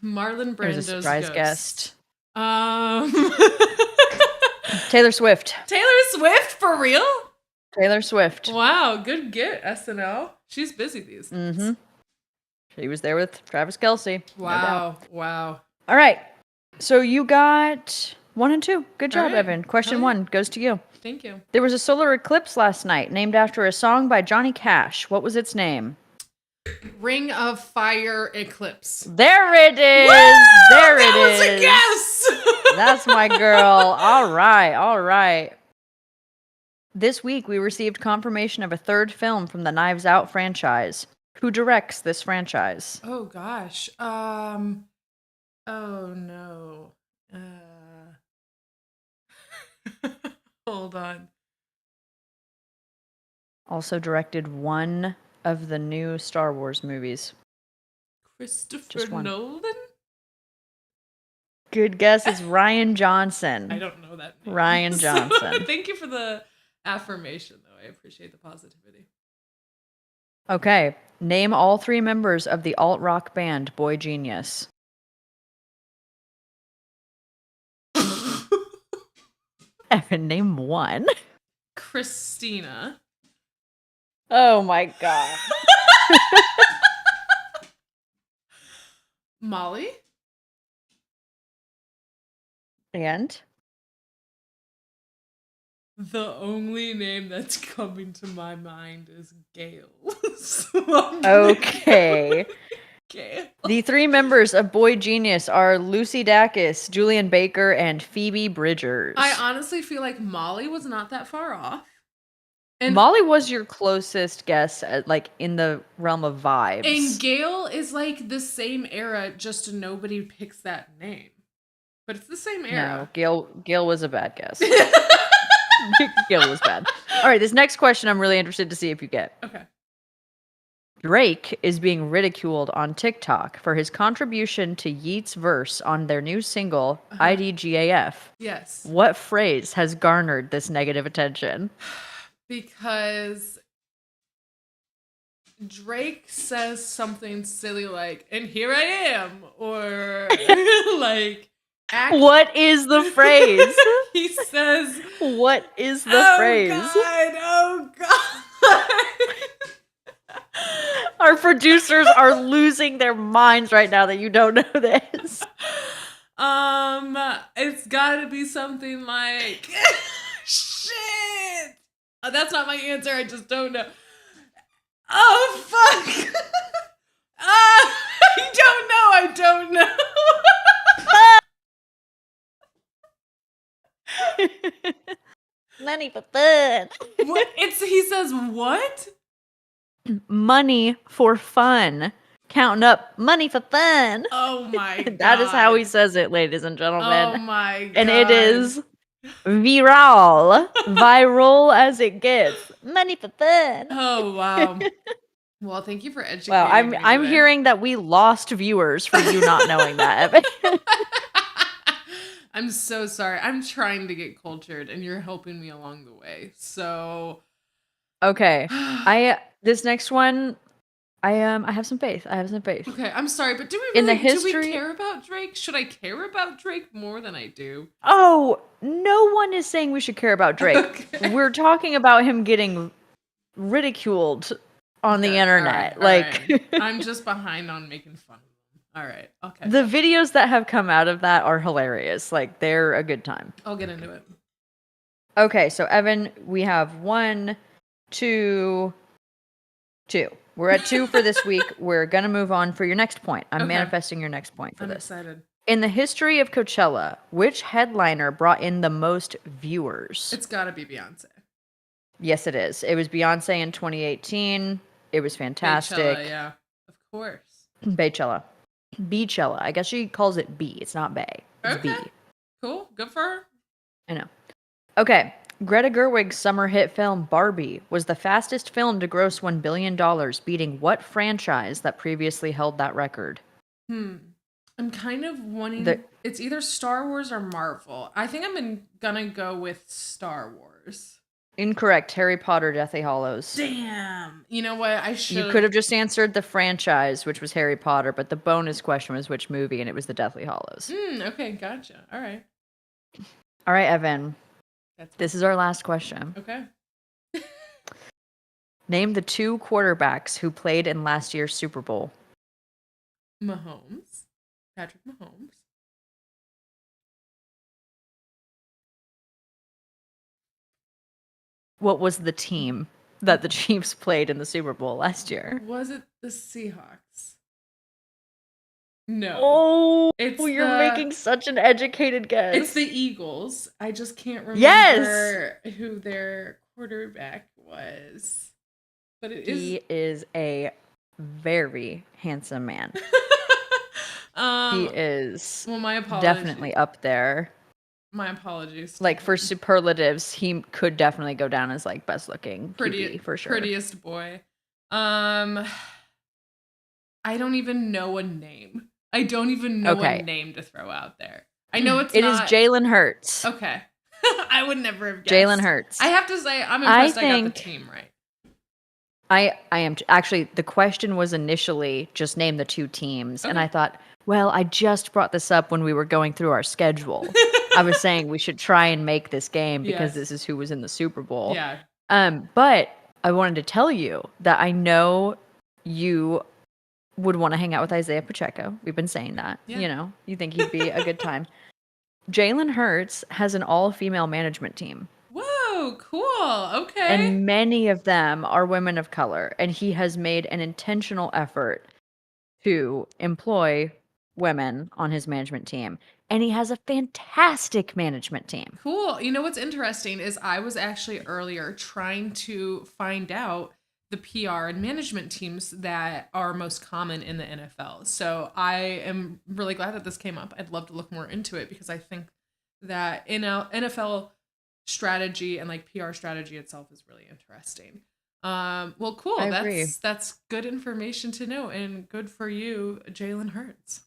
[SPEAKER 1] Marlon Brando's
[SPEAKER 2] It was a surprise
[SPEAKER 1] ghost.
[SPEAKER 2] guest.
[SPEAKER 1] Taylor
[SPEAKER 2] Swift.
[SPEAKER 1] Taylor Swift, for real?
[SPEAKER 2] Taylor Swift.
[SPEAKER 1] Wow, good get, SNL. She's busy these days.
[SPEAKER 2] Mm-hmm. She was there with Travis Kelce.
[SPEAKER 1] Wow, no wow.
[SPEAKER 2] All right. So you got 1 and 2. Good job,
[SPEAKER 1] right.
[SPEAKER 2] Evan. Question 1 goes to you.
[SPEAKER 1] Thank you.
[SPEAKER 2] There was a solar eclipse last night named after a song by Johnny Cash. What was its name?
[SPEAKER 1] Ring of Fire Eclipse.
[SPEAKER 2] There it is.
[SPEAKER 1] Woo!
[SPEAKER 2] There it is.
[SPEAKER 1] That was a guess.
[SPEAKER 2] That's my girl. All right. All right. This week we received confirmation of a third film from the Knives Out franchise. Who directs this franchise?
[SPEAKER 1] Oh gosh. Oh no. Hold on.
[SPEAKER 2] Also directed one of the new Star Wars movies.
[SPEAKER 1] Christopher Nolan?
[SPEAKER 2] Good guess. It's Ryan Johnson.
[SPEAKER 1] I don't know that name.
[SPEAKER 2] Ryan Johnson.
[SPEAKER 1] So, thank you for the affirmation, though. I appreciate the positivity.
[SPEAKER 2] Okay. Name all 3 members of the alt-rock band Boy Genius. Evan, name 1.
[SPEAKER 1] Christina.
[SPEAKER 2] Oh my god.
[SPEAKER 1] Molly.
[SPEAKER 2] And?
[SPEAKER 1] The only name that's coming to my mind is Gail.
[SPEAKER 2] Okay.
[SPEAKER 1] Gail.
[SPEAKER 2] The 3 members of Boy Genius are Lucy Dacus, Julian Baker, and Phoebe Bridgers.
[SPEAKER 1] I honestly feel like Molly was not that far off. And
[SPEAKER 2] Molly was your closest guess, like in the realm of vibes.
[SPEAKER 1] And Gail is like the same era, just nobody picks that name. But it's the same era.
[SPEAKER 2] No, Gail was a bad guess. Gail was bad. All right, this next question I'm really interested to see if you get.
[SPEAKER 1] Okay.
[SPEAKER 2] Drake is being ridiculed on TikTok for his contribution to Yeat's verse on their new single, IDGAF.
[SPEAKER 1] Yes.
[SPEAKER 2] What phrase has garnered this negative attention?
[SPEAKER 1] Because Drake says something silly like, and here I am, or like,
[SPEAKER 2] what is the phrase?
[SPEAKER 1] He says,
[SPEAKER 2] what is the phrase?
[SPEAKER 1] Oh God.
[SPEAKER 2] Our producers are losing their minds right now that you don't know this.
[SPEAKER 1] It's gotta be something like, shit. That's not my answer. I just don't know. Oh, fuck. I don't know.
[SPEAKER 2] Money for fun.
[SPEAKER 1] What? He says what?
[SPEAKER 2] Money for fun. Counting up money for fun.
[SPEAKER 1] Oh my God.
[SPEAKER 2] That is how he says it, ladies and gentlemen.
[SPEAKER 1] Oh my God.
[SPEAKER 2] And it is viral. Viral as it gets. Money for fun.
[SPEAKER 1] Oh, wow. Well, thank you for educating
[SPEAKER 2] Wow,
[SPEAKER 1] me
[SPEAKER 2] I'm
[SPEAKER 1] today.
[SPEAKER 2] hearing that we lost viewers for you not knowing that, Evan.
[SPEAKER 1] I'm so sorry. I'm trying to get cultured, and you're helping me along the way. So,
[SPEAKER 2] Okay. This next one, I have some faith. I have some faith.
[SPEAKER 1] okay, I'm sorry, but
[SPEAKER 2] In the
[SPEAKER 1] do we
[SPEAKER 2] history
[SPEAKER 1] care about Drake? Should I care about Drake more than I do?
[SPEAKER 2] Oh, no one is saying we should care about Drake.
[SPEAKER 1] Okay.
[SPEAKER 2] We're talking about him getting ridiculed on the
[SPEAKER 1] Good.
[SPEAKER 2] internet.
[SPEAKER 1] All right. I'm just behind on making fun of them. All right. Okay.
[SPEAKER 2] The videos that have come out of that are hilarious. Like, they're a good time.
[SPEAKER 1] I'll get into it.
[SPEAKER 2] Okay, so Evan, we have 1, 2, 2. We're at 2 for this week. We're gonna move on for your next point. I'm manifesting your next point for
[SPEAKER 1] I'm
[SPEAKER 2] this.
[SPEAKER 1] excited.
[SPEAKER 2] In the history of Coachella, which headliner brought in the most viewers?
[SPEAKER 1] It's gotta be Beyonce.
[SPEAKER 2] Yes, it is. It was Beyonce in 2018. It was fantastic.
[SPEAKER 1] Beychella, yeah, of course.
[SPEAKER 2] Beychella. Beachella. I guess she calls it B. It's not Bay. It's
[SPEAKER 1] Okay.
[SPEAKER 2] B.
[SPEAKER 1] Cool. Good for her.
[SPEAKER 2] I know. Okay. Greta Gerwig's summer hit film Barbie was the fastest film to gross $1 billion, beating what franchise that previously held that record?
[SPEAKER 1] I'm kind of wanting... it's either Star Wars or Marvel. I think gonna go with Star Wars.
[SPEAKER 2] Incorrect. Harry Potter, Deathly Hallows.
[SPEAKER 1] Damn. You know what?
[SPEAKER 2] You could have just answered the franchise, which was Harry Potter, but the bonus question was which movie, and it was the Deathly Hallows.
[SPEAKER 1] Okay, gotcha. All right.
[SPEAKER 2] All right, Evan. This is our last question.
[SPEAKER 1] Okay.
[SPEAKER 2] Name the 2 quarterbacks who played in last year's Super Bowl.
[SPEAKER 1] Mahomes. Patrick Mahomes.
[SPEAKER 2] What was the team that the Chiefs played in the Super Bowl last year?
[SPEAKER 1] Was it the Seahawks? No.
[SPEAKER 2] Oh,
[SPEAKER 1] it's
[SPEAKER 2] you're making such an educated guess.
[SPEAKER 1] It's the Eagles. I just can't remember who their quarterback was. But
[SPEAKER 2] He is a very handsome man. He is
[SPEAKER 1] my apologies.
[SPEAKER 2] definitely up there.
[SPEAKER 1] My apologies.
[SPEAKER 2] Like, for superlatives, he could definitely go down as like best looking QB for sure.
[SPEAKER 1] Prettiest boy. I don't even know a name. I don't even know a name to throw out there. I know it is
[SPEAKER 2] Jalen Hurts.
[SPEAKER 1] Okay. I would never have guessed.
[SPEAKER 2] Jalen Hurts.
[SPEAKER 1] I have to say, I'm impressed I got the team right.
[SPEAKER 2] I am actually, the question was initially just name the 2 teams. Okay. And I thought, well, I just brought this up when we were going through our schedule. I was saying we should try and make this game because this is who was in the Super Bowl.
[SPEAKER 1] Yeah.
[SPEAKER 2] But I wanted to tell you that I know you would want to hang out with Isaiah Pacheco. We've been saying that. Yeah. You know, you think he'd be a good time. Jalen Hurts has an all-female management team.
[SPEAKER 1] Whoa, cool. Okay.
[SPEAKER 2] And many of them are women of color. And he has made an intentional effort to employ women on his management team. And he has a fantastic management team.
[SPEAKER 1] Cool. You know what's interesting is I was actually earlier trying to find out the PR and management teams that are most common in the NFL. So I am really glad that this came up. I'd love to look more into it because I think that NFL strategy and like PR strategy itself is really interesting. Well, cool. That's good information to know, and good for you, Jalen Hurts.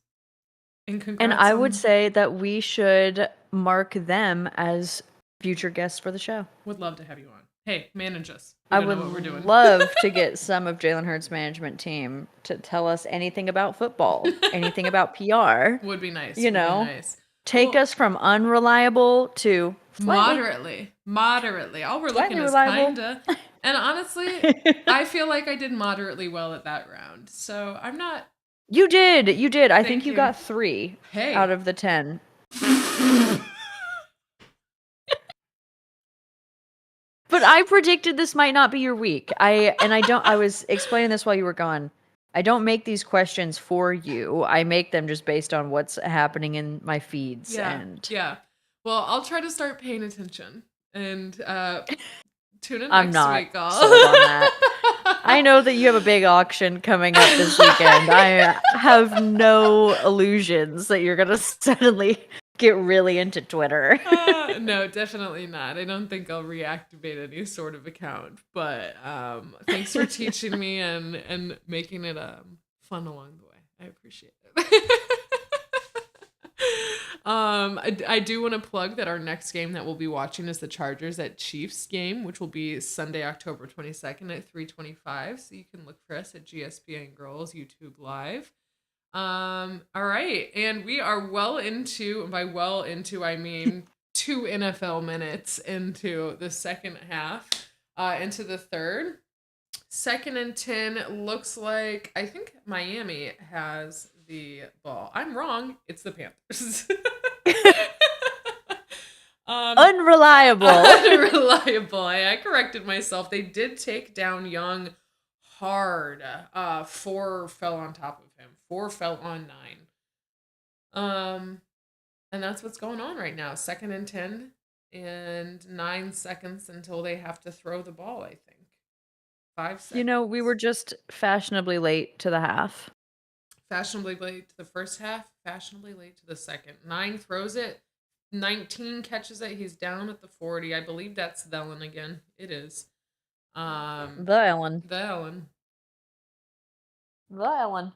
[SPEAKER 1] And congrats.
[SPEAKER 2] And I would say that we should mark them as future guests for the show.
[SPEAKER 1] Would love to have you on. Hey, manage us.
[SPEAKER 2] I would love to get some of Jalen Hurts' management team to tell us anything about football, anything about PR.
[SPEAKER 1] Would be nice.
[SPEAKER 2] You know, take us from unreliable to
[SPEAKER 1] moderately. All we're looking is kinda. And honestly, I feel like I did moderately well at that round. So I'm not.
[SPEAKER 2] You did. I think you got 3 out of the 10. But I predicted this might not be your week. I was explaining this while you were gone. I don't make these questions for you. I make them just based on what's happening in my feeds.
[SPEAKER 1] Yeah. Well, I'll try to start paying attention and tune in
[SPEAKER 2] I'm
[SPEAKER 1] next
[SPEAKER 2] not
[SPEAKER 1] week.
[SPEAKER 2] sold on that. I know that you have a big auction coming up this weekend. I have no illusions that you're gonna suddenly get really into Twitter.
[SPEAKER 1] No, definitely not. I don't think I'll reactivate any sort of account. But thanks for teaching me and making it fun along the way. I appreciate it. I do want to plug that our next game that we'll be watching is the Chargers at Chiefs game, which will be Sunday, October 22nd at 3:25. So you can look for us at GSPN Girls YouTube Live. All right, and we are well into, and by well into I mean 2 NFL minutes into the second half, into the third. 2nd and 10 looks like I think Miami has the ball. I'm wrong. It's the Panthers.
[SPEAKER 2] Unreliable.
[SPEAKER 1] Unreliable. I corrected myself. They did take down Young hard. 4 fell on top of him. 4 fell on 9. And that's what's going on right now. 2nd and 10 and 9 seconds until they have to throw the ball, I think. 5 seconds.
[SPEAKER 2] You know, we were just fashionably late to the half.
[SPEAKER 1] Fashionably late to the first half, fashionably late to the second. 9 throws it, 19 catches it. He's down at the 40. I believe that's the Ellen again. It is.
[SPEAKER 2] The Ellen.
[SPEAKER 1] The Ellen.
[SPEAKER 2] The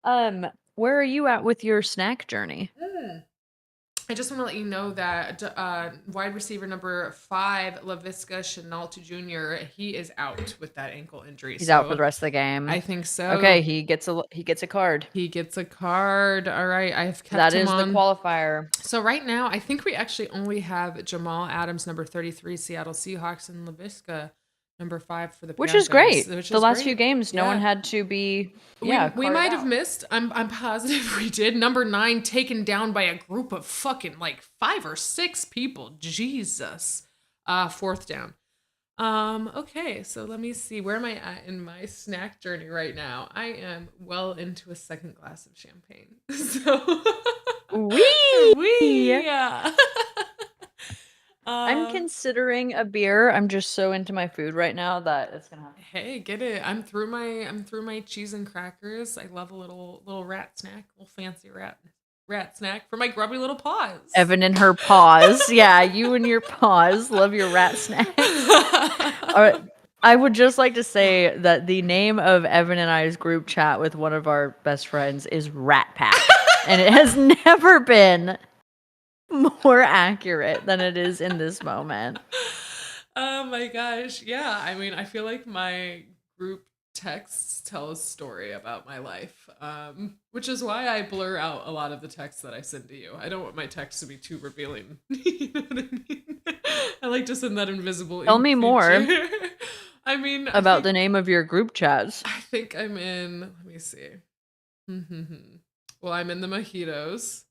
[SPEAKER 2] Ellen. Where are you at with your snack journey?
[SPEAKER 1] I just want to let you know that wide receiver number 5, Laviska Shenault Jr., he is out with that ankle injury.
[SPEAKER 2] He's out for the rest of the game.
[SPEAKER 1] I think so.
[SPEAKER 2] Okay, he gets a card.
[SPEAKER 1] He gets a card. All right, I've kept
[SPEAKER 2] that
[SPEAKER 1] him
[SPEAKER 2] is
[SPEAKER 1] on.
[SPEAKER 2] The qualifier.
[SPEAKER 1] So right now, I think we actually only have Jamal Adams, number 33, Seattle Seahawks, and Laviska, number 5 for the Panthers.
[SPEAKER 2] Which is great. The last few games, no one had to be. Yeah,
[SPEAKER 1] we might have missed. I'm positive we did. Number 9 taken down by a group of fucking like 5 or 6 people. Jesus. 4th down. Okay, so let me see. Where am I at in my snack journey right now? I am well into a 2nd glass of champagne. So yeah.
[SPEAKER 2] I'm considering a beer. I'm just so into my food right now that it's gonna happen.
[SPEAKER 1] Hey, get it. I'm through my cheese and crackers. I love a little rat snack, little fancy rat snack for my grubby little paws.
[SPEAKER 2] Evan and her paws. Yeah, you and your paws. Love your rat snacks. All right. I would just like to say that the name of Evan and I's group chat with one of our best friends is Rat Pack. And it has never been more accurate than it is in this moment.
[SPEAKER 1] Oh my gosh. Yeah. I mean, I feel like my group texts tell a story about my life, which is why I blur out a lot of the texts that I send to you. I don't want my texts to be too revealing. You know what I mean? I like to send that invisible.
[SPEAKER 2] Tell me more.
[SPEAKER 1] I mean,
[SPEAKER 2] about the name of your group chats.
[SPEAKER 1] I think I'm in, let me see. Well, I'm in the mojitos.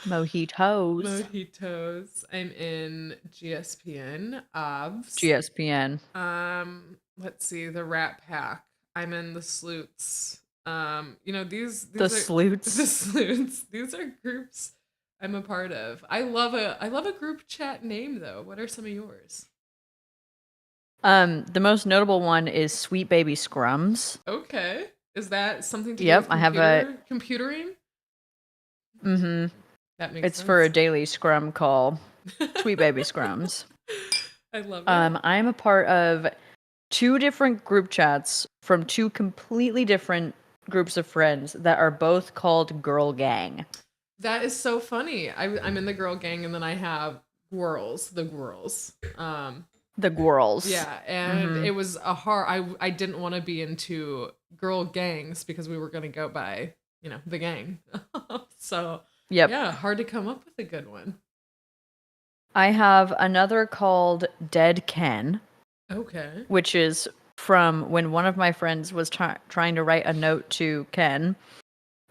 [SPEAKER 1] Mojitos. I'm in GSPN. OBS.
[SPEAKER 2] GSPN.
[SPEAKER 1] Let's see, the Rat Pack. I'm in the Sleuts. You know, these
[SPEAKER 2] the Sleuts.
[SPEAKER 1] The Sleuts. These are groups I'm a part of. I love a group chat name though. What are some of yours?
[SPEAKER 2] The most notable one is Sweet Baby Scrums.
[SPEAKER 1] Okay. Is that something to do with
[SPEAKER 2] I have a
[SPEAKER 1] computering?
[SPEAKER 2] Mm-hmm.
[SPEAKER 1] That makes sense.
[SPEAKER 2] It's for a daily scrum call. Sweet Baby Scrums.
[SPEAKER 1] I love it.
[SPEAKER 2] I'm a part of 2 different group chats from 2 completely different groups of friends that are both called Girl Gang.
[SPEAKER 1] That is so funny. I'm in the Girl Gang, and then I have Gwirls, the Gwirls.
[SPEAKER 2] The Gwirls.
[SPEAKER 1] Yeah, and it was a hard. I didn't want to be into girl gangs because we were going to go by, you know, the gang. So yeah, hard to come up with a good one.
[SPEAKER 2] I have another called Dead Ken. Okay. Which is from when one of my friends was trying to write a note to Ken,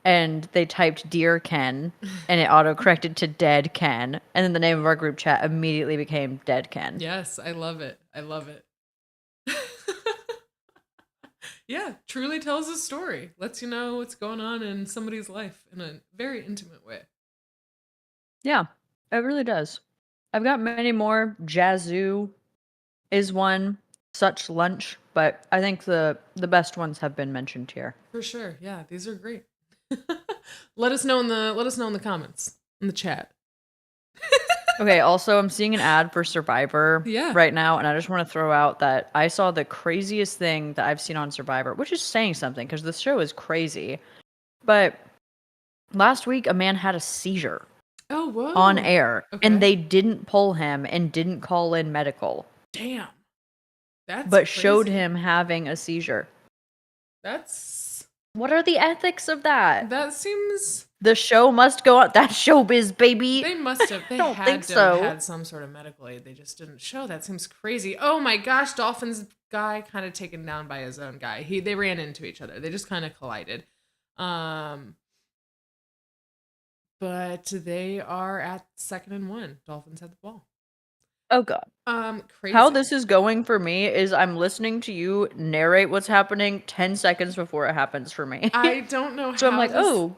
[SPEAKER 2] and they typed Dear Ken, and it auto-corrected to Dead Ken, and then the name of our group chat immediately became Dead Ken.
[SPEAKER 1] Yes, I love it. I love it. Yeah, truly tells a story. Lets you know what's going on in somebody's life in a very intimate way.
[SPEAKER 2] Yeah, it really does. I've got many more. Jazoo is one. Such Lunch, but I think the best ones have been mentioned here.
[SPEAKER 1] For sure. Yeah, these are great. Let us know in the comments, in the chat.
[SPEAKER 2] Okay, also, I'm seeing an ad for Survivor
[SPEAKER 1] Yeah.
[SPEAKER 2] right now, and I just want to throw out that I saw the craziest thing that I've seen on Survivor, which is saying something because the show is crazy. But last week, a man had a seizure
[SPEAKER 1] Oh, whoa.
[SPEAKER 2] on air,
[SPEAKER 1] Okay.
[SPEAKER 2] and they didn't pull him and didn't call in medical,
[SPEAKER 1] Damn. That's
[SPEAKER 2] but showed
[SPEAKER 1] crazy.
[SPEAKER 2] him having a seizure.
[SPEAKER 1] That's
[SPEAKER 2] What are the ethics of that?
[SPEAKER 1] that seems
[SPEAKER 2] The show must go on. That's showbiz, baby.
[SPEAKER 1] they must have they
[SPEAKER 2] don't
[SPEAKER 1] had
[SPEAKER 2] think
[SPEAKER 1] to have
[SPEAKER 2] so.
[SPEAKER 1] had some sort of medical aid. They just didn't show. That seems crazy. Oh my gosh, Dolphins guy kind of taken down by his own guy. They ran into each other. They just kind of collided. But they are at 2nd and 1. Dolphins had the ball.
[SPEAKER 2] Oh god.
[SPEAKER 1] Crazy.
[SPEAKER 2] How this is going for me is I'm listening to you narrate what's happening 10 seconds before it happens for me.
[SPEAKER 1] I don't know
[SPEAKER 2] So
[SPEAKER 1] how
[SPEAKER 2] I'm like,
[SPEAKER 1] this...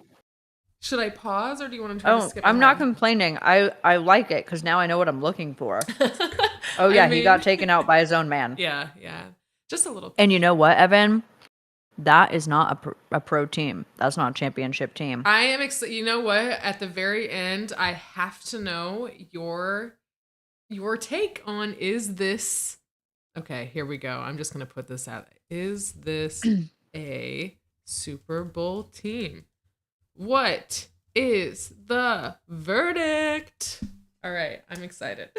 [SPEAKER 1] Should I pause or do you want to try to skip
[SPEAKER 2] I'm not
[SPEAKER 1] ahead?
[SPEAKER 2] complaining. I like it because now I know what I'm looking for. Oh yeah, he got taken out by his own man.
[SPEAKER 1] Yeah. Just a little.
[SPEAKER 2] And you know what, Evan? That is not a pro team. That's not a championship team.
[SPEAKER 1] I am excited. You know what? At the very end, I have to know your take on, is this... Okay, here we go. I'm just going to put this out. Is this a Super Bowl team? What is the verdict? All right, I'm excited.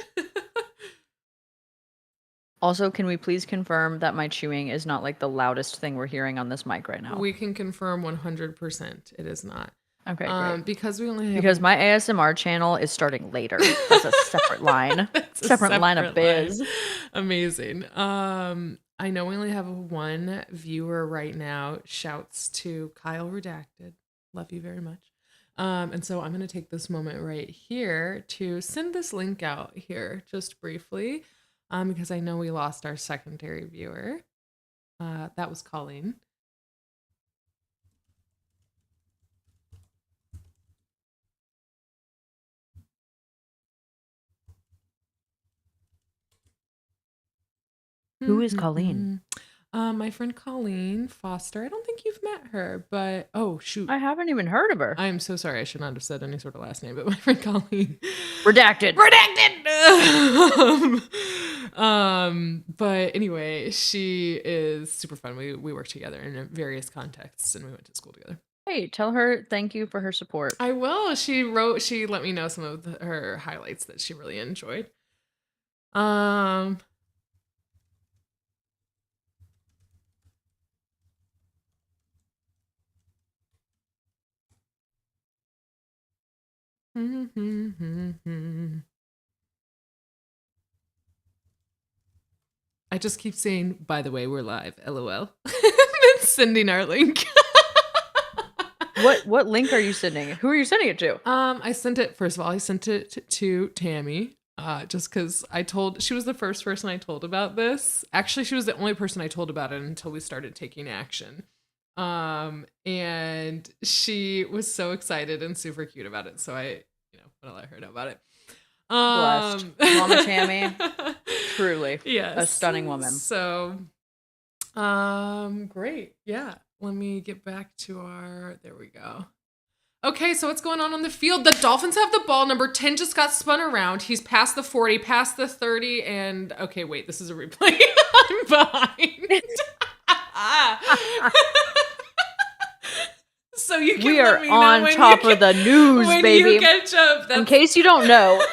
[SPEAKER 2] Also, can we please confirm that my chewing is not like the loudest thing we're hearing on this mic right now?
[SPEAKER 1] We can confirm 100% it is not.
[SPEAKER 2] Okay, great.
[SPEAKER 1] Because we only have...
[SPEAKER 2] Because my ASMR channel is starting later. That's a separate line. Separate line of biz.
[SPEAKER 1] Line. Amazing. I know we only have one viewer right now. Shouts to Kyle Redacted. Love you very much. And so I'm going to take this moment right here to send this link out here just briefly, because I know we lost our secondary viewer. That was Colleen.
[SPEAKER 2] Who is Colleen?
[SPEAKER 1] My friend Colleen Foster. I don't think you've met her, but oh shoot,
[SPEAKER 2] I haven't even heard of her.
[SPEAKER 1] I am so sorry. I should not have said any sort of last name, but my friend Colleen.
[SPEAKER 2] Redacted.
[SPEAKER 1] But anyway, she is super fun. We work together in various contexts, and we went to school together.
[SPEAKER 2] Hey, tell her thank you for her support.
[SPEAKER 1] I will. She let me know some of her highlights that she really enjoyed. I just keep saying, by the way, we're live, LOL. And sending our link.
[SPEAKER 2] What link are you sending? Who are you sending it to?
[SPEAKER 1] I sent it, first of all, I sent it to Tammy. Just because she was the first person I told about this. Actually, she was the only person I told about it until we started taking action. And she was so excited and super cute about it. So I, want to let her know about it.
[SPEAKER 2] Blessed. Mama Tammy. Truly.
[SPEAKER 1] Yes.
[SPEAKER 2] A stunning woman.
[SPEAKER 1] So, great. Yeah. Let me get back to there we go. Okay, so what's going on the field? The Dolphins have the ball. Number 10 just got spun around. He's past the 40, past the 30, and okay, wait, this is a replay. I'm behind. So you can
[SPEAKER 2] we are on top of the news,
[SPEAKER 1] when
[SPEAKER 2] baby.
[SPEAKER 1] You catch up.
[SPEAKER 2] In case you don't know,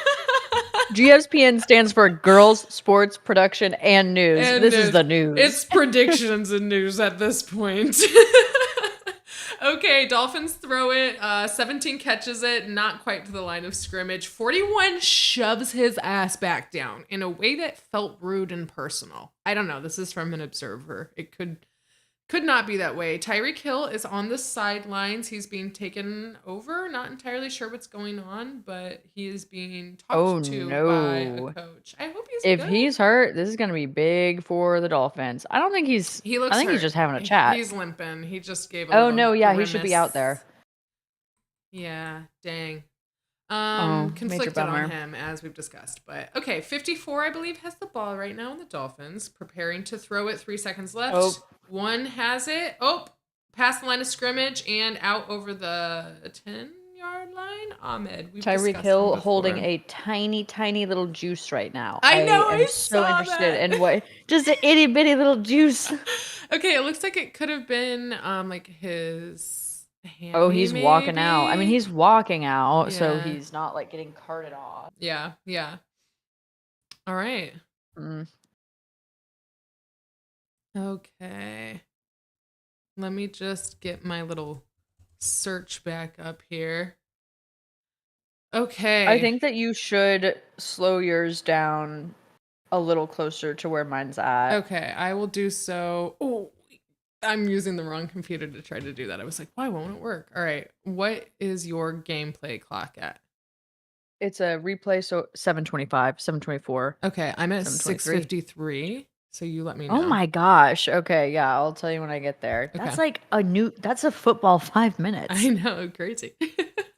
[SPEAKER 2] GSPN stands for Girls Sports Production and News. This is the news.
[SPEAKER 1] It's predictions and news at this point. Okay, Dolphins throw it. 17 catches it, not quite to the line of scrimmage. 41 shoves his ass back down in a way that felt rude and personal. I don't know. This is from an observer. It could not be that way. Tyreek Hill is on the sidelines. He's being taken over. Not entirely sure what's going on, but he is being talked to by a coach. I hope he's
[SPEAKER 2] If
[SPEAKER 1] good.
[SPEAKER 2] he's hurt, this is going to be big for the Dolphins. I don't think
[SPEAKER 1] He looks
[SPEAKER 2] I think
[SPEAKER 1] hurt.
[SPEAKER 2] he's just having a chat.
[SPEAKER 1] He's limping. He just gave a
[SPEAKER 2] he should be out there.
[SPEAKER 1] Yeah, dang.
[SPEAKER 2] major
[SPEAKER 1] Conflicted
[SPEAKER 2] bummer.
[SPEAKER 1] on him, as we've discussed. But okay, 54, I believe, has the ball right now in the Dolphins, preparing to throw it. 3 seconds left.
[SPEAKER 2] Oh.
[SPEAKER 1] One has it. Oh, past the line of scrimmage and out over the 10-yard line. Ahmed, we've
[SPEAKER 2] Tyreek
[SPEAKER 1] discussed him
[SPEAKER 2] Hill holding
[SPEAKER 1] before.
[SPEAKER 2] a tiny, tiny little juice right now.
[SPEAKER 1] I
[SPEAKER 2] I
[SPEAKER 1] know,
[SPEAKER 2] am
[SPEAKER 1] I
[SPEAKER 2] so
[SPEAKER 1] saw
[SPEAKER 2] interested
[SPEAKER 1] that.
[SPEAKER 2] in what just an itty bitty little juice.
[SPEAKER 1] Okay, it looks like it could have been like his
[SPEAKER 2] Oh,
[SPEAKER 1] hammy,
[SPEAKER 2] he's walking out. I mean,
[SPEAKER 1] maybe.
[SPEAKER 2] he's walking out, so
[SPEAKER 1] Yeah,
[SPEAKER 2] he's not like getting carted off.
[SPEAKER 1] yeah, yeah. All right.
[SPEAKER 2] Mm.
[SPEAKER 1] Okay. Let me just get my little search back up here.
[SPEAKER 2] I
[SPEAKER 1] Okay.
[SPEAKER 2] think that you should slow yours down a little closer to where mine's at.
[SPEAKER 1] Okay, I will do so. Oh, I'm using the wrong computer to try to do that. I was like, why won't it work? All right. What is your gameplay clock at?
[SPEAKER 2] It's a replay, so 725, 724,
[SPEAKER 1] Okay, I'm at
[SPEAKER 2] 723.
[SPEAKER 1] 6:53. So you let me
[SPEAKER 2] Oh
[SPEAKER 1] know.
[SPEAKER 2] my gosh. Okay, yeah, I'll tell you when I get there.
[SPEAKER 1] Okay.
[SPEAKER 2] That's like that's a football 5
[SPEAKER 1] I
[SPEAKER 2] minutes.
[SPEAKER 1] know, crazy.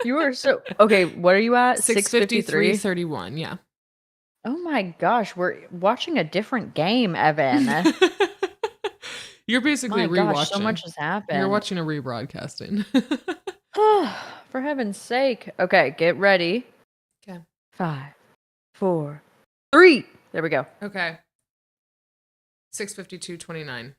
[SPEAKER 2] You are so okay. What are you at? 653.
[SPEAKER 1] 6:53:31. Yeah.
[SPEAKER 2] Oh my gosh, we're watching a different game, Evan.
[SPEAKER 1] You're basically
[SPEAKER 2] My gosh, so
[SPEAKER 1] rewatching.
[SPEAKER 2] much has
[SPEAKER 1] You're
[SPEAKER 2] happened.
[SPEAKER 1] watching a rebroadcasting.
[SPEAKER 2] For heaven's sake. Okay, get ready.
[SPEAKER 1] Okay.
[SPEAKER 2] 5, 4, 3. There we go.
[SPEAKER 1] Okay. 6:52:29.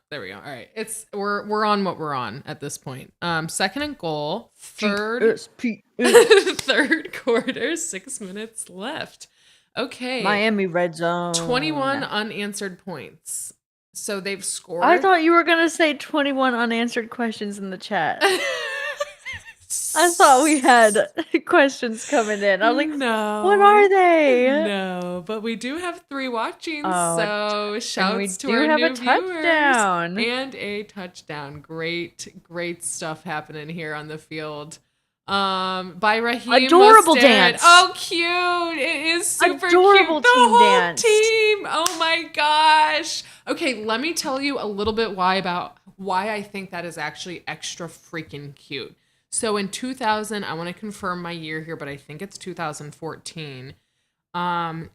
[SPEAKER 1] There we go. All right. We're on what we're on at this point. Second and goal, third
[SPEAKER 2] GSPN.
[SPEAKER 1] third quarter, 6 minutes left. Okay.
[SPEAKER 2] Miami red zone.
[SPEAKER 1] 21 unanswered points. So they've scored.
[SPEAKER 2] I thought you were gonna say 21 unanswered questions in the chat. I thought we had questions coming in. I was like,
[SPEAKER 1] no.
[SPEAKER 2] what are they?
[SPEAKER 1] No, but we do have 3 watchings.
[SPEAKER 2] Oh,
[SPEAKER 1] So
[SPEAKER 2] and
[SPEAKER 1] shouts
[SPEAKER 2] we
[SPEAKER 1] to
[SPEAKER 2] do
[SPEAKER 1] our
[SPEAKER 2] have
[SPEAKER 1] new
[SPEAKER 2] a touchdown.
[SPEAKER 1] viewers and a touchdown. Great stuff happening here on the field. By Raheem
[SPEAKER 2] Adorable
[SPEAKER 1] Mostert.
[SPEAKER 2] dance.
[SPEAKER 1] Oh, cute! It is super
[SPEAKER 2] Adorable
[SPEAKER 1] cute. The
[SPEAKER 2] team
[SPEAKER 1] whole
[SPEAKER 2] dance.
[SPEAKER 1] team. Oh my gosh. Okay, let me tell you a little bit why I think that is actually extra freaking cute. So in 2000, I want to confirm my year here, but I think it's 2014. Oh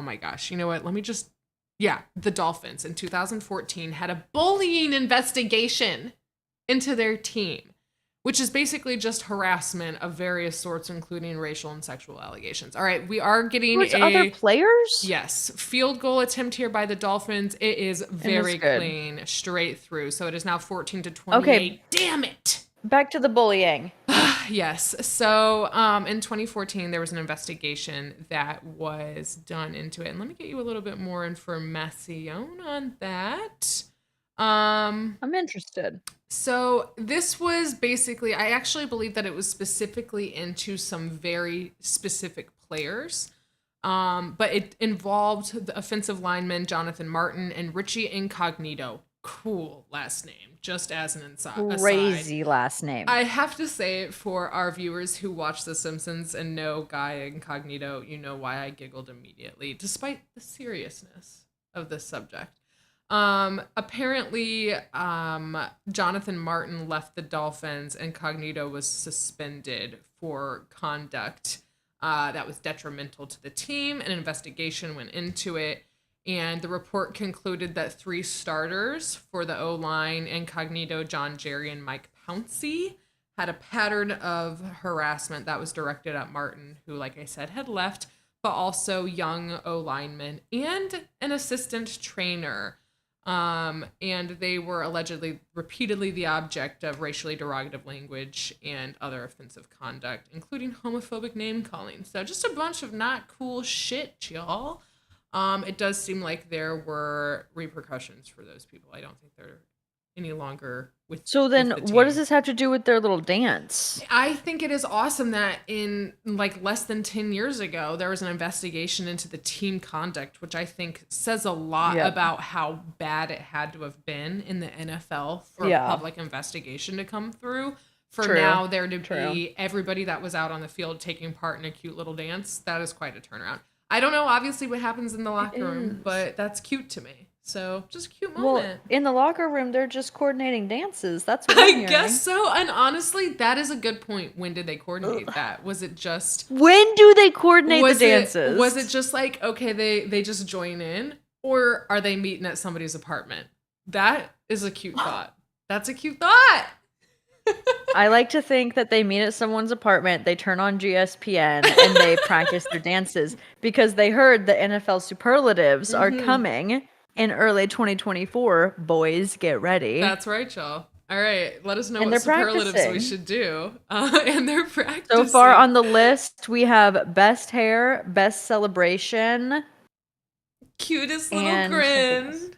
[SPEAKER 1] my gosh, you know what? The Dolphins in 2014 had a bullying investigation into their team, which is basically just harassment of various sorts, including racial and sexual allegations. All right, we are getting
[SPEAKER 2] Other players?
[SPEAKER 1] Yes, field goal attempt here by the Dolphins. It is very
[SPEAKER 2] good.
[SPEAKER 1] clean, straight through. So it is now 14-28.
[SPEAKER 2] Okay.
[SPEAKER 1] Damn it.
[SPEAKER 2] Back to the bullying.
[SPEAKER 1] Yes. So in 2014, there was an investigation that was done into it. And let me get you a little bit more information on that.
[SPEAKER 2] I'm interested.
[SPEAKER 1] So this was basically, I actually believe that it was specifically into some very specific players. But it involved the offensive lineman Jonathan Martin and Richie Incognito. Cool last name, just as an aside.
[SPEAKER 2] Crazy last name.
[SPEAKER 1] I have to say, for our viewers who watch The Simpsons and know Guy Incognito, you know why I giggled immediately, despite the seriousness of this subject. Apparently, Jonathan Martin left the Dolphins. Incognito was suspended for conduct that was detrimental to the team. An investigation went into it. And the report concluded that 3 starters for the O-line, Incognito, John Jerry, and Mike Pouncey, had a pattern of harassment that was directed at Martin, who, like I said, had left, but also young O-linemen and an assistant trainer. And they were allegedly repeatedly the object of racially derogative language and other offensive conduct, including homophobic name calling. So just a bunch of not cool shit, y'all. It does seem like there were repercussions for those people. I don't think they're any longer with.
[SPEAKER 2] So then,
[SPEAKER 1] with the
[SPEAKER 2] what does
[SPEAKER 1] team.
[SPEAKER 2] this have to do with their little dance?
[SPEAKER 1] I think it is awesome that in like less than 10 years ago, there was an investigation into the team conduct, which I think says a lot about how bad it had to have been in the NFL for a public investigation to come through. For now, there to be everybody that was out on the field taking part in a cute little dance. That is quite a turnaround. I don't know, obviously, what happens in the locker room, but that's cute to me. So, just a cute moment.
[SPEAKER 2] Well, in the locker room, they're just coordinating dances. That's what
[SPEAKER 1] I guess so. And honestly, that is a good point. When did they coordinate that? Was it just...
[SPEAKER 2] When do they coordinate the dances?
[SPEAKER 1] Was it just like, okay, they just join in? Or are they meeting at somebody's apartment? That is a cute thought. That's a cute thought.
[SPEAKER 2] I like to think that they meet at someone's apartment, they turn on GSPN, and they practice their dances because they heard the NFL superlatives are coming in early 2024. Boys, get ready.
[SPEAKER 1] That's right, y'all. All right, let us know
[SPEAKER 2] And
[SPEAKER 1] what
[SPEAKER 2] they're
[SPEAKER 1] superlatives we
[SPEAKER 2] practicing.
[SPEAKER 1] should do. And they're practicing.
[SPEAKER 2] So far on the list, we have best hair, best celebration,
[SPEAKER 1] Cutest little
[SPEAKER 2] and
[SPEAKER 1] grin.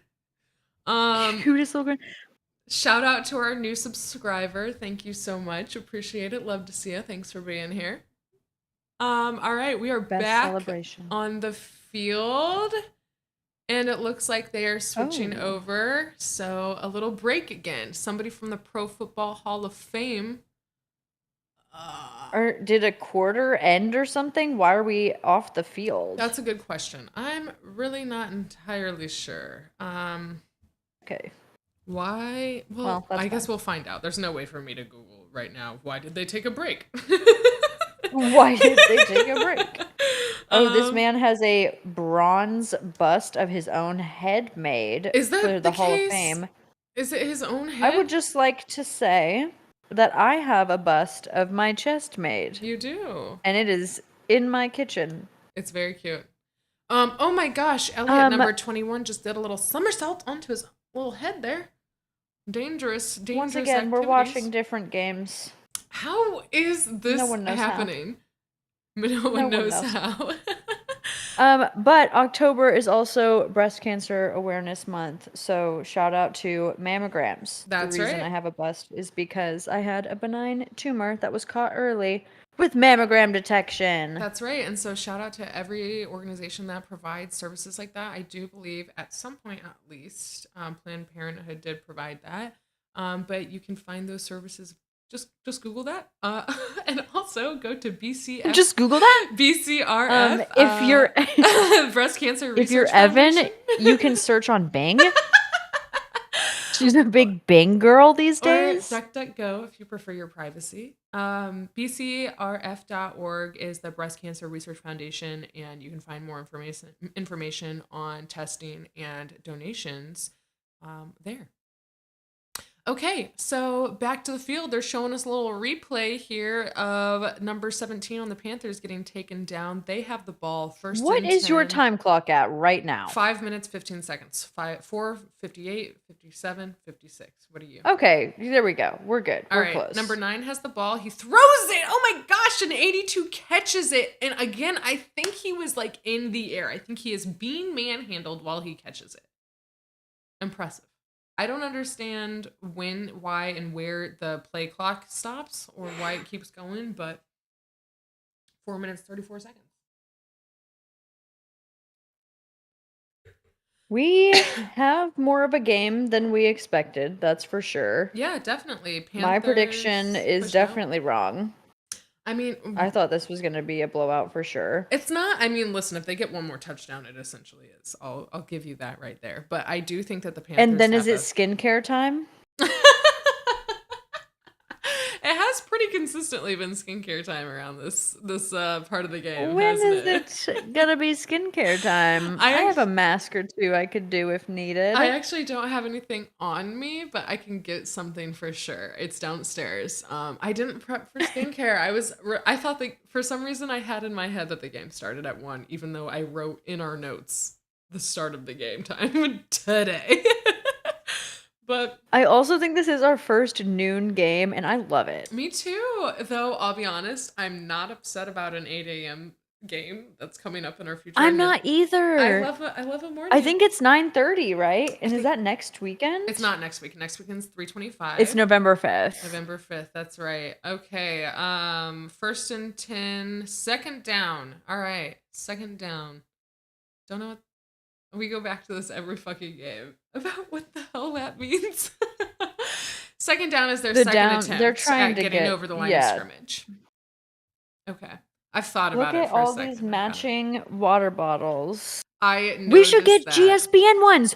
[SPEAKER 2] cutest little grin.
[SPEAKER 1] Shout out to our new subscriber. Thank you so much. Appreciate it. Love to see you. Thanks for being here. All right, we are
[SPEAKER 2] Best
[SPEAKER 1] back
[SPEAKER 2] celebration.
[SPEAKER 1] on the field. And it looks like they are switching over. So a little break again. Somebody from the Pro Football Hall of Fame.
[SPEAKER 2] Or did a quarter end or something? Why are we off the field?
[SPEAKER 1] That's a good question. I'm really not entirely sure.
[SPEAKER 2] Okay.
[SPEAKER 1] Why? Well,
[SPEAKER 2] that's
[SPEAKER 1] I guess
[SPEAKER 2] fine.
[SPEAKER 1] we'll find out. There's no way for me to Google right now. Why did they take a break?
[SPEAKER 2] Why did they take a break? Oh, this man has a bronze bust of his own head made
[SPEAKER 1] Is that
[SPEAKER 2] for the
[SPEAKER 1] the
[SPEAKER 2] Hall
[SPEAKER 1] case?
[SPEAKER 2] of Fame.
[SPEAKER 1] Is it his own head?
[SPEAKER 2] I would just like to say that I have a bust of my chest made.
[SPEAKER 1] You do.
[SPEAKER 2] And it is in my kitchen.
[SPEAKER 1] It's very cute. Oh my gosh, Elliot number 21 just did a little somersault onto his little head there. Dangerous
[SPEAKER 2] Once again,
[SPEAKER 1] activities.
[SPEAKER 2] we're watching different games.
[SPEAKER 1] How is this
[SPEAKER 2] No one knows
[SPEAKER 1] happening? No one knows how.
[SPEAKER 2] But October is also Breast Cancer Awareness Month, so shout out to mammograms.
[SPEAKER 1] That's
[SPEAKER 2] the reason
[SPEAKER 1] right.
[SPEAKER 2] I have a bust is because I had a benign tumor that was caught early with mammogram detection.
[SPEAKER 1] That's right. And so shout out to every organization that provides services like that. I do believe at some point at least Planned Parenthood did provide that. But you can find those services. Just Google that. And also go to BCF.
[SPEAKER 2] Just Google that.
[SPEAKER 1] BCRF.
[SPEAKER 2] If you're
[SPEAKER 1] Breast Cancer Research
[SPEAKER 2] if you're Evan,
[SPEAKER 1] Foundation.
[SPEAKER 2] you can search on Bing. She's a big Bing girl these days.
[SPEAKER 1] Or DuckDuckGo if you prefer your privacy. BCRF.org is the Breast Cancer Research Foundation, and you can find more information on testing and donations there. Okay, so back to the field. They're showing us a little replay here of number 17 on the Panthers getting taken down. They have the ball first.
[SPEAKER 2] What is your time clock at right now?
[SPEAKER 1] 5 minutes, 15 seconds. 4, 58, 57, 56. What are you?
[SPEAKER 2] Okay, there we go. We're good. We're close.
[SPEAKER 1] Number 9 has the ball. He throws it. Oh my gosh, an 82 catches it. And again, I think he was like in the air. I think he is being manhandled while he catches it. Impressive. I don't understand when, why, and where the play clock stops or why it keeps going, but 4 minutes, 34 seconds.
[SPEAKER 2] We have more of a game than we expected, that's for sure.
[SPEAKER 1] Yeah, definitely.
[SPEAKER 2] My prediction is definitely wrong.
[SPEAKER 1] I mean,
[SPEAKER 2] I thought this was going to be a blowout for sure.
[SPEAKER 1] It's not. I mean, listen, if they get one more touchdown, it essentially is. I'll give you that right there. But I do think that the Panthers.
[SPEAKER 2] And then is it skincare time?
[SPEAKER 1] It has pretty consistently been skincare time around this part of the game.
[SPEAKER 2] When is it gonna be skincare time? I have a mask or two I could do if needed.
[SPEAKER 1] I actually don't have anything on me, but I can get something for sure. It's downstairs. I didn't prep for skincare. I thought that for some reason I had in my head that the game started at 1, even though I wrote in our notes the start of the game time today. But
[SPEAKER 2] I also think this is our first noon game, and I love it.
[SPEAKER 1] Me too. Though, I'll be honest, I'm not upset about an 8 a.m. game that's coming up in our future.
[SPEAKER 2] I'm not either.
[SPEAKER 1] I love a morning.
[SPEAKER 2] I think it's 9:30, right? And is that next weekend?
[SPEAKER 1] It's not next week. Next weekend's 3:25.
[SPEAKER 2] It's November 5th.
[SPEAKER 1] November 5th. That's right. Okay. 1st and 10. 2nd down. All right. 2nd down. Don't know what. We go back to this every fucking game about what the hell that means. 2nd down is their second attempt.
[SPEAKER 2] They're trying to
[SPEAKER 1] get over the line of scrimmage. Okay, I've thought about it for a second.
[SPEAKER 2] Look at all these matching water bottles.
[SPEAKER 1] We
[SPEAKER 2] should get GSPN ones.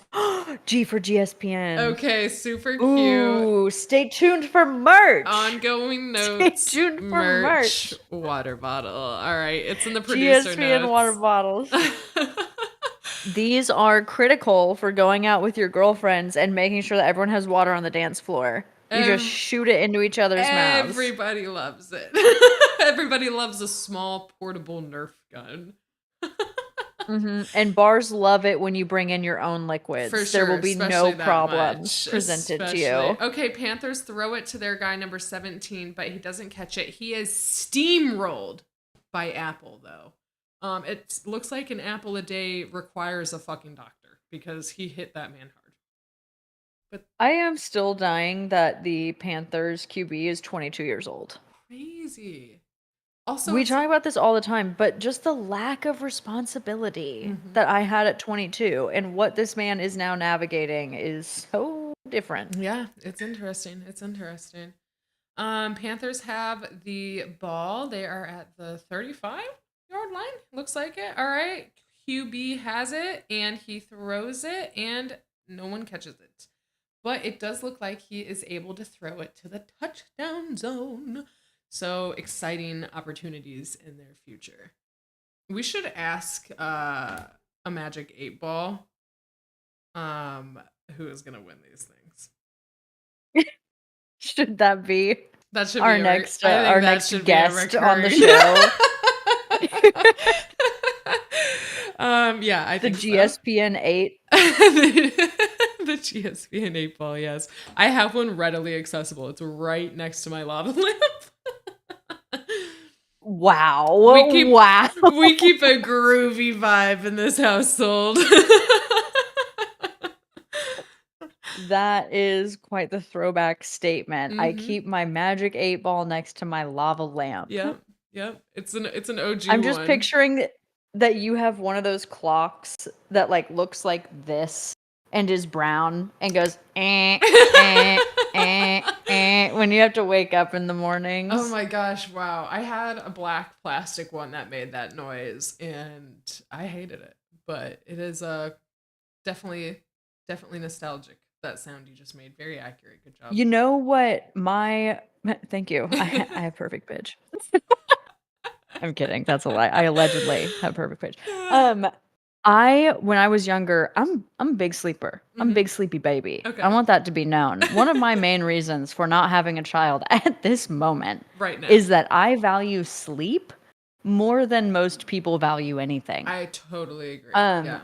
[SPEAKER 2] G for GSPN.
[SPEAKER 1] Okay, super cute.
[SPEAKER 2] Ooh, stay tuned for merch.
[SPEAKER 1] Ongoing notes.
[SPEAKER 2] Stay tuned for merch.
[SPEAKER 1] Water bottle. All right, it's in the producer
[SPEAKER 2] GSPN
[SPEAKER 1] notes.
[SPEAKER 2] water bottles. These are critical for going out with your girlfriends and making sure that everyone has water on the dance floor. You just
[SPEAKER 1] Ev-
[SPEAKER 2] shoot it into each other's mouths.
[SPEAKER 1] Everybody loves it. Everybody loves a small portable Nerf gun.
[SPEAKER 2] And bars love it when you bring in your own
[SPEAKER 1] For
[SPEAKER 2] liquids. There
[SPEAKER 1] sure,
[SPEAKER 2] will be no
[SPEAKER 1] especially that
[SPEAKER 2] problems
[SPEAKER 1] much.
[SPEAKER 2] presented to
[SPEAKER 1] Especially.
[SPEAKER 2] you.
[SPEAKER 1] Okay, Panthers throw it to their guy number 17, but he doesn't catch it. He is steamrolled by Apple, though. It looks like an apple a day requires a fucking doctor because he hit that man hard. But
[SPEAKER 2] I am still dying that the Panthers QB is 22 years old.
[SPEAKER 1] crazy. Also,
[SPEAKER 2] We
[SPEAKER 1] it's
[SPEAKER 2] talk about this all the time, but just the lack of responsibility that I had at 22 and what this man is now navigating is so different.
[SPEAKER 1] yeah, it's interesting. It's interesting. Panthers have the ball. They are at the 35-yard line. Looks like it. All right. QB has it and he throws it and no one catches it. But it does look like he is able to throw it to the touchdown zone. So exciting opportunities in their future. We should ask a Magic 8 Ball who is going to win these things.
[SPEAKER 2] Should that be
[SPEAKER 1] That should
[SPEAKER 2] our
[SPEAKER 1] be
[SPEAKER 2] next guest on the show?
[SPEAKER 1] Yeah, I
[SPEAKER 2] The
[SPEAKER 1] think
[SPEAKER 2] GSPN 8.
[SPEAKER 1] The GSPN 8 Ball, yes. I have one readily accessible. It's right next to my lava lamp.
[SPEAKER 2] Wow.
[SPEAKER 1] Wow. We keep a groovy vibe in this household.
[SPEAKER 2] That is quite the throwback statement. I keep my Magic 8 Ball next to my lava lamp.
[SPEAKER 1] Yep. It's an OG
[SPEAKER 2] I'm just
[SPEAKER 1] one.
[SPEAKER 2] picturing that you have one of those clocks that like looks like this and is brown and goes when you have to wake up in the mornings.
[SPEAKER 1] Oh my gosh, wow. I had a black plastic one that made that noise and I hated it. But it is definitely nostalgic. That sound you just made. Very accurate. Good job.
[SPEAKER 2] You know what thank you. I have perfect pitch. I'm kidding. That's a lie. I allegedly have perfect pitch. When I was younger, I'm a big sleeper. I'm a big sleepy baby.
[SPEAKER 1] Okay.
[SPEAKER 2] I want that to be known. One of my main reasons for not having a child at this moment
[SPEAKER 1] right now
[SPEAKER 2] is that I value sleep more than most people value anything.
[SPEAKER 1] I totally agree. Yeah.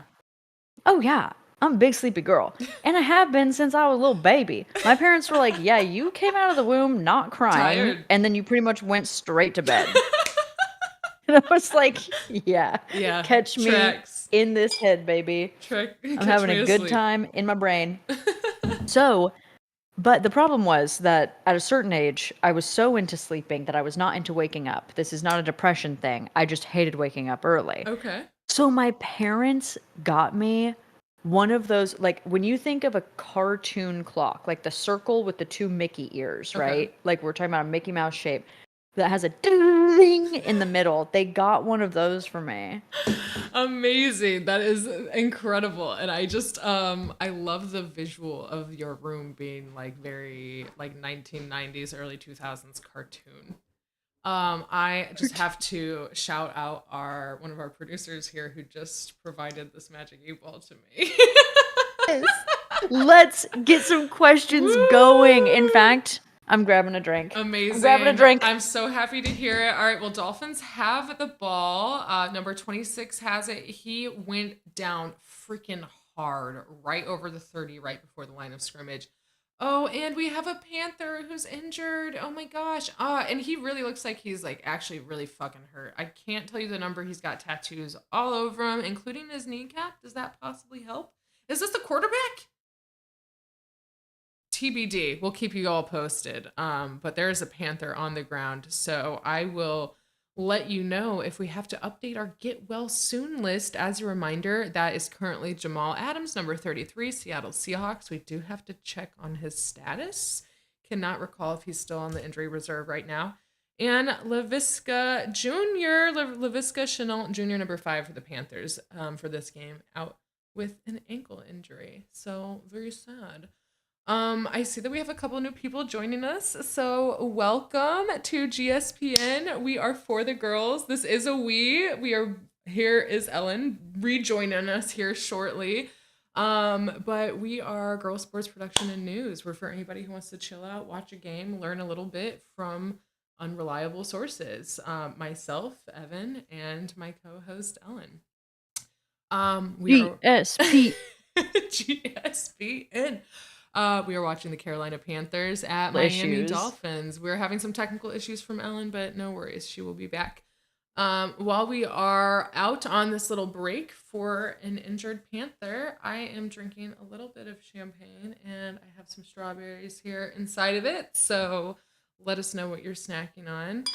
[SPEAKER 2] Oh yeah. I'm a big sleepy girl. And I have been since I was a little baby. My parents were like, yeah, you came out of the womb not crying.
[SPEAKER 1] Tired.
[SPEAKER 2] And then you pretty much went straight to bed. And I was like, yeah. Catch
[SPEAKER 1] Tracks.
[SPEAKER 2] me in this head, baby. I'm having a good time in my brain. But the problem was that at a certain age, I was so into sleeping that I was not into waking up. This is not a depression thing. I just hated waking up early.
[SPEAKER 1] Okay.
[SPEAKER 2] So my parents got me one of those, like when you think of a cartoon clock, like the circle with the two Mickey ears, right? Like we're talking about a Mickey Mouse shape that has a ding in the middle. They got one of those for me.
[SPEAKER 1] Amazing. That is incredible. And I just I love the visual of your room being like very like 1990s early 2000s cartoon. I just have to shout out one of our producers here who just provided this Magic 8 Ball to me.
[SPEAKER 2] Let's get some questions going. In fact, I'm grabbing a drink.
[SPEAKER 1] Amazing.
[SPEAKER 2] I'm grabbing a drink.
[SPEAKER 1] I'm so happy to hear it. All right, well, Dolphins have the ball. Number 26 has it. He went down freaking hard right over the 30 right before the line of scrimmage. Oh, and we have a Panther who's injured. Oh my gosh. And he really looks like he's like actually really fucking hurt. I can't tell you the number. He's got tattoos all over him, including his kneecap. Does that possibly help? Is this the quarterback? TBD. We'll keep you all posted. But there is a Panther on the ground, so I will let you know if we have to update our get well soon list. As a reminder, that is currently Jamal Adams, number 33, Seattle Seahawks. We do have to check on his status. Cannot recall if he's still on the injury reserve right now. And Laviska Jr., Laviska Chenault Jr., number 5 for the Panthers for this game, out with an ankle injury. So very sad. I see that we have a couple of new people joining us. So welcome to GSPN. We are for the girls. This is a we. We are here is Ellen rejoining us here shortly. But we are Girl Sports Production and News. We're for anybody who wants to chill out, watch a game, learn a little bit from unreliable sources. Myself, Evan, and my co-host Ellen. We are
[SPEAKER 2] GSP.
[SPEAKER 1] GSPN. We are watching the Carolina Panthers at Miami Dolphins. We're having some technical issues from Ellen, but no worries. She will be back. While we are out on this little break for an injured Panther, I am drinking a little bit of champagne and I have some strawberries here inside of it. So let us know what you're snacking on.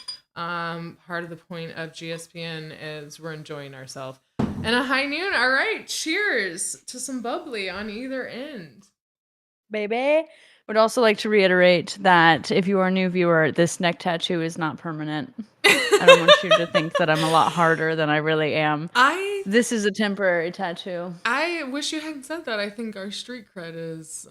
[SPEAKER 1] Part of the point of GSPN is we're enjoying ourselves. And a high noon. All right. Cheers to some bubbly on either end.
[SPEAKER 2] Baby. Would also like to reiterate that if you are a new viewer, this neck tattoo is not permanent. I don't want you to think that I'm a lot harder than I really am. This is a temporary tattoo.
[SPEAKER 1] I wish you hadn't said that. I think our street cred is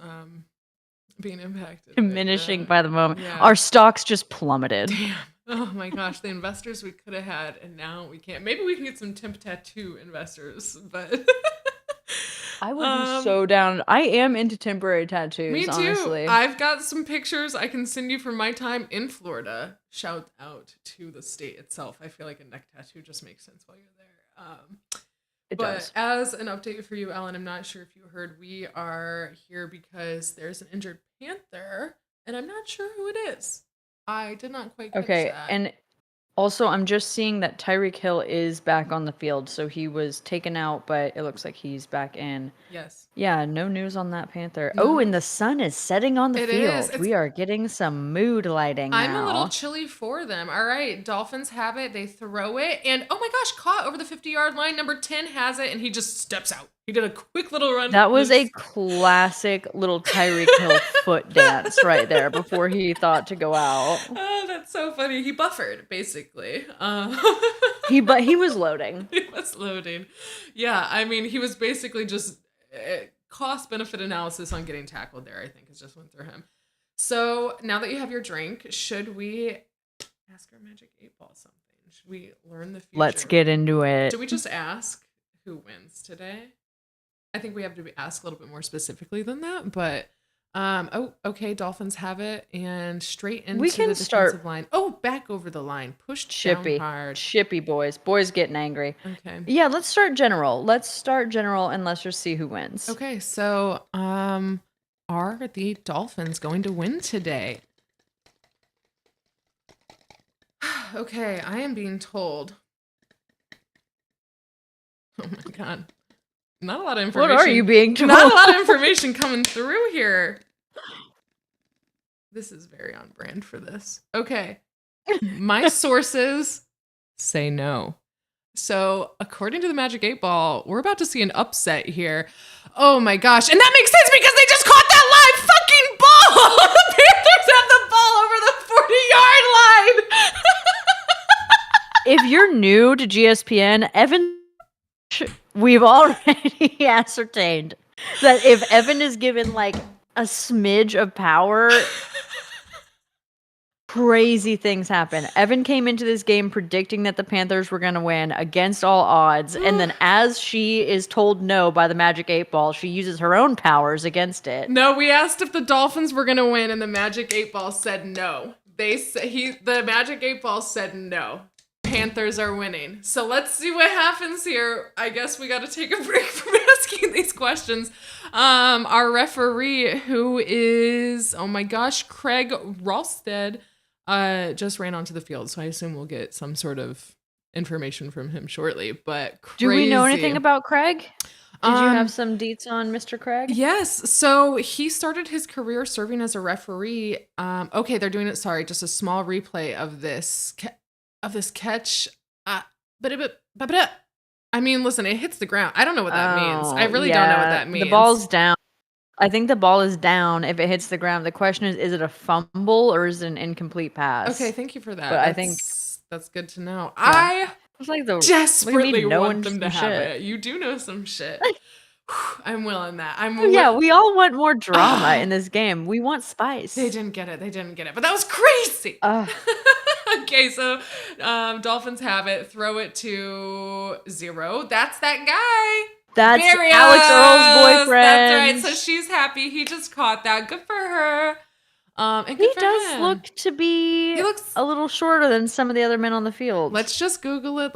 [SPEAKER 1] being impacted.
[SPEAKER 2] Diminishing by the moment. Yeah. Our stocks just plummeted.
[SPEAKER 1] Damn. Oh my gosh, the investors we could have had, and now we can't. Maybe we can get some temp tattoo investors, but
[SPEAKER 2] I would be so down. I am into temporary tattoos. Me too. Honestly.
[SPEAKER 1] I've got some pictures I can send you from my time in Florida. Shout out to the state itself. I feel like a neck tattoo just makes sense while you're there.
[SPEAKER 2] It does.
[SPEAKER 1] As an update for you, Ellen, I'm not sure if you heard, we are here because there's an injured Panther, and I'm not sure who it is. I did not quite catch that.
[SPEAKER 2] And also, I'm just seeing that Tyreek Hill is back on the field. So he was taken out, but it looks like he's back in.
[SPEAKER 1] Yes.
[SPEAKER 2] Yeah, no news on that Panther. No. Oh, and the sun is setting on the field. We are getting some mood lighting now.
[SPEAKER 1] I'm a little chilly for them. All right, Dolphins have it. They throw it. And, oh my gosh, caught over the 50-yard line. Number 10 has it, and he just steps out. He did a quick little run.
[SPEAKER 2] That was a classic little Tyreek Hill foot dance right there before he thought to go out.
[SPEAKER 1] Oh, that's so funny. He buffered, basically.
[SPEAKER 2] He was loading.
[SPEAKER 1] He was loading. Yeah, I mean, he was basically just cost-benefit analysis on getting tackled there, I think, is just went through him. So now that you have your drink, should we ask our Magic 8-Ball something? Should we learn the future?
[SPEAKER 2] Let's get into it.
[SPEAKER 1] Do we just ask who wins today? I think we have to ask a little bit more specifically than that, but okay, Dolphins have it, and straight into the defensive line. Oh, back over the line, pushed down hard.
[SPEAKER 2] Chippy boys getting angry.
[SPEAKER 1] Okay,
[SPEAKER 2] yeah, let's start general, and let's just see who wins.
[SPEAKER 1] Okay, so are the Dolphins going to win today? Okay, I am being told. Oh my god. Not a lot of information.
[SPEAKER 2] What are you being told?
[SPEAKER 1] Not a lot of information coming through here. This is very on brand for this. Okay. My sources say no. So, according to the Magic 8-Ball, we're about to see an upset here. Oh my gosh. And that makes sense because they just caught that live fucking ball. The Panthers have the ball over the 40-yard line.
[SPEAKER 2] If you're new to GSPN, Evan, we've already ascertained that if Evan is given like a smidge of power, crazy things happen. Evan came into this game predicting that the Panthers were going to win against all odds, and then as she is told no by the Magic 8-Ball, she uses her own powers against it.
[SPEAKER 1] No, we asked if the Dolphins were going to win, and the Magic 8-Ball said no. The Magic 8-Ball said no. Panthers are winning. So let's see what happens here. I guess we got to take a break from asking these questions. Our referee, who is, oh my gosh, Craig Ralsted, just ran onto the field. So I assume we'll get some sort of information from him shortly. But crazy.
[SPEAKER 2] Do we know anything about Craig? Did you have some deets on Mr. Craig?
[SPEAKER 1] Yes. So he started his career serving as a referee. Okay, they're doing it. Sorry, just a small replay of this catch. I mean, listen, it hits the ground. I don't know what that means. I really don't know what that means.
[SPEAKER 2] The ball's down. I think the ball is down if it hits the ground. The question is it a fumble or is it an incomplete pass?
[SPEAKER 1] Okay, thank you for that.
[SPEAKER 2] But I think
[SPEAKER 1] that's good to know.
[SPEAKER 2] Yeah. I was like
[SPEAKER 1] desperately want them to have it. You do know some shit. I'm willing that.
[SPEAKER 2] We all want more drama in this game. We want spice.
[SPEAKER 1] They didn't get it. But that was crazy. Okay, so Dolphins have it. Throw it to 0. That's that guy.
[SPEAKER 2] That's
[SPEAKER 1] Barrios.
[SPEAKER 2] Alex Earl's boyfriend.
[SPEAKER 1] That's right. So she's happy. He just caught that. Good for her. And good
[SPEAKER 2] He
[SPEAKER 1] for
[SPEAKER 2] does
[SPEAKER 1] him.
[SPEAKER 2] look to be
[SPEAKER 1] He looks
[SPEAKER 2] a little shorter than some of the other men on the field.
[SPEAKER 1] Let's just Google it.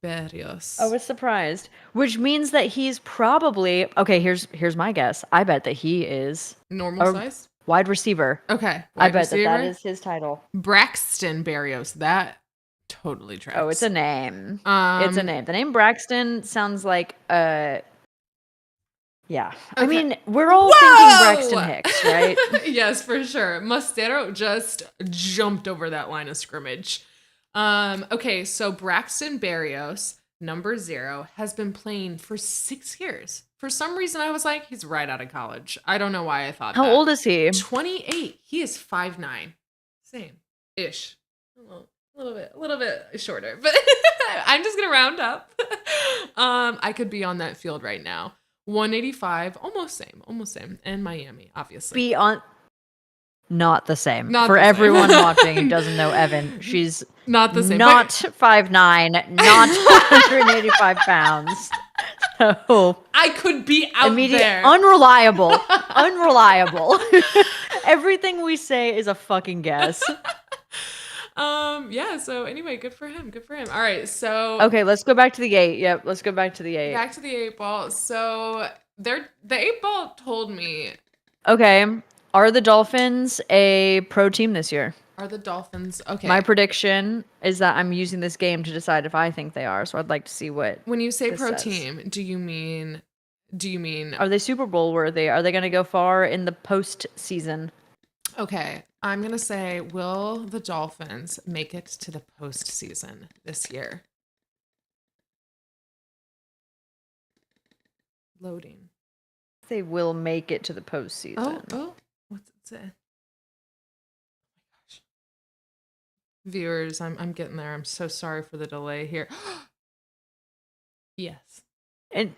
[SPEAKER 1] Barrios.
[SPEAKER 2] I was surprised. Which means that he's probably okay, here's my guess. I bet that he is
[SPEAKER 1] Normal
[SPEAKER 2] a
[SPEAKER 1] size?
[SPEAKER 2] wide receiver.
[SPEAKER 1] Okay.
[SPEAKER 2] I bet that is his title.
[SPEAKER 1] Braxton Barrios. That totally tracks.
[SPEAKER 2] Oh, it's a name. It's a name. The name Braxton sounds like yeah. Okay. I mean, we're all thinking Braxton Hicks, right?
[SPEAKER 1] Yes, for sure. Mustero just jumped over that line of scrimmage. Okay, so Braxton Barrios, number 0, has been playing for 6 years. For some reason, I was like, he's right out of college. I don't know why I thought that.
[SPEAKER 2] How old is he?
[SPEAKER 1] 28. He is 5'9". Same-ish. A little bit shorter, but I'm just gonna round up. I could be on that field right now. 185, almost same. And Miami, obviously.
[SPEAKER 2] Not the same.
[SPEAKER 1] Not
[SPEAKER 2] For
[SPEAKER 1] the same.
[SPEAKER 2] everyone watching who doesn't know Evan, she's
[SPEAKER 1] not the same.
[SPEAKER 2] Not 5'9", not 185 pounds. So
[SPEAKER 1] I could be out there.
[SPEAKER 2] Unreliable. Everything we say is a fucking guess.
[SPEAKER 1] Yeah, so anyway, good for him. All right, so
[SPEAKER 2] okay, let's go back to the 8. Yep, let's go back to the 8.
[SPEAKER 1] Back to the 8 ball. So the 8 ball told me.
[SPEAKER 2] Okay, are the Dolphins a pro team this year?
[SPEAKER 1] Are the Dolphins okay?
[SPEAKER 2] My prediction is that I'm using this game to decide if I think they are. So I'd like to see what.
[SPEAKER 1] When you say pro
[SPEAKER 2] says.
[SPEAKER 1] Team, do you mean?
[SPEAKER 2] Are they Super Bowl worthy? Are they going to go far in the postseason?
[SPEAKER 1] Okay, I'm gonna say, will the Dolphins make it to the postseason this year? Loading.
[SPEAKER 2] They will make it to the postseason.
[SPEAKER 1] Oh, what's it say? Oh my gosh. Viewers, I'm getting there. I'm so sorry for the delay here. Yes.
[SPEAKER 2] And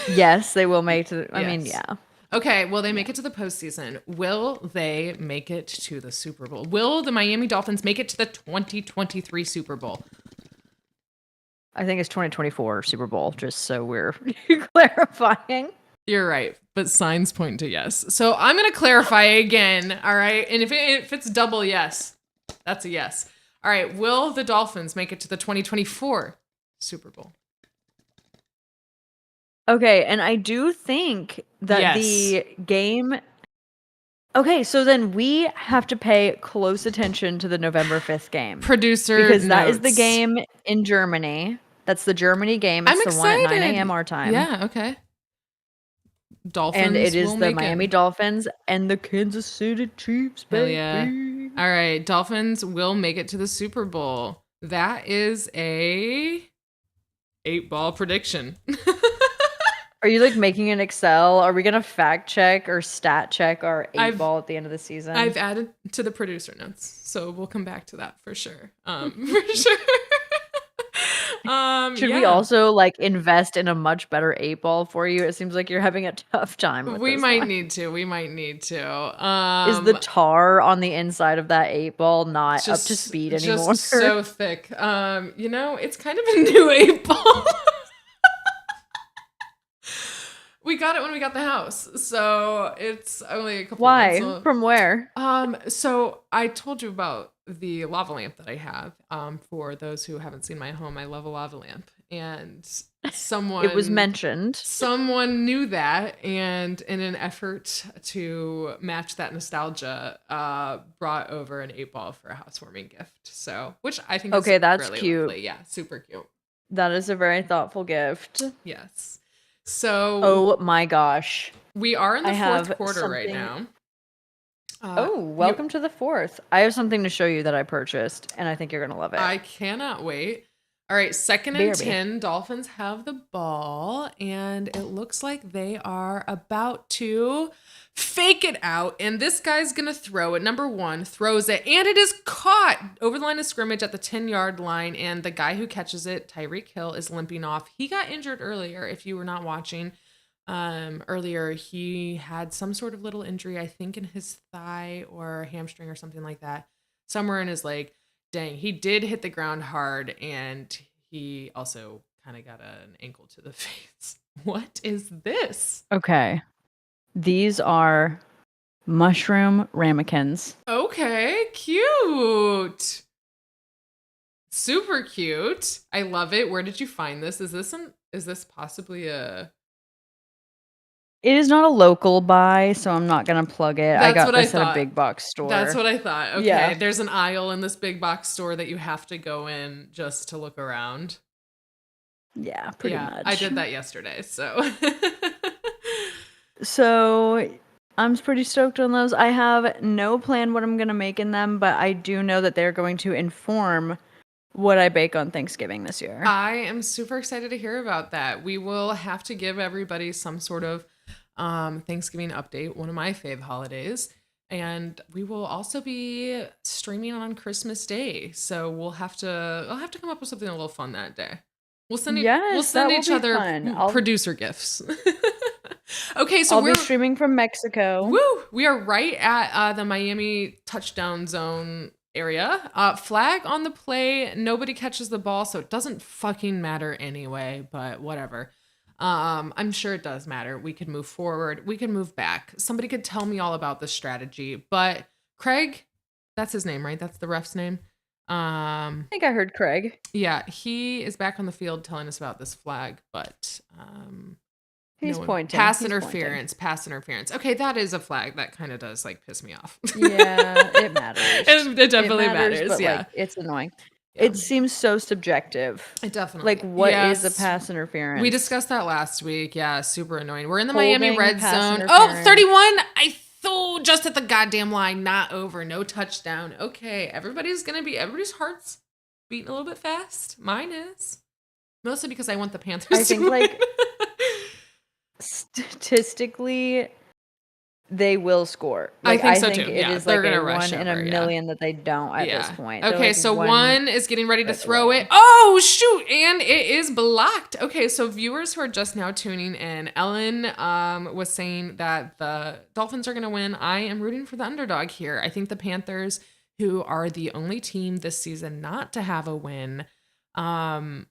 [SPEAKER 2] yes, they will make it to I mean, yeah.
[SPEAKER 1] Okay, will they make it to the postseason? Will they make it to the Super Bowl? Will the Miami Dolphins make it to the 2023 Super Bowl?
[SPEAKER 2] I think it's 2024 Super Bowl, just so we're clarifying.
[SPEAKER 1] You're right, but signs point to yes. So I'm going to clarify again, all right? And if it's double yes, that's a yes. All right, will the Dolphins make it to the 2024 Super Bowl?
[SPEAKER 2] Okay, and I do think that the game... Okay, so then we have to pay close attention to the November 5th game.
[SPEAKER 1] Producer
[SPEAKER 2] Because that
[SPEAKER 1] notes.
[SPEAKER 2] is the game in Germany. That's the Germany game. It's the one at 9 a.m. our time.
[SPEAKER 1] Yeah, okay. Dolphins
[SPEAKER 2] and it is
[SPEAKER 1] will
[SPEAKER 2] the
[SPEAKER 1] make
[SPEAKER 2] Miami Dolphins and the Kansas City Chiefs, baby.
[SPEAKER 1] Hell yeah. All right, Dolphins will make it to the Super Bowl. That is a 8-ball prediction.
[SPEAKER 2] Are you like making an Excel? Are we gonna fact check or stat check our 8-ball at the end of the season?
[SPEAKER 1] I've added to the producer notes, so we'll come back to that for sure. For sure.
[SPEAKER 2] Should we also like invest in a much better 8-ball for you? It seems like you're having a tough time with
[SPEAKER 1] We
[SPEAKER 2] this
[SPEAKER 1] might
[SPEAKER 2] one.
[SPEAKER 1] need to.
[SPEAKER 2] Is the tar on the inside of that 8-ball not up to speed anymore?
[SPEAKER 1] Just so thick. It's kind of a new 8-ball. We got it when we got the house, so it's only a couple
[SPEAKER 2] Why?
[SPEAKER 1] months old.
[SPEAKER 2] From where?
[SPEAKER 1] So I told you about the lava lamp that I have. For those who haven't seen my home, I love a lava lamp, and someone
[SPEAKER 2] It was mentioned.
[SPEAKER 1] Someone knew that, and in an effort to match that nostalgia, brought over an 8-ball for a housewarming gift. So, which I think is
[SPEAKER 2] that's
[SPEAKER 1] really
[SPEAKER 2] cute.
[SPEAKER 1] lovely. Yeah, super cute.
[SPEAKER 2] That is a very thoughtful gift.
[SPEAKER 1] Yes. So,
[SPEAKER 2] oh my gosh,
[SPEAKER 1] we are in the fourth quarter right now.
[SPEAKER 2] Welcome to the fourth. I have something to show you that I purchased, and I think you're gonna love it.
[SPEAKER 1] I cannot wait. All right, 2nd and 10. Dolphins have the ball, and it looks like they are about to fake it out. And this guy's gonna throw it. Number 1 throws it, and it is caught over the line of scrimmage at the 10-yard line. And the guy who catches it, Tyreek Hill, is limping off. He got injured earlier. If you were not watching, earlier he had some sort of little injury, I think in his thigh or hamstring or something like that. somewhere in his leg. Dang, he did hit the ground hard, and he also kind of got an ankle to the face. What is this?
[SPEAKER 2] Okay. These are mushroom ramekins.
[SPEAKER 1] Okay, cute. Super cute. I love it. Where did you find this? Is this possibly a
[SPEAKER 2] It is not a local buy, so I'm not gonna plug it. I
[SPEAKER 1] That's
[SPEAKER 2] got
[SPEAKER 1] what I
[SPEAKER 2] this at a
[SPEAKER 1] thought.
[SPEAKER 2] big box store.
[SPEAKER 1] That's what I thought. Okay.
[SPEAKER 2] Yeah.
[SPEAKER 1] There's an aisle in this big box store that you have to go in just to look around.
[SPEAKER 2] Yeah, pretty
[SPEAKER 1] Yeah,
[SPEAKER 2] much.
[SPEAKER 1] I did that yesterday, so
[SPEAKER 2] So I'm pretty stoked on those. I have no plan what I'm gonna make in them, but I do know that they're going to inform what I bake on Thanksgiving this year.
[SPEAKER 1] I am super excited to hear about that. We will have to give everybody some sort of Thanksgiving update, one of my fave holidays. And we will also be streaming on Christmas Day. So I'll have to come up with something a little fun that day. We'll send
[SPEAKER 2] Yes, that will
[SPEAKER 1] each
[SPEAKER 2] be
[SPEAKER 1] other
[SPEAKER 2] fun.
[SPEAKER 1] producer gifts. Okay, so
[SPEAKER 2] I'll
[SPEAKER 1] we're
[SPEAKER 2] be streaming from Mexico.
[SPEAKER 1] Woo! We are right at the Miami touchdown zone area. Flag on the play. Nobody catches the ball, so it doesn't fucking matter anyway, but whatever. I'm sure it does matter. We could move forward. We can move back. Somebody could tell me all about this strategy. But Craig, that's his name, right? That's the ref's name.
[SPEAKER 2] I think I heard Craig.
[SPEAKER 1] Yeah, he is back on the field telling us about this flag, but
[SPEAKER 2] He's pointing.
[SPEAKER 1] Pass
[SPEAKER 2] He's
[SPEAKER 1] interference.
[SPEAKER 2] pointing.
[SPEAKER 1] Pass interference. Okay, that is a flag that kind of does like piss me off.
[SPEAKER 2] Yeah, it matters.
[SPEAKER 1] It definitely matters.
[SPEAKER 2] But,
[SPEAKER 1] yeah,
[SPEAKER 2] like, it's annoying.
[SPEAKER 1] Yeah.
[SPEAKER 2] It seems so subjective.
[SPEAKER 1] It definitely.
[SPEAKER 2] Like, what is
[SPEAKER 1] Yes.
[SPEAKER 2] a pass interference?
[SPEAKER 1] We discussed that last week. Yeah, super annoying. We're in the Miami
[SPEAKER 2] Holding,
[SPEAKER 1] red
[SPEAKER 2] pass
[SPEAKER 1] zone.
[SPEAKER 2] interference.
[SPEAKER 1] Oh, 31. I threw just at the goddamn line. Not over. No touchdown. Okay, everybody's heart's beating a little bit fast. Mine is. Mostly because I want the Panthers
[SPEAKER 2] I think,
[SPEAKER 1] to win.
[SPEAKER 2] like, statistically, they will score. Like,
[SPEAKER 1] I think so too.
[SPEAKER 2] It
[SPEAKER 1] Yeah,
[SPEAKER 2] is
[SPEAKER 1] they're
[SPEAKER 2] like
[SPEAKER 1] gonna
[SPEAKER 2] a
[SPEAKER 1] rush
[SPEAKER 2] 1 in a
[SPEAKER 1] over, yeah.
[SPEAKER 2] million that they don't at this point. They're
[SPEAKER 1] Okay,
[SPEAKER 2] like
[SPEAKER 1] so one is getting ready to
[SPEAKER 2] right
[SPEAKER 1] throw
[SPEAKER 2] away.
[SPEAKER 1] it. Oh, shoot. And it is blocked. Okay, so viewers who are just now tuning in, Ellen was saying that the Dolphins are going to win. I am rooting for the underdog here. I think the Panthers, who are the only team this season not to have a win, I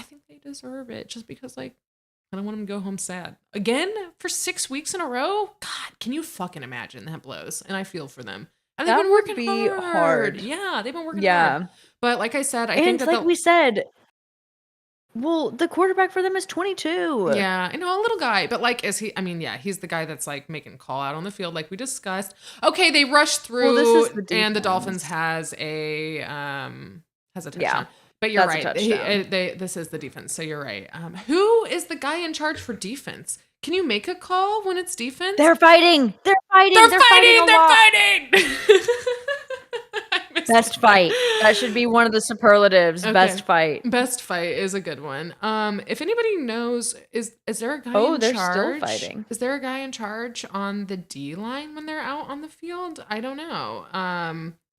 [SPEAKER 1] think they deserve it just because, like, I don't want them to go home sad. Again, for 6 weeks in a row? God, can you fucking imagine? That blows. And I feel for them. And they've
[SPEAKER 2] That
[SPEAKER 1] been
[SPEAKER 2] would
[SPEAKER 1] working
[SPEAKER 2] be hard.
[SPEAKER 1] Yeah, they've been working
[SPEAKER 2] Yeah.
[SPEAKER 1] hard. But like I said, I
[SPEAKER 2] And
[SPEAKER 1] think that
[SPEAKER 2] like we said, well, the quarterback for them is 22.
[SPEAKER 1] Yeah, I know, a little guy, but like, is he? I mean, yeah, he's the guy that's like making call out on the field, like we discussed. Okay, they rush through,
[SPEAKER 2] Well, this is the
[SPEAKER 1] and the
[SPEAKER 2] defense.
[SPEAKER 1] Dolphins has a touchdown.
[SPEAKER 2] Yeah,
[SPEAKER 1] But you're
[SPEAKER 2] that's a
[SPEAKER 1] right.
[SPEAKER 2] touchdown.
[SPEAKER 1] This is the defense, so you're right. Who is the guy in charge for defense? Can you make a call when it's defense?
[SPEAKER 2] They're fighting. They're fighting.
[SPEAKER 1] They're fighting.
[SPEAKER 2] a
[SPEAKER 1] They're
[SPEAKER 2] lot.
[SPEAKER 1] fighting.
[SPEAKER 2] Best fight. That should be one of the superlatives.
[SPEAKER 1] Okay.
[SPEAKER 2] Best fight.
[SPEAKER 1] Best fight is a good one. If anybody knows, is there a guy
[SPEAKER 2] Oh,
[SPEAKER 1] in
[SPEAKER 2] they're
[SPEAKER 1] charge?
[SPEAKER 2] still fighting.
[SPEAKER 1] Is there a guy in charge on the D line when they're out on the field? I don't know.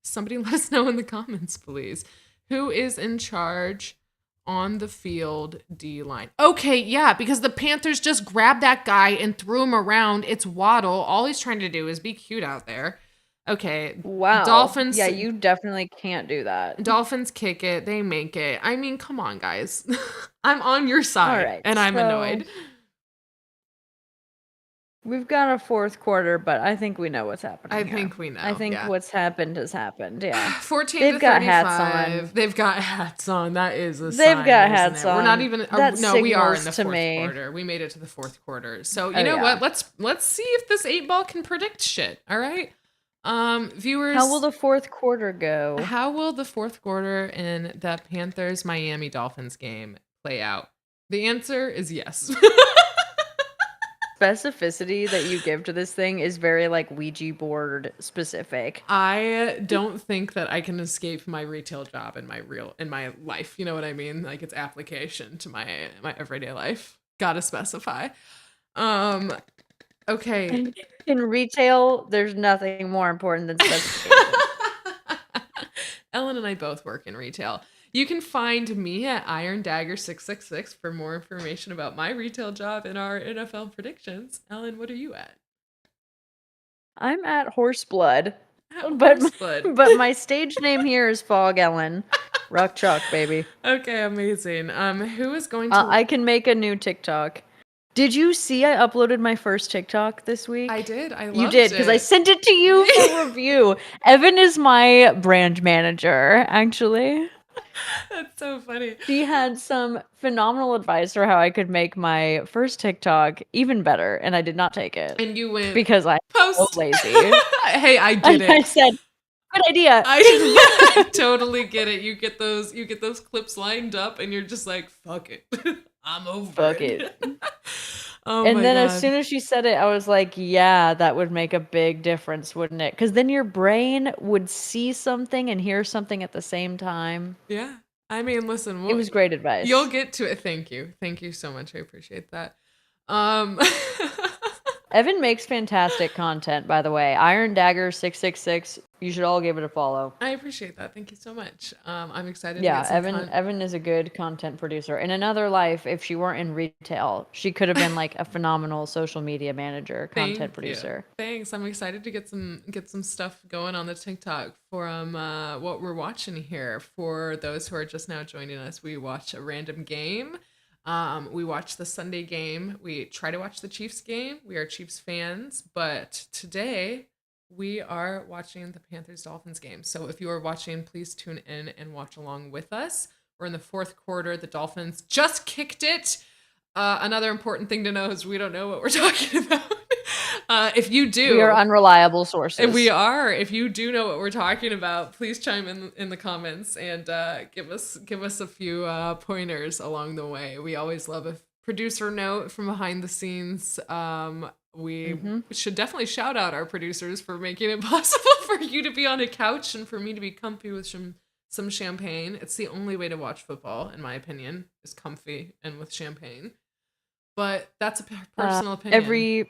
[SPEAKER 1] Somebody let us know in the comments, please. Who is in charge on the field D line? Okay, yeah, because the Panthers just grabbed that guy and threw him around. It's Waddle. All he's trying to do is be cute out there. Okay.
[SPEAKER 2] Wow.
[SPEAKER 1] Dolphins.
[SPEAKER 2] Yeah, you definitely can't do that.
[SPEAKER 1] Dolphins kick it. They make it. I mean, come on, guys. I'm on your side,
[SPEAKER 2] All right,
[SPEAKER 1] and I'm
[SPEAKER 2] so
[SPEAKER 1] annoyed.
[SPEAKER 2] We've got a fourth quarter, but I think we know what's happening.
[SPEAKER 1] I
[SPEAKER 2] here.
[SPEAKER 1] think we know.
[SPEAKER 2] I think
[SPEAKER 1] yeah.
[SPEAKER 2] what's happened has happened. Yeah.
[SPEAKER 1] 14
[SPEAKER 2] They've
[SPEAKER 1] to
[SPEAKER 2] got
[SPEAKER 1] 35.
[SPEAKER 2] hats on.
[SPEAKER 1] They've got hats on. That is a
[SPEAKER 2] They've
[SPEAKER 1] sign,
[SPEAKER 2] got
[SPEAKER 1] isn't
[SPEAKER 2] hats
[SPEAKER 1] it? We're not
[SPEAKER 2] on.
[SPEAKER 1] even.
[SPEAKER 2] That
[SPEAKER 1] No, we are in
[SPEAKER 2] signals
[SPEAKER 1] the
[SPEAKER 2] to
[SPEAKER 1] fourth
[SPEAKER 2] me.
[SPEAKER 1] quarter. We made it to the fourth quarter. So you
[SPEAKER 2] Oh,
[SPEAKER 1] know
[SPEAKER 2] yeah.
[SPEAKER 1] what? Let's see if this 8-ball can predict shit. All right, viewers.
[SPEAKER 2] How will the fourth quarter go?
[SPEAKER 1] How will the fourth quarter in the Panthers Miami Dolphins game play out? The answer is yes.
[SPEAKER 2] Specificity that you give to this thing is very like Ouija board specific.
[SPEAKER 1] I don't think that I can escape my retail job in my life. You know what I mean? Like its application to my everyday life. Gotta specify. Okay.
[SPEAKER 2] In retail, there's nothing more important than specification.
[SPEAKER 1] Ellen and I both work in retail. You can find me at Iron Dagger 666 for more information about my retail job and our NFL predictions. Ellen, what are you at?
[SPEAKER 2] I'm at Horseblood.
[SPEAKER 1] Of
[SPEAKER 2] But
[SPEAKER 1] course, bud.
[SPEAKER 2] but my stage name here is Fog Ellen. Rock chalk, baby.
[SPEAKER 1] Okay, amazing. Who is going to?
[SPEAKER 2] I can make a new TikTok. Did you see I uploaded my first TikTok this
[SPEAKER 1] I
[SPEAKER 2] week?
[SPEAKER 1] did. I
[SPEAKER 2] You
[SPEAKER 1] loved
[SPEAKER 2] did, because I
[SPEAKER 1] it.
[SPEAKER 2] sent it to you for review. Evan is my brand manager, actually.
[SPEAKER 1] That's so funny.
[SPEAKER 2] She had some phenomenal advice for how I could make my first TikTok even better, and I did not take it
[SPEAKER 1] And you went
[SPEAKER 2] because I'm so
[SPEAKER 1] post.
[SPEAKER 2] lazy.
[SPEAKER 1] Hey, I get
[SPEAKER 2] And I
[SPEAKER 1] it.
[SPEAKER 2] said, good idea.
[SPEAKER 1] I totally get it. You get those clips lined up and you're just like, fuck it. I'm over
[SPEAKER 2] Fuck it.
[SPEAKER 1] it. Oh
[SPEAKER 2] And
[SPEAKER 1] my
[SPEAKER 2] then as soon
[SPEAKER 1] god.
[SPEAKER 2] as she said it, I was like, yeah, that would make a big difference, wouldn't it? Because then your brain would see something and hear something at the same time.
[SPEAKER 1] Yeah. I mean, listen,
[SPEAKER 2] It was great
[SPEAKER 1] you'll
[SPEAKER 2] advice.
[SPEAKER 1] get to it. Thank you. Thank you so much. I appreciate that. Um
[SPEAKER 2] Evan makes fantastic content, by the way. Iron Dagger 666. You should all give it a follow.
[SPEAKER 1] I appreciate that. Thank you so much. I'm excited to
[SPEAKER 2] Yeah,
[SPEAKER 1] get some
[SPEAKER 2] Evan is a good content producer. In another life, if she weren't in retail, she could have been like a phenomenal social media manager, content
[SPEAKER 1] Thank you.
[SPEAKER 2] producer.
[SPEAKER 1] Thanks. I'm excited to get some stuff going on the TikTok for what we're watching here. For those who are just now joining us, we watch a random game. We watch the Sunday game. We try to watch the Chiefs game. We are Chiefs fans, but today we are watching the Panthers Dolphins game. So if you are watching, please tune in and watch along with us. We're in the fourth quarter. The Dolphins just kicked it. Another important thing to know is we don't know what we're talking about. If you do,
[SPEAKER 2] We are unreliable sources.
[SPEAKER 1] if you do know what we're talking about, please chime in the comments and give us a few pointers along the way. We always love a producer note from behind the scenes. We should definitely shout out our producers for making it possible for you to be on a couch and for me to be comfy with some champagne. It's the only way to watch football, in my opinion, is comfy and with champagne. But that's a personal opinion.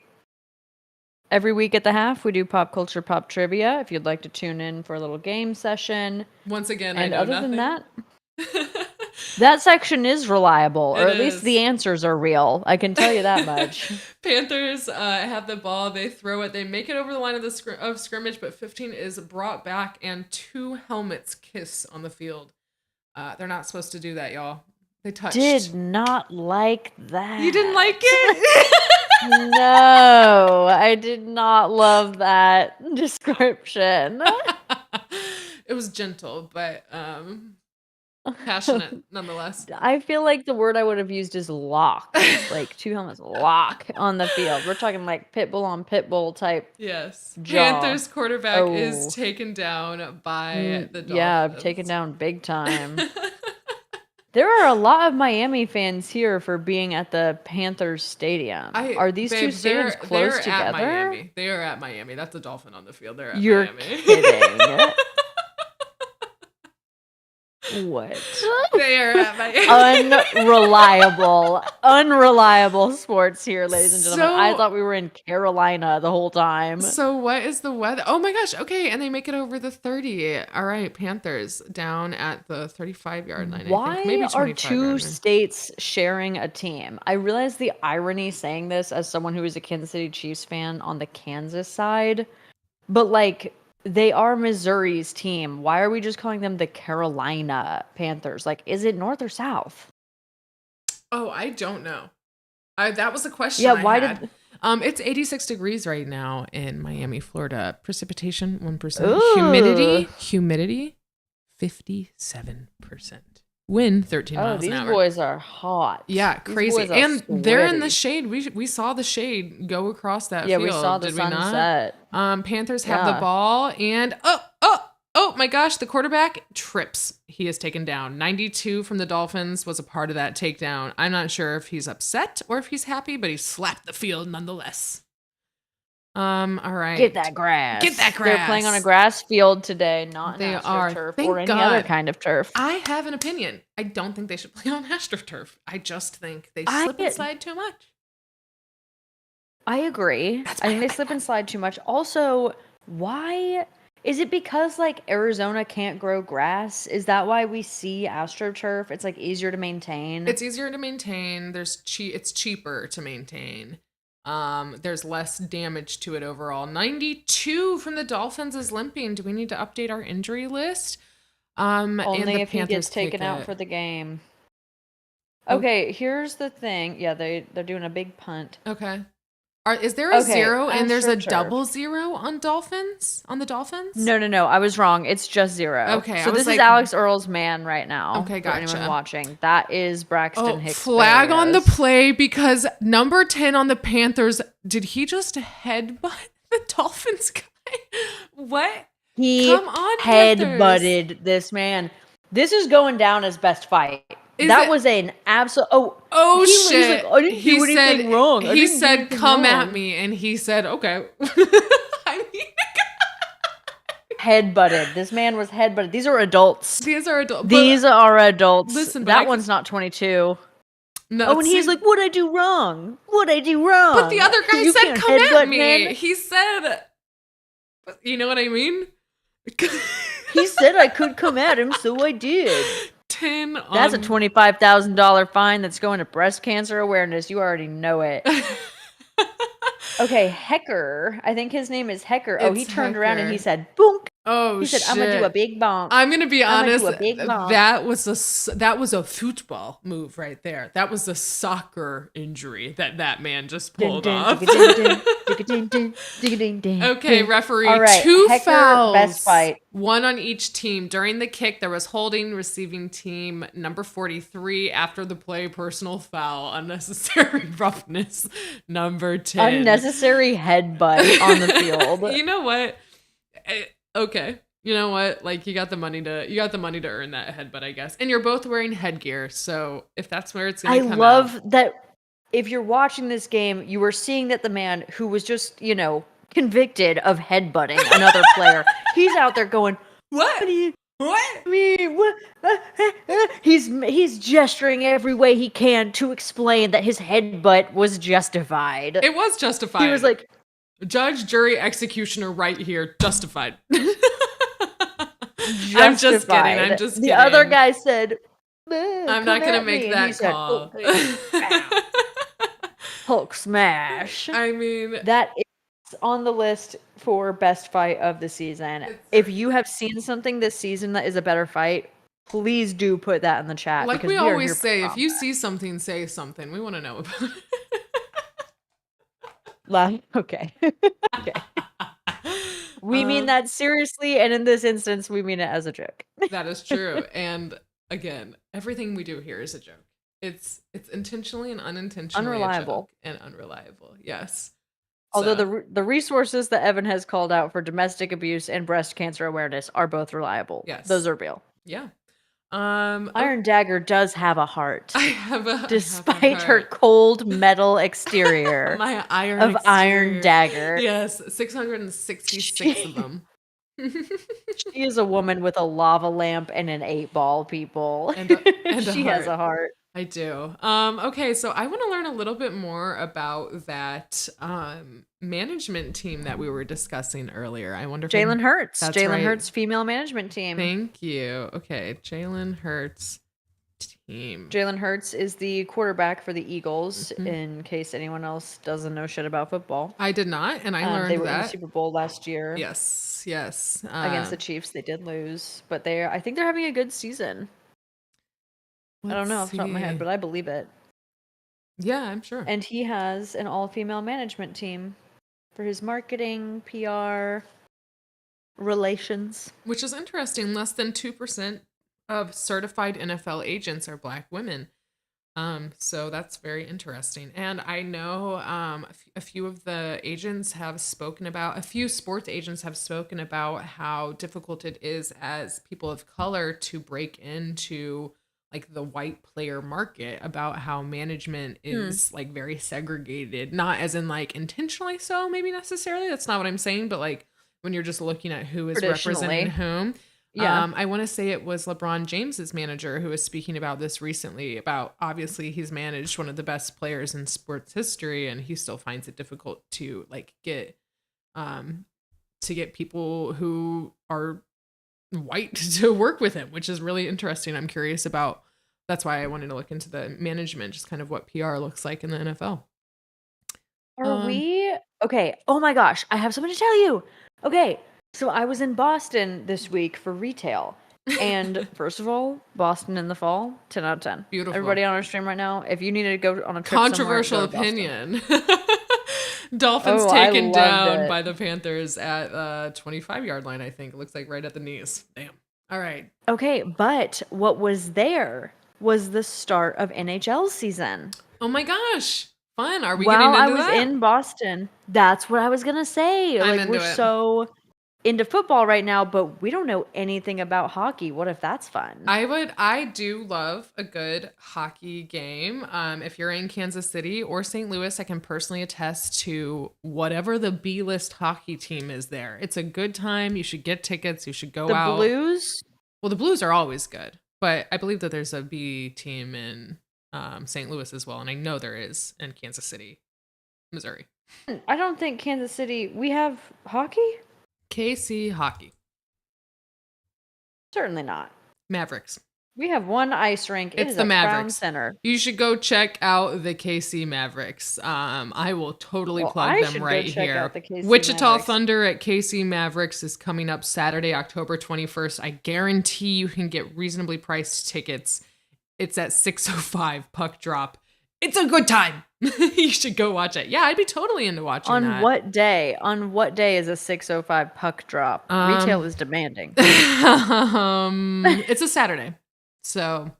[SPEAKER 2] Every week at the half, we do pop culture pop trivia. If you'd like to tune in for a little game session.
[SPEAKER 1] Once again, I
[SPEAKER 2] And
[SPEAKER 1] know
[SPEAKER 2] other than
[SPEAKER 1] nothing.
[SPEAKER 2] that, that section is reliable, or
[SPEAKER 1] It
[SPEAKER 2] at least the
[SPEAKER 1] is.
[SPEAKER 2] answers are real. I can tell you that much.
[SPEAKER 1] Panthers have the ball. They throw it. They make it over the line of of scrimmage, but 15 is brought back, and two helmets kiss on the field. They're not supposed to do that, y'all. They touched.
[SPEAKER 2] Did not like that.
[SPEAKER 1] You didn't like it?
[SPEAKER 2] No, I did not love that description.
[SPEAKER 1] It was gentle, but passionate nonetheless.
[SPEAKER 2] I feel like the word I would have used is lock. Like two helmets lock on the field. We're talking like pit bull on pit bull type
[SPEAKER 1] Yes.
[SPEAKER 2] jaw.
[SPEAKER 1] Panthers quarterback is taken down by the Dolphins.
[SPEAKER 2] Yeah, taken down big time. There are a lot of Miami fans here for being at the Panthers stadium. Are these two stadiums close together?
[SPEAKER 1] At Miami. They are at Miami. That's a Dolphin on the field. They're at
[SPEAKER 2] You're
[SPEAKER 1] Miami.
[SPEAKER 2] kidding. What?
[SPEAKER 1] They are at Miami.
[SPEAKER 2] Unreliable sports here, ladies and gentlemen. I thought we were in Carolina the whole time.
[SPEAKER 1] So what is the weather? Oh my gosh. Okay, and they make it over the 30. All right, Panthers down at the 35-yard line.
[SPEAKER 2] Why
[SPEAKER 1] I think. Maybe
[SPEAKER 2] are two states sharing a team? I realize the irony saying this as someone who is a Kansas City Chiefs fan on the Kansas side, but like they are Missouri's team. Why are we just calling them the Carolina Panthers? Like, is it north or south?
[SPEAKER 1] Oh, I don't know. That was a question.
[SPEAKER 2] Yeah,
[SPEAKER 1] why did? It's 86 degrees right now in Miami, Florida. Precipitation 1%. Humidity 57%. Wind 13 miles an hour.
[SPEAKER 2] These boys are hot.
[SPEAKER 1] Yeah, crazy. And they're in the shade. We saw the shade go across that field.
[SPEAKER 2] Yeah, we saw the sunset.
[SPEAKER 1] Panthers have the ball, and oh my gosh, the quarterback trips. He is taken down. 92 from the Dolphins was a part of that takedown. I'm not sure if he's upset or if he's happy, but he slapped the field nonetheless. All right.
[SPEAKER 2] Get that grass.
[SPEAKER 1] Get that grass.
[SPEAKER 2] They're playing on a grass field today, not an
[SPEAKER 1] AstroTurf
[SPEAKER 2] or any other kind of turf.
[SPEAKER 1] I have an opinion. I don't think they should play on AstroTurf. I just think they slip and slide too much.
[SPEAKER 2] I agree. I think they slip and slide too much. Also, why is it because like Arizona can't grow grass? Is that why we see AstroTurf? It's like easier to maintain.
[SPEAKER 1] It's easier to maintain. It's cheaper to maintain. There's less damage to it overall. 92 from the Dolphins is limping. Do we need to update our injury list? And
[SPEAKER 2] Only
[SPEAKER 1] the
[SPEAKER 2] if he
[SPEAKER 1] Panthers
[SPEAKER 2] gets taken
[SPEAKER 1] kick
[SPEAKER 2] out
[SPEAKER 1] it.
[SPEAKER 2] for the game.
[SPEAKER 1] Oh.
[SPEAKER 2] Okay, here's the thing. Yeah, they're doing a big punt.
[SPEAKER 1] Okay. Is there a
[SPEAKER 2] Okay,
[SPEAKER 1] 0 and there's a
[SPEAKER 2] AstroTurf.
[SPEAKER 1] double 0 on Dolphins? On the Dolphins?
[SPEAKER 2] No, I was wrong. It's just 0.
[SPEAKER 1] Okay, I
[SPEAKER 2] So
[SPEAKER 1] was
[SPEAKER 2] this is
[SPEAKER 1] like-
[SPEAKER 2] Alex Earl's man right now.
[SPEAKER 1] Okay,
[SPEAKER 2] For anyone
[SPEAKER 1] gotcha.
[SPEAKER 2] watching, that is Braxton Hicks.
[SPEAKER 1] Flag on the
[SPEAKER 2] Berrios.
[SPEAKER 1] play because number 10 on the Panthers, did he just headbutt the Dolphins guy? What?
[SPEAKER 2] He
[SPEAKER 1] Come on, Panthers.
[SPEAKER 2] headbutted this man. This is going down as best fight.
[SPEAKER 1] Is
[SPEAKER 2] that
[SPEAKER 1] it-
[SPEAKER 2] was an absolute.
[SPEAKER 1] Oh
[SPEAKER 2] he's
[SPEAKER 1] shit!
[SPEAKER 2] like, I didn't do anything wrong.
[SPEAKER 1] He said, "Come at me," and he said, "Okay." I mean,
[SPEAKER 2] headbutted. This man was headbutted. These are adults.
[SPEAKER 1] these are adults.
[SPEAKER 2] These are adults.
[SPEAKER 1] Listen, but
[SPEAKER 2] that one's not 22.
[SPEAKER 1] No,
[SPEAKER 2] Oh, and he's like, "What'd I do wrong? What'd I do wrong?"
[SPEAKER 1] But the other guy
[SPEAKER 2] You
[SPEAKER 1] said,
[SPEAKER 2] can't
[SPEAKER 1] "Come at
[SPEAKER 2] headbutt
[SPEAKER 1] me."
[SPEAKER 2] men.
[SPEAKER 1] He said, "You know what I mean?"
[SPEAKER 2] He said I could come at him, so I did.
[SPEAKER 1] 10.
[SPEAKER 2] That's a $25,000 fine that's going to breast cancer awareness. You already know it. Okay, Hecker. I think his name is Hecker. Oh, he
[SPEAKER 1] It's
[SPEAKER 2] turned around and he
[SPEAKER 1] Hecker.
[SPEAKER 2] said, "Boonk."
[SPEAKER 1] Oh
[SPEAKER 2] He said,
[SPEAKER 1] shit!
[SPEAKER 2] "I'm gonna do a big bonk."
[SPEAKER 1] I'm gonna be
[SPEAKER 2] I'm gonna
[SPEAKER 1] honest.
[SPEAKER 2] do a big bonk.
[SPEAKER 1] That was a football move right there. That was a soccer injury that man just pulled off. Okay, referee.
[SPEAKER 2] All right,
[SPEAKER 1] 2
[SPEAKER 2] Hecker,
[SPEAKER 1] fouls.
[SPEAKER 2] best fight.
[SPEAKER 1] 1 on each team. During the kick, there was holding receiving team number 43. After the play, personal foul, unnecessary roughness number 10.
[SPEAKER 2] Unnecessary headbutt on the field.
[SPEAKER 1] You know what? Okay. You know what? Like you got the money to earn that headbutt, I guess. And you're both wearing headgear, so if that's where it's gonna come
[SPEAKER 2] I
[SPEAKER 1] out.
[SPEAKER 2] love that if you're watching this game, you were seeing that the man who was just, convicted of headbutting another player, he's out there going,
[SPEAKER 1] What? What?
[SPEAKER 2] He's gesturing every way he can to explain that his headbutt was justified.
[SPEAKER 1] It was justified.
[SPEAKER 2] He was like,
[SPEAKER 1] judge, jury, executioner, right here, justified.
[SPEAKER 2] justified.
[SPEAKER 1] I'm just kidding. I'm just kidding.
[SPEAKER 2] The other guy said,
[SPEAKER 1] I'm not gonna make that call.
[SPEAKER 2] Hulk smash.
[SPEAKER 1] I mean,
[SPEAKER 2] That is on the list for best fight of the season. If you have seen something this season that is a better fight, please do put that in the chat.
[SPEAKER 1] like
[SPEAKER 2] because
[SPEAKER 1] we
[SPEAKER 2] are here
[SPEAKER 1] always
[SPEAKER 2] for
[SPEAKER 1] say, if you
[SPEAKER 2] combat.
[SPEAKER 1] see something, say something. We want to know about it.
[SPEAKER 2] Okay. Okay. We mean that seriously, and in this instance, we mean it as a joke.
[SPEAKER 1] That is true. And again, everything we do here is a joke. It's intentionally and unintentionally
[SPEAKER 2] Unreliable.
[SPEAKER 1] a joke and unreliable. Yes.
[SPEAKER 2] Although
[SPEAKER 1] So,
[SPEAKER 2] the resources that Evan has called out for domestic abuse and breast cancer awareness are both reliable.
[SPEAKER 1] Yes.
[SPEAKER 2] Those are real.
[SPEAKER 1] yeah.
[SPEAKER 2] Iron Dagger does have a heart.
[SPEAKER 1] I have a
[SPEAKER 2] Despite her cold metal exterior
[SPEAKER 1] my iron
[SPEAKER 2] of Iron
[SPEAKER 1] exterior.
[SPEAKER 2] Dagger.
[SPEAKER 1] Yes, 666 of them.
[SPEAKER 2] She is a woman with a lava lamp and an 8-ball, people.
[SPEAKER 1] And a
[SPEAKER 2] She has a heart.
[SPEAKER 1] I do. Okay, so I want to learn a little bit more about that management team that we were discussing earlier. I wonder if
[SPEAKER 2] Jalen Hurts.
[SPEAKER 1] That's
[SPEAKER 2] Jalen
[SPEAKER 1] right.
[SPEAKER 2] Hurts female management team.
[SPEAKER 1] Thank you. Okay, Jalen Hurts team.
[SPEAKER 2] Jalen Hurts is the quarterback for the Eagles,
[SPEAKER 1] Mhm.
[SPEAKER 2] in case anyone else doesn't know shit about football.
[SPEAKER 1] I did not, and I learned
[SPEAKER 2] They were in the
[SPEAKER 1] that.
[SPEAKER 2] Super Bowl last year.
[SPEAKER 1] Yes.
[SPEAKER 2] Against the Chiefs. They did lose, but I think they're having a good season. I don't know off the top of my head, but I believe it.
[SPEAKER 1] Yeah, I'm sure.
[SPEAKER 2] And he has an all-female management team for his marketing, PR, relations.
[SPEAKER 1] Which is interesting. Less than 2% of certified NFL agents are Black women. So that's very interesting. And I know a few of the agents have spoken about, a few sports agents have spoken about how difficult it is as people of color to break into like the white player market, about how management is like very segregated, not as in like intentionally so, maybe necessarily. That's not what I'm saying, but like when you're just looking at who is representing whom.
[SPEAKER 2] Yeah.
[SPEAKER 1] I want to say it was LeBron James's manager who was speaking about this recently, about obviously he's managed one of the best players in sports history, and he still finds it difficult to like get people who are white to work with him, which is really interesting. I'm curious about, that's why I wanted to look into the management, just kind of what PR looks like in the NFL.
[SPEAKER 2] Are we okay? Oh my gosh, I have something to tell you. Okay, so I was in Boston this week for retail. And first of all, Boston in the fall, 10 out of 10.
[SPEAKER 1] Beautiful.
[SPEAKER 2] Everybody on our stream right now, if you need to go on a trip
[SPEAKER 1] Controversial
[SPEAKER 2] somewhere, go to Boston.
[SPEAKER 1] opinion. Dolphins
[SPEAKER 2] Oh, I
[SPEAKER 1] taken
[SPEAKER 2] loved
[SPEAKER 1] down
[SPEAKER 2] it.
[SPEAKER 1] by the Panthers at 25-yard line, I think. It looks like right at the knees. Damn. All right.
[SPEAKER 2] Okay, but what was there was the start of NHL season.
[SPEAKER 1] Oh my gosh. Fun. Are we
[SPEAKER 2] While
[SPEAKER 1] getting
[SPEAKER 2] I
[SPEAKER 1] into
[SPEAKER 2] was
[SPEAKER 1] that?
[SPEAKER 2] in Boston, that's what I was gonna say.
[SPEAKER 1] I'm
[SPEAKER 2] Like,
[SPEAKER 1] into
[SPEAKER 2] we're
[SPEAKER 1] it.
[SPEAKER 2] so into football right now, but we don't know anything about hockey. What if that's fun?
[SPEAKER 1] I do love a good hockey game. If you're in Kansas City or St. Louis, I can personally attest to whatever the B-list hockey team is there. It's a good time. You should get tickets. You should go
[SPEAKER 2] The
[SPEAKER 1] out.
[SPEAKER 2] Blues?
[SPEAKER 1] Well, the Blues are always good, but I believe that there's a B team in St. Louis as well, and I know there is in Kansas City, Missouri.
[SPEAKER 2] I don't think Kansas City. We have hockey?
[SPEAKER 1] KC Hockey.
[SPEAKER 2] Certainly not.
[SPEAKER 1] Mavericks.
[SPEAKER 2] We have one ice rink. It
[SPEAKER 1] It's
[SPEAKER 2] is
[SPEAKER 1] the
[SPEAKER 2] at Crown
[SPEAKER 1] Mavericks.
[SPEAKER 2] Center.
[SPEAKER 1] You should go check out the KC Mavericks. I will totally
[SPEAKER 2] Well,
[SPEAKER 1] plug
[SPEAKER 2] I
[SPEAKER 1] them
[SPEAKER 2] should go
[SPEAKER 1] right
[SPEAKER 2] check
[SPEAKER 1] here.
[SPEAKER 2] out the KC
[SPEAKER 1] Wichita
[SPEAKER 2] Mavericks.
[SPEAKER 1] Thunder at KC Mavericks is coming up Saturday, October 21st. I guarantee you can get reasonably priced tickets. It's at 6:05 puck drop. It's a good time. You should go watch it. Yeah, I'd be totally into watching that.
[SPEAKER 2] On what day? On what day is a 6:05 puck drop? Retail is demanding.
[SPEAKER 1] It's a Saturday. So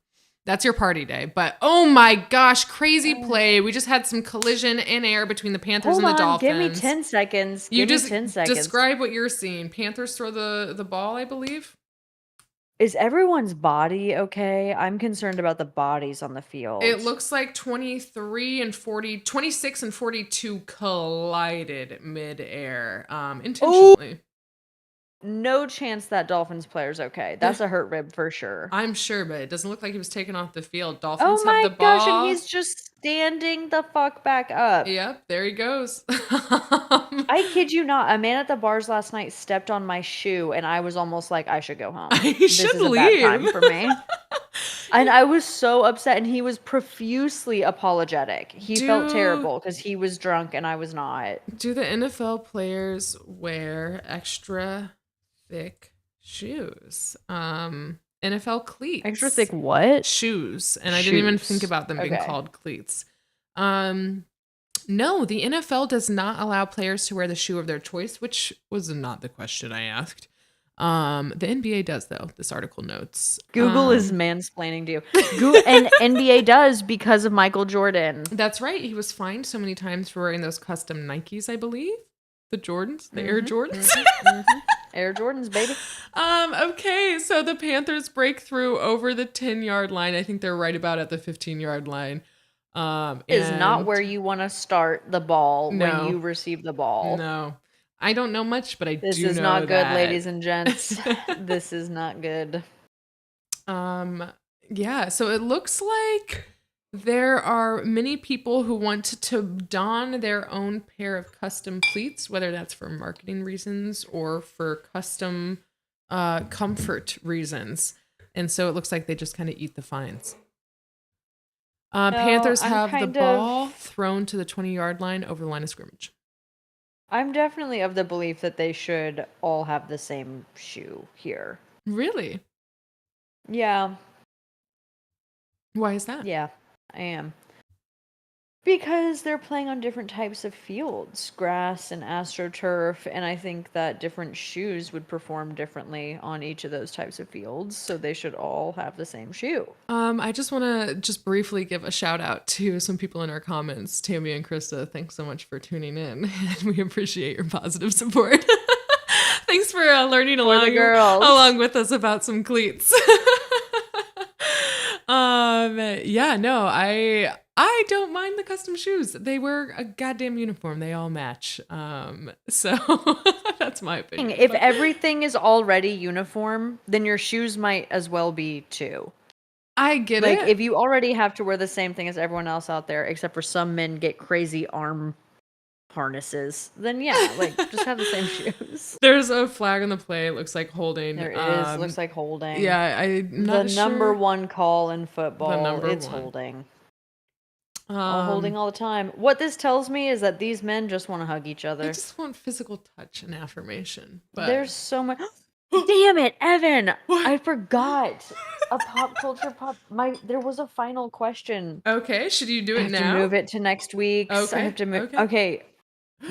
[SPEAKER 1] that's your party day. But oh my gosh, crazy play. We just had some collision in air between the Panthers
[SPEAKER 2] Hold
[SPEAKER 1] and the
[SPEAKER 2] on,
[SPEAKER 1] Dolphins.
[SPEAKER 2] give me 10 seconds.
[SPEAKER 1] You
[SPEAKER 2] Give me
[SPEAKER 1] just
[SPEAKER 2] 10 seconds.
[SPEAKER 1] describe what you're seeing. Panthers throw the ball, I believe.
[SPEAKER 2] Is everyone's body okay? I'm concerned about the bodies on the field.
[SPEAKER 1] It looks like 26 and 42 collided midair intentionally.
[SPEAKER 2] No chance that Dolphins player's okay. That's a hurt rib for sure.
[SPEAKER 1] I'm sure, but it doesn't look like he was taken off the field. Dolphins
[SPEAKER 2] Oh my
[SPEAKER 1] have the ball.
[SPEAKER 2] gosh, and he's just standing the fuck back up.
[SPEAKER 1] Yep, there he goes.
[SPEAKER 2] I kid you not. A man at the bars last night stepped on my shoe, and I was almost like, I should go home. This
[SPEAKER 1] should
[SPEAKER 2] is a bad time for me. And I was so upset, and he was profusely apologetic. He felt terrible because he was drunk and I was not.
[SPEAKER 1] Do the NFL players wear extra thick shoes? NFL cleats.
[SPEAKER 2] Extra thick what?
[SPEAKER 1] Shoes. And I didn't even think about them being called cleats. No, the NFL does not allow players to wear the shoe of their choice, which was not the question I asked. The NBA does, though. This article notes.
[SPEAKER 2] Google is mansplaining to you. And NBA does because of Michael Jordan.
[SPEAKER 1] That's right. He was fined so many times for wearing those custom Nikes, I believe. The Jordans, the Air Jordans.
[SPEAKER 2] Air Jordans, baby.
[SPEAKER 1] Okay, so the Panthers break through over the 10-yard line. I think they're right about at the 15-yard line.
[SPEAKER 2] Is not where you want to start the ball when you receive the ball.
[SPEAKER 1] No. I don't know much, but
[SPEAKER 2] this
[SPEAKER 1] do know
[SPEAKER 2] is not good,
[SPEAKER 1] that.
[SPEAKER 2] ladies and gents. This is not good.
[SPEAKER 1] Yeah, so it looks like there are many people who want to don their own pair of custom cleats, whether that's for marketing reasons or for custom comfort reasons. And so it looks like they just kind of eat the fines. Panthers have the ball thrown to the 20-yard line over the line of scrimmage.
[SPEAKER 2] I'm definitely of the belief that they should all have the same shoe here.
[SPEAKER 1] Really?
[SPEAKER 2] Yeah.
[SPEAKER 1] Why is that?
[SPEAKER 2] Yeah, I am. Because they're playing on different types of fields, grass and AstroTurf, and I think that different shoes would perform differently on each of those types of fields, so they should all have the same shoe.
[SPEAKER 1] I just want to briefly give a shout out to some people in our comments. Tammy and Krista, thanks so much for tuning in, and we appreciate your positive support. Thanks for learning along with us about some cleats. Yeah, no, I don't mind the custom shoes. They wear a goddamn uniform. They all match. So that's my opinion.
[SPEAKER 2] If everything is already uniform, then your shoes might as well be too.
[SPEAKER 1] I get it.
[SPEAKER 2] Like, if you already have to wear the same thing as everyone else out there, except for some men get crazy arm harnesses, then yeah, like, just have the same shoes.
[SPEAKER 1] There's a flag on the play. It looks like holding.
[SPEAKER 2] There is. Looks like holding.
[SPEAKER 1] Yeah, I'm not
[SPEAKER 2] the number one call in football. It's
[SPEAKER 1] one.
[SPEAKER 2] holding. All holding all the time. What this tells me is that these men just want to hug each
[SPEAKER 1] They
[SPEAKER 2] other.
[SPEAKER 1] just want physical touch and affirmation. But
[SPEAKER 2] There's so much. Damn it, Evan!
[SPEAKER 1] What?
[SPEAKER 2] I forgot. A pop culture pop. There was a final question.
[SPEAKER 1] Okay, should you do
[SPEAKER 2] I
[SPEAKER 1] it
[SPEAKER 2] have
[SPEAKER 1] now?
[SPEAKER 2] to move it to next week's. I
[SPEAKER 1] Okay.
[SPEAKER 2] have to move.
[SPEAKER 1] Okay.
[SPEAKER 2] Okay.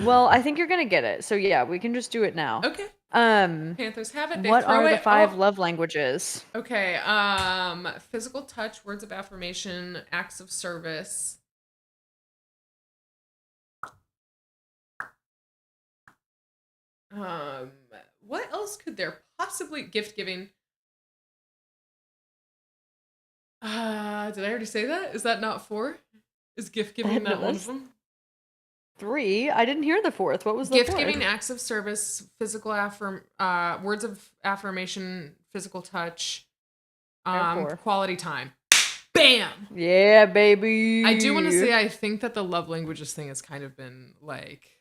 [SPEAKER 2] Well, I think you're gonna get it. So yeah, we can just do it now.
[SPEAKER 1] Okay.
[SPEAKER 2] Um,
[SPEAKER 1] Panthers have it. They
[SPEAKER 2] what
[SPEAKER 1] throw
[SPEAKER 2] are the
[SPEAKER 1] it.
[SPEAKER 2] 5
[SPEAKER 1] Oh.
[SPEAKER 2] love languages?
[SPEAKER 1] Okay. Physical touch, words of affirmation, acts of service. What else could there possibly gift giving? Did I already say that? Is that not 4? Is gift giving not one of them?
[SPEAKER 2] 3. I didn't hear the 4th. What was the
[SPEAKER 1] Gift
[SPEAKER 2] 4th?
[SPEAKER 1] giving, acts of service, physical words of affirmation, physical touch, quality time. Bam!
[SPEAKER 2] Yeah, baby.
[SPEAKER 1] I do want to say I think that the love languages thing has kind of been like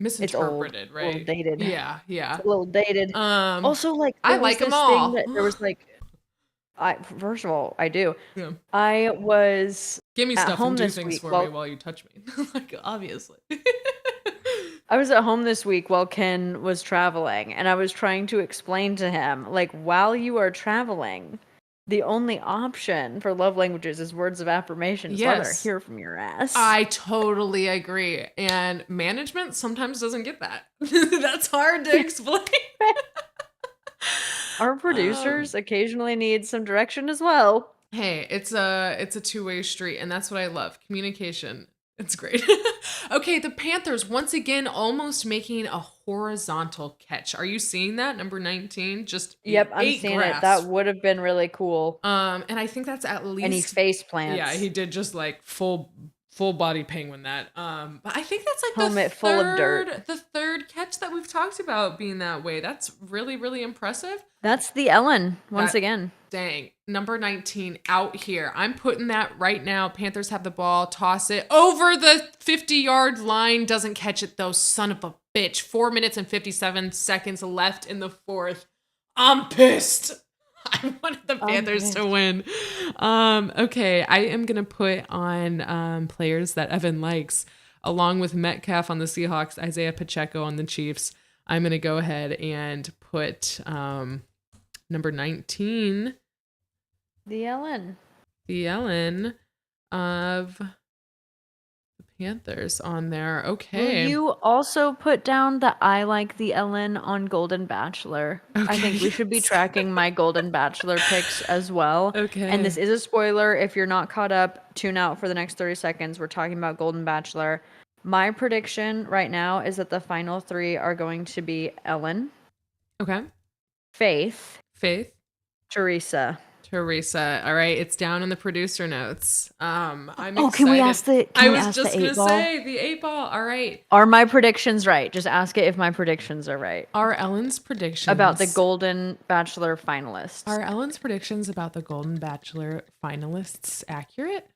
[SPEAKER 1] misinterpreted, right?
[SPEAKER 2] A little dated.
[SPEAKER 1] Yeah.
[SPEAKER 2] It's a little dated. Also, like
[SPEAKER 1] I like them all.
[SPEAKER 2] There was like, first of all, I do.
[SPEAKER 1] Yeah.
[SPEAKER 2] I was
[SPEAKER 1] Give me
[SPEAKER 2] at
[SPEAKER 1] stuff
[SPEAKER 2] home
[SPEAKER 1] and do
[SPEAKER 2] this
[SPEAKER 1] things
[SPEAKER 2] week
[SPEAKER 1] for
[SPEAKER 2] while-
[SPEAKER 1] me while you touch me. Like, obviously.
[SPEAKER 2] I was at home this week while Ken was traveling, and I was trying to explain to him, like, while you are traveling, the only option for love languages is words of affirmation. So I better hear from your ass.
[SPEAKER 1] I totally agree. And management sometimes doesn't get that. That's hard to explain.
[SPEAKER 2] Our producers occasionally need some direction as well.
[SPEAKER 1] Hey, it's a two-way street, and that's what I love. Communication. It's great. Okay, the Panthers once again almost making a horizontal catch. Are you seeing that? Number 19, just
[SPEAKER 2] Yep, I'm seeing it. That would have been really cool.
[SPEAKER 1] And I think that's at least.
[SPEAKER 2] And he face plants.
[SPEAKER 1] Yeah, he did just like full body penguin that. But I think that's like
[SPEAKER 2] helmet full of dirt.
[SPEAKER 1] The third catch that we've talked about being that way. That's really, really impressive.
[SPEAKER 2] That's the Ellen once again.
[SPEAKER 1] Dang. Number 19 out here. I'm putting that right now. Panthers have the ball. Toss it over the 50-yard line. Doesn't catch it though. Son of a bitch. 4 minutes and 57 seconds left in the 4th. I'm pissed. I wanted the Panthers to win. Okay. I am going to put on players that Evan likes. Along with Metcalf on the Seahawks, Isaiah Pacheco on the Chiefs. I'm going to go ahead and put number 19.
[SPEAKER 2] The Ellen
[SPEAKER 1] of the Panthers on there. Okay.
[SPEAKER 2] Will you also put down that I like the Ellen on Golden Bachelor?
[SPEAKER 1] Okay,
[SPEAKER 2] I think we should be tracking my Golden Bachelor picks as well.
[SPEAKER 1] Okay.
[SPEAKER 2] And this is a spoiler. If you're not caught up, tune out for the next 30 seconds. We're talking about Golden Bachelor. My prediction right now is that the final 3 are going to be Ellen.
[SPEAKER 1] Okay.
[SPEAKER 2] Faith. Teresa.
[SPEAKER 1] All right, it's down in the producer notes. I'm excited.
[SPEAKER 2] Can we ask the?
[SPEAKER 1] I was just gonna say the 8 ball. All right.
[SPEAKER 2] Are my predictions right? Just ask it if my predictions are right.
[SPEAKER 1] Are Ellen's predictions
[SPEAKER 2] about the Golden Bachelor finalists?
[SPEAKER 1] Are Ellen's predictions about the Golden Bachelor finalists accurate?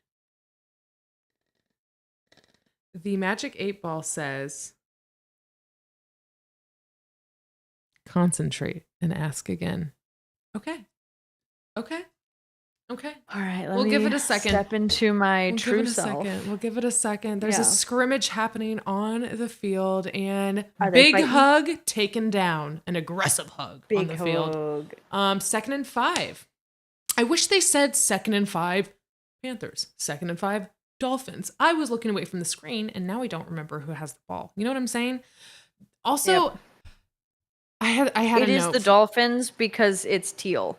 [SPEAKER 1] The Magic 8 Ball says, concentrate and ask again. Okay. All right,
[SPEAKER 2] we'll
[SPEAKER 1] give it a second.
[SPEAKER 2] Step into my true self.
[SPEAKER 1] We'll give it a second. There's a scrimmage happening on the field, and
[SPEAKER 2] Are
[SPEAKER 1] big hug taken down. An aggressive hug on the field. 2nd and 5. I wish they said 2nd and 5 Panthers. 2nd and 5 Dolphins. I was looking away from the screen, and now I don't remember who has the ball. You know what I'm saying? Also, I had
[SPEAKER 2] It is the Dolphins because it's teal.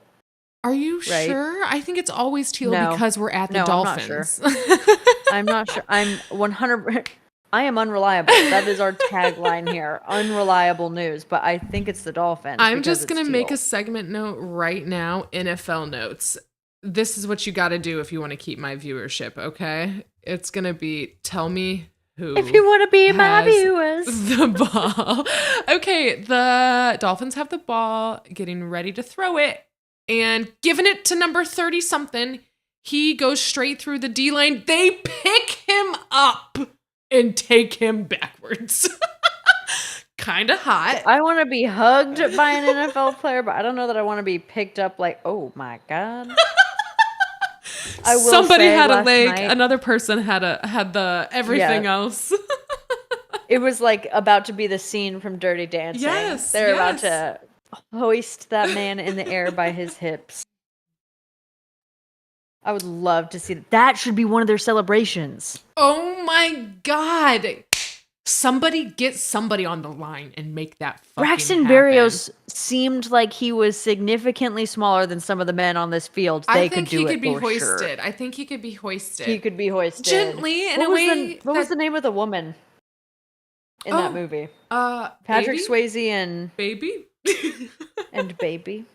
[SPEAKER 1] Are you sure? I think it's always teal because we're at the Dolphins.
[SPEAKER 2] I'm not sure. I'm 100. I am unreliable. That is our tagline here. Unreliable news. But I think it's the Dolphins.
[SPEAKER 1] I'm just going to make a segment note right now. NFL notes. This is what you got to do if you want to keep my viewership, okay? It's going to be tell me who.
[SPEAKER 2] If you want to be my viewers.
[SPEAKER 1] The ball. Okay, the Dolphins have the ball, getting ready to throw it. And giving it to number 30-something, he goes straight through the D-line. They pick him up and take him backwards. Kind of hot.
[SPEAKER 2] I want to be hugged by an NFL player, but I don't know that I want to be picked up like, oh my God. I will
[SPEAKER 1] Somebody
[SPEAKER 2] say
[SPEAKER 1] had a
[SPEAKER 2] last
[SPEAKER 1] leg,
[SPEAKER 2] night,
[SPEAKER 1] another person had the everything else.
[SPEAKER 2] it was like about to be the scene from Dirty Dancing.
[SPEAKER 1] Yes,
[SPEAKER 2] They're about
[SPEAKER 1] yes.
[SPEAKER 2] to hoist that man in the air by his hips. I would love to see that. That should be one of their celebrations.
[SPEAKER 1] Oh my God. Somebody get somebody on the line and make that fucking
[SPEAKER 2] Braxton
[SPEAKER 1] happen.
[SPEAKER 2] Berrios seemed like he was significantly smaller than some of the men on this field.
[SPEAKER 1] I
[SPEAKER 2] They
[SPEAKER 1] think
[SPEAKER 2] could do
[SPEAKER 1] he
[SPEAKER 2] it
[SPEAKER 1] could be
[SPEAKER 2] for
[SPEAKER 1] hoisted.
[SPEAKER 2] sure.
[SPEAKER 1] I think he could be hoisted.
[SPEAKER 2] He could be hoisted.
[SPEAKER 1] Gently in
[SPEAKER 2] what
[SPEAKER 1] a
[SPEAKER 2] was
[SPEAKER 1] way.
[SPEAKER 2] What was the name of the woman in that movie? Patrick
[SPEAKER 1] Baby?
[SPEAKER 2] Swayze and
[SPEAKER 1] Baby?
[SPEAKER 2] and Baby.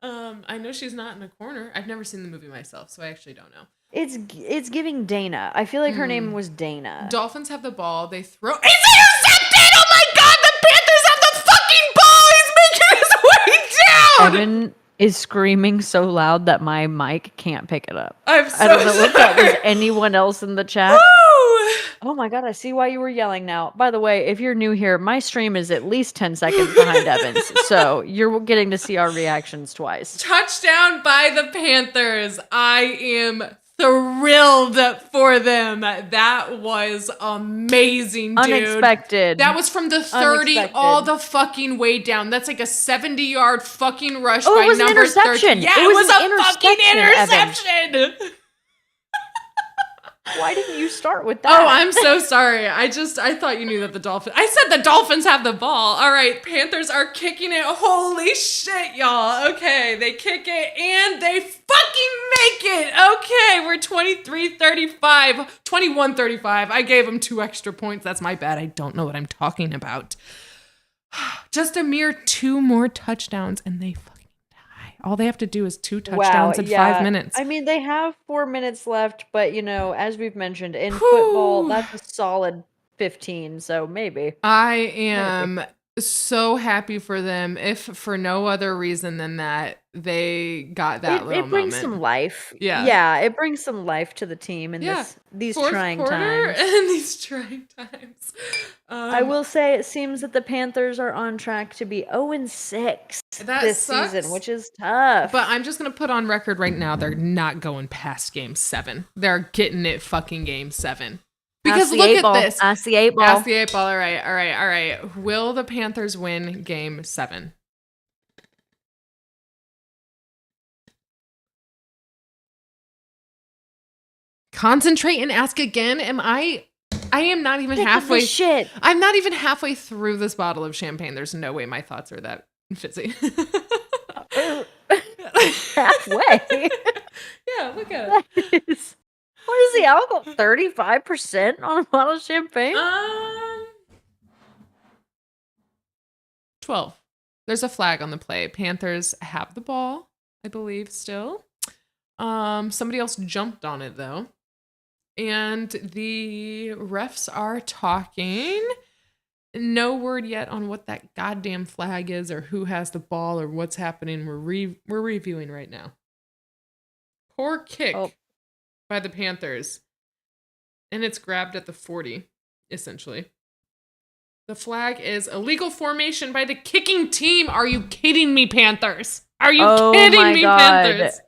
[SPEAKER 1] I know she's not in a corner. I've never seen the movie myself, so I actually don't know.
[SPEAKER 2] It's giving Dana. I feel like her name was Dana.
[SPEAKER 1] Dolphins have the ball. They throw. It's intercepted! Oh my God! The Panthers have the fucking ball! He's making his way down!
[SPEAKER 2] Evan is screaming so loud that my mic can't pick it up.
[SPEAKER 1] I'm so
[SPEAKER 2] I don't know if that was
[SPEAKER 1] sorry.
[SPEAKER 2] anyone else in the chat.
[SPEAKER 1] Woo!
[SPEAKER 2] Oh my God, I see why you were yelling now. By the way, if you're new here, my stream is at least 10 seconds behind Evan's. So you're getting to see our reactions twice.
[SPEAKER 1] Touchdown by the Panthers. I am thrilled for them. That was amazing, dude.
[SPEAKER 2] Unexpected.
[SPEAKER 1] That was from the 30 all the fucking way down. That's like a 70-yard fucking rush by
[SPEAKER 2] it was
[SPEAKER 1] number
[SPEAKER 2] an interception.
[SPEAKER 1] 30. Yeah,
[SPEAKER 2] It was
[SPEAKER 1] a
[SPEAKER 2] an
[SPEAKER 1] fucking
[SPEAKER 2] interception,
[SPEAKER 1] interception.
[SPEAKER 2] Why didn't you start with that?
[SPEAKER 1] Oh, I'm so sorry. I thought you knew that the Dolphins. I said the Dolphins have the ball. All right, Panthers are kicking it. Holy shit, y'all. Okay, they kick it and they fucking make it. Okay, we're 23-35, 21-35. I gave them 2 extra points. That's my bad. I don't know what I'm talking about. Just a mere 2 more touchdowns and they fucking die. All they have to do is 2 touchdowns in 5 minutes.
[SPEAKER 2] I mean, they have 4 minutes left, but as we've mentioned, in football, that's a solid 15, so maybe.
[SPEAKER 1] I am so happy for them, if for no other reason than that they got that little moment.
[SPEAKER 2] It brings some life.
[SPEAKER 1] Yeah.
[SPEAKER 2] It brings some life to the team in these
[SPEAKER 1] Fourth
[SPEAKER 2] trying
[SPEAKER 1] quarter
[SPEAKER 2] times.
[SPEAKER 1] And these trying times.
[SPEAKER 2] I will say it seems that the Panthers are on track to be 0-6 this season, which is tough.
[SPEAKER 1] But I'm just going to put on record right now, they're not going past game 7. They're getting it fucking game 7. Because look at this.
[SPEAKER 2] Ask the 8 ball.
[SPEAKER 1] Ask the 8 ball. All right. Will the Panthers win game 7? Concentrate and ask again. I am not even halfway.
[SPEAKER 2] Shit.
[SPEAKER 1] I'm not even halfway through this bottle of champagne. There's no way my thoughts are that fizzy.
[SPEAKER 2] Halfway.
[SPEAKER 1] Yeah, look at it.
[SPEAKER 2] What is the alcohol? 35% on a bottle of champagne?
[SPEAKER 1] 12. There's a flag on the play. Panthers have the ball, I believe, still. Somebody else jumped on it, though. And the refs are talking. No word yet on what that goddamn flag is or who has the ball or what's happening. We're reviewing right now. Poor kick by the Panthers. And it's grabbed at the 40, essentially. The flag is illegal formation by the kicking team. Are you kidding me, Panthers? Are you kidding me, Panthers?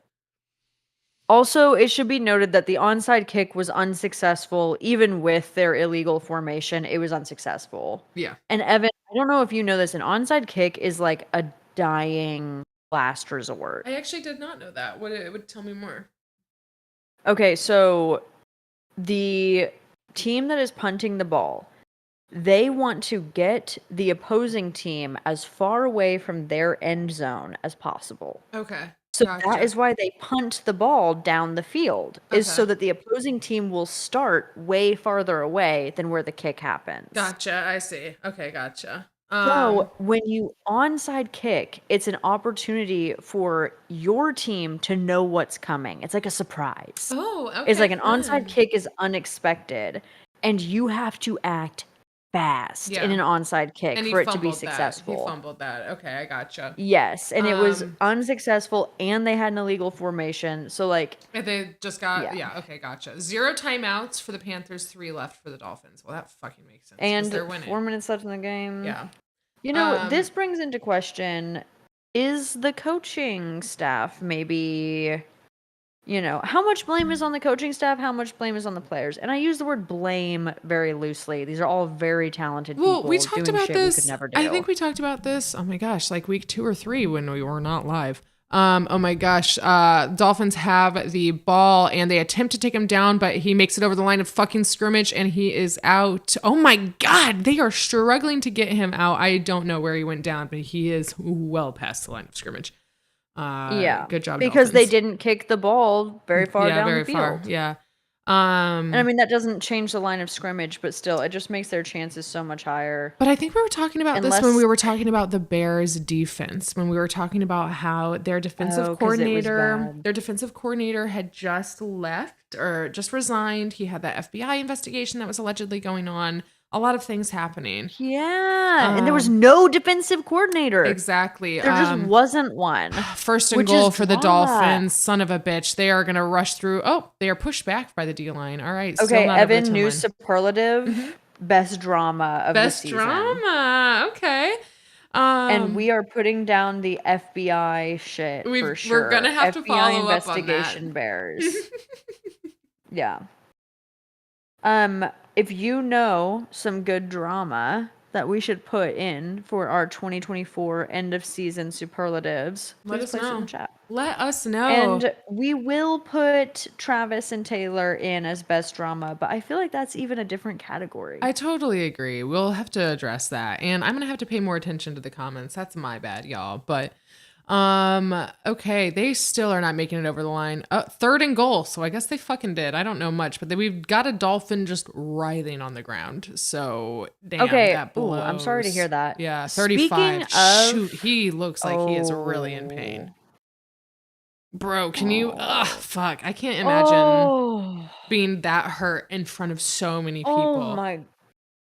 [SPEAKER 2] Also, it should be noted that the onside kick was unsuccessful. Even with their illegal formation, it was unsuccessful.
[SPEAKER 1] Yeah.
[SPEAKER 2] And Evan, I don't know if you know this, an onside kick is like a dying last resort.
[SPEAKER 1] I actually did not know that. It would tell me more.
[SPEAKER 2] Okay, so the team that is punting the ball, they want to get the opposing team as far away from their end zone as possible.
[SPEAKER 1] Okay.
[SPEAKER 2] So that is why they punt the ball down the field, is so that the opposing team will start way farther away than where the kick happens.
[SPEAKER 1] Gotcha. I see. Okay, gotcha.
[SPEAKER 2] So when you onside kick, it's an opportunity for your team to know what's coming. It's like a surprise.
[SPEAKER 1] Oh, okay.
[SPEAKER 2] It's like an onside kick is unexpected, and you have to act fast in an onside kick for it to be successful.
[SPEAKER 1] He fumbled that. Okay, I gotcha.
[SPEAKER 2] Yes, and it was unsuccessful, and they had an illegal formation. So
[SPEAKER 1] and they just got okay, gotcha. 0 timeouts for the Panthers, 3 left for the Dolphins. Well, that fucking makes sense.
[SPEAKER 2] And
[SPEAKER 1] they're winning.
[SPEAKER 2] 4 minutes left in the game.
[SPEAKER 1] Yeah.
[SPEAKER 2] This brings into question: is the coaching staff maybe how much blame is on the coaching staff, how much blame is on the players. And I use the word blame very loosely. These are all very talented
[SPEAKER 1] Well, we
[SPEAKER 2] people
[SPEAKER 1] talked
[SPEAKER 2] doing
[SPEAKER 1] about
[SPEAKER 2] shit we could
[SPEAKER 1] this.
[SPEAKER 2] never
[SPEAKER 1] I
[SPEAKER 2] do.
[SPEAKER 1] think we talked about this. Oh my gosh, like week 2 or 3 when we were not live. Oh my gosh. Dolphins have the ball and they attempt to take him down, but he makes it over the line of fucking scrimmage and he is out. Oh my God. They are struggling to get him out. I don't know where he went down, but he is well past the line of scrimmage.
[SPEAKER 2] Yeah.
[SPEAKER 1] Good job,
[SPEAKER 2] Because they
[SPEAKER 1] Dolphins.
[SPEAKER 2] didn't kick the ball very far
[SPEAKER 1] Yeah,
[SPEAKER 2] down the
[SPEAKER 1] very far.
[SPEAKER 2] field.
[SPEAKER 1] Yeah.
[SPEAKER 2] And I mean, that doesn't change the line of scrimmage, but still, it just makes their chances so much higher.
[SPEAKER 1] But I think we were talking about this when
[SPEAKER 2] Unless,
[SPEAKER 1] we were talking about the Bears defense, when we were talking about how their defensive
[SPEAKER 2] because it was bad.
[SPEAKER 1] had just left or just resigned. He had that FBI investigation that was allegedly going on. A lot of things happening.
[SPEAKER 2] Yeah. And there was no defensive coordinator.
[SPEAKER 1] Exactly.
[SPEAKER 2] There just wasn't one.
[SPEAKER 1] First and
[SPEAKER 2] which
[SPEAKER 1] goal
[SPEAKER 2] is
[SPEAKER 1] for the
[SPEAKER 2] drama.
[SPEAKER 1] Dolphins. Son of a bitch. They are going to rush through. Oh, they are pushed back by the D-line. All right.
[SPEAKER 2] Okay,
[SPEAKER 1] Still not over the
[SPEAKER 2] Evan,
[SPEAKER 1] 10
[SPEAKER 2] new
[SPEAKER 1] line.
[SPEAKER 2] superlative, best drama of the
[SPEAKER 1] Best
[SPEAKER 2] season.
[SPEAKER 1] drama. Okay.
[SPEAKER 2] And we are putting down the FBI shit for sure.
[SPEAKER 1] We're gonna have to follow up on that.
[SPEAKER 2] Investigation Bears. Yeah. If you know some good drama that we should put in for our 2024 end of season superlatives,
[SPEAKER 1] Let us
[SPEAKER 2] place it in
[SPEAKER 1] know.
[SPEAKER 2] the chat.
[SPEAKER 1] Let us know.
[SPEAKER 2] And we will put Travis and Taylor in as best drama, but I feel like that's even a different category.
[SPEAKER 1] I totally agree. We'll have to address that. And I'm going to have to pay more attention to the comments. That's my bad, y'all. But okay, they still are not making it over the line. 3rd and goal. So I guess they fucking did. I don't know much, but we've got a Dolphin just writhing on the ground. So damn,
[SPEAKER 2] Okay.
[SPEAKER 1] that blows.
[SPEAKER 2] Ooh, I'm sorry to hear that.
[SPEAKER 1] Yeah, 35.
[SPEAKER 2] Speaking of,
[SPEAKER 1] Shoot, he looks like he is really in pain. Bro, can you? Fuck. I can't imagine being that hurt in front of so many people.
[SPEAKER 2] Oh my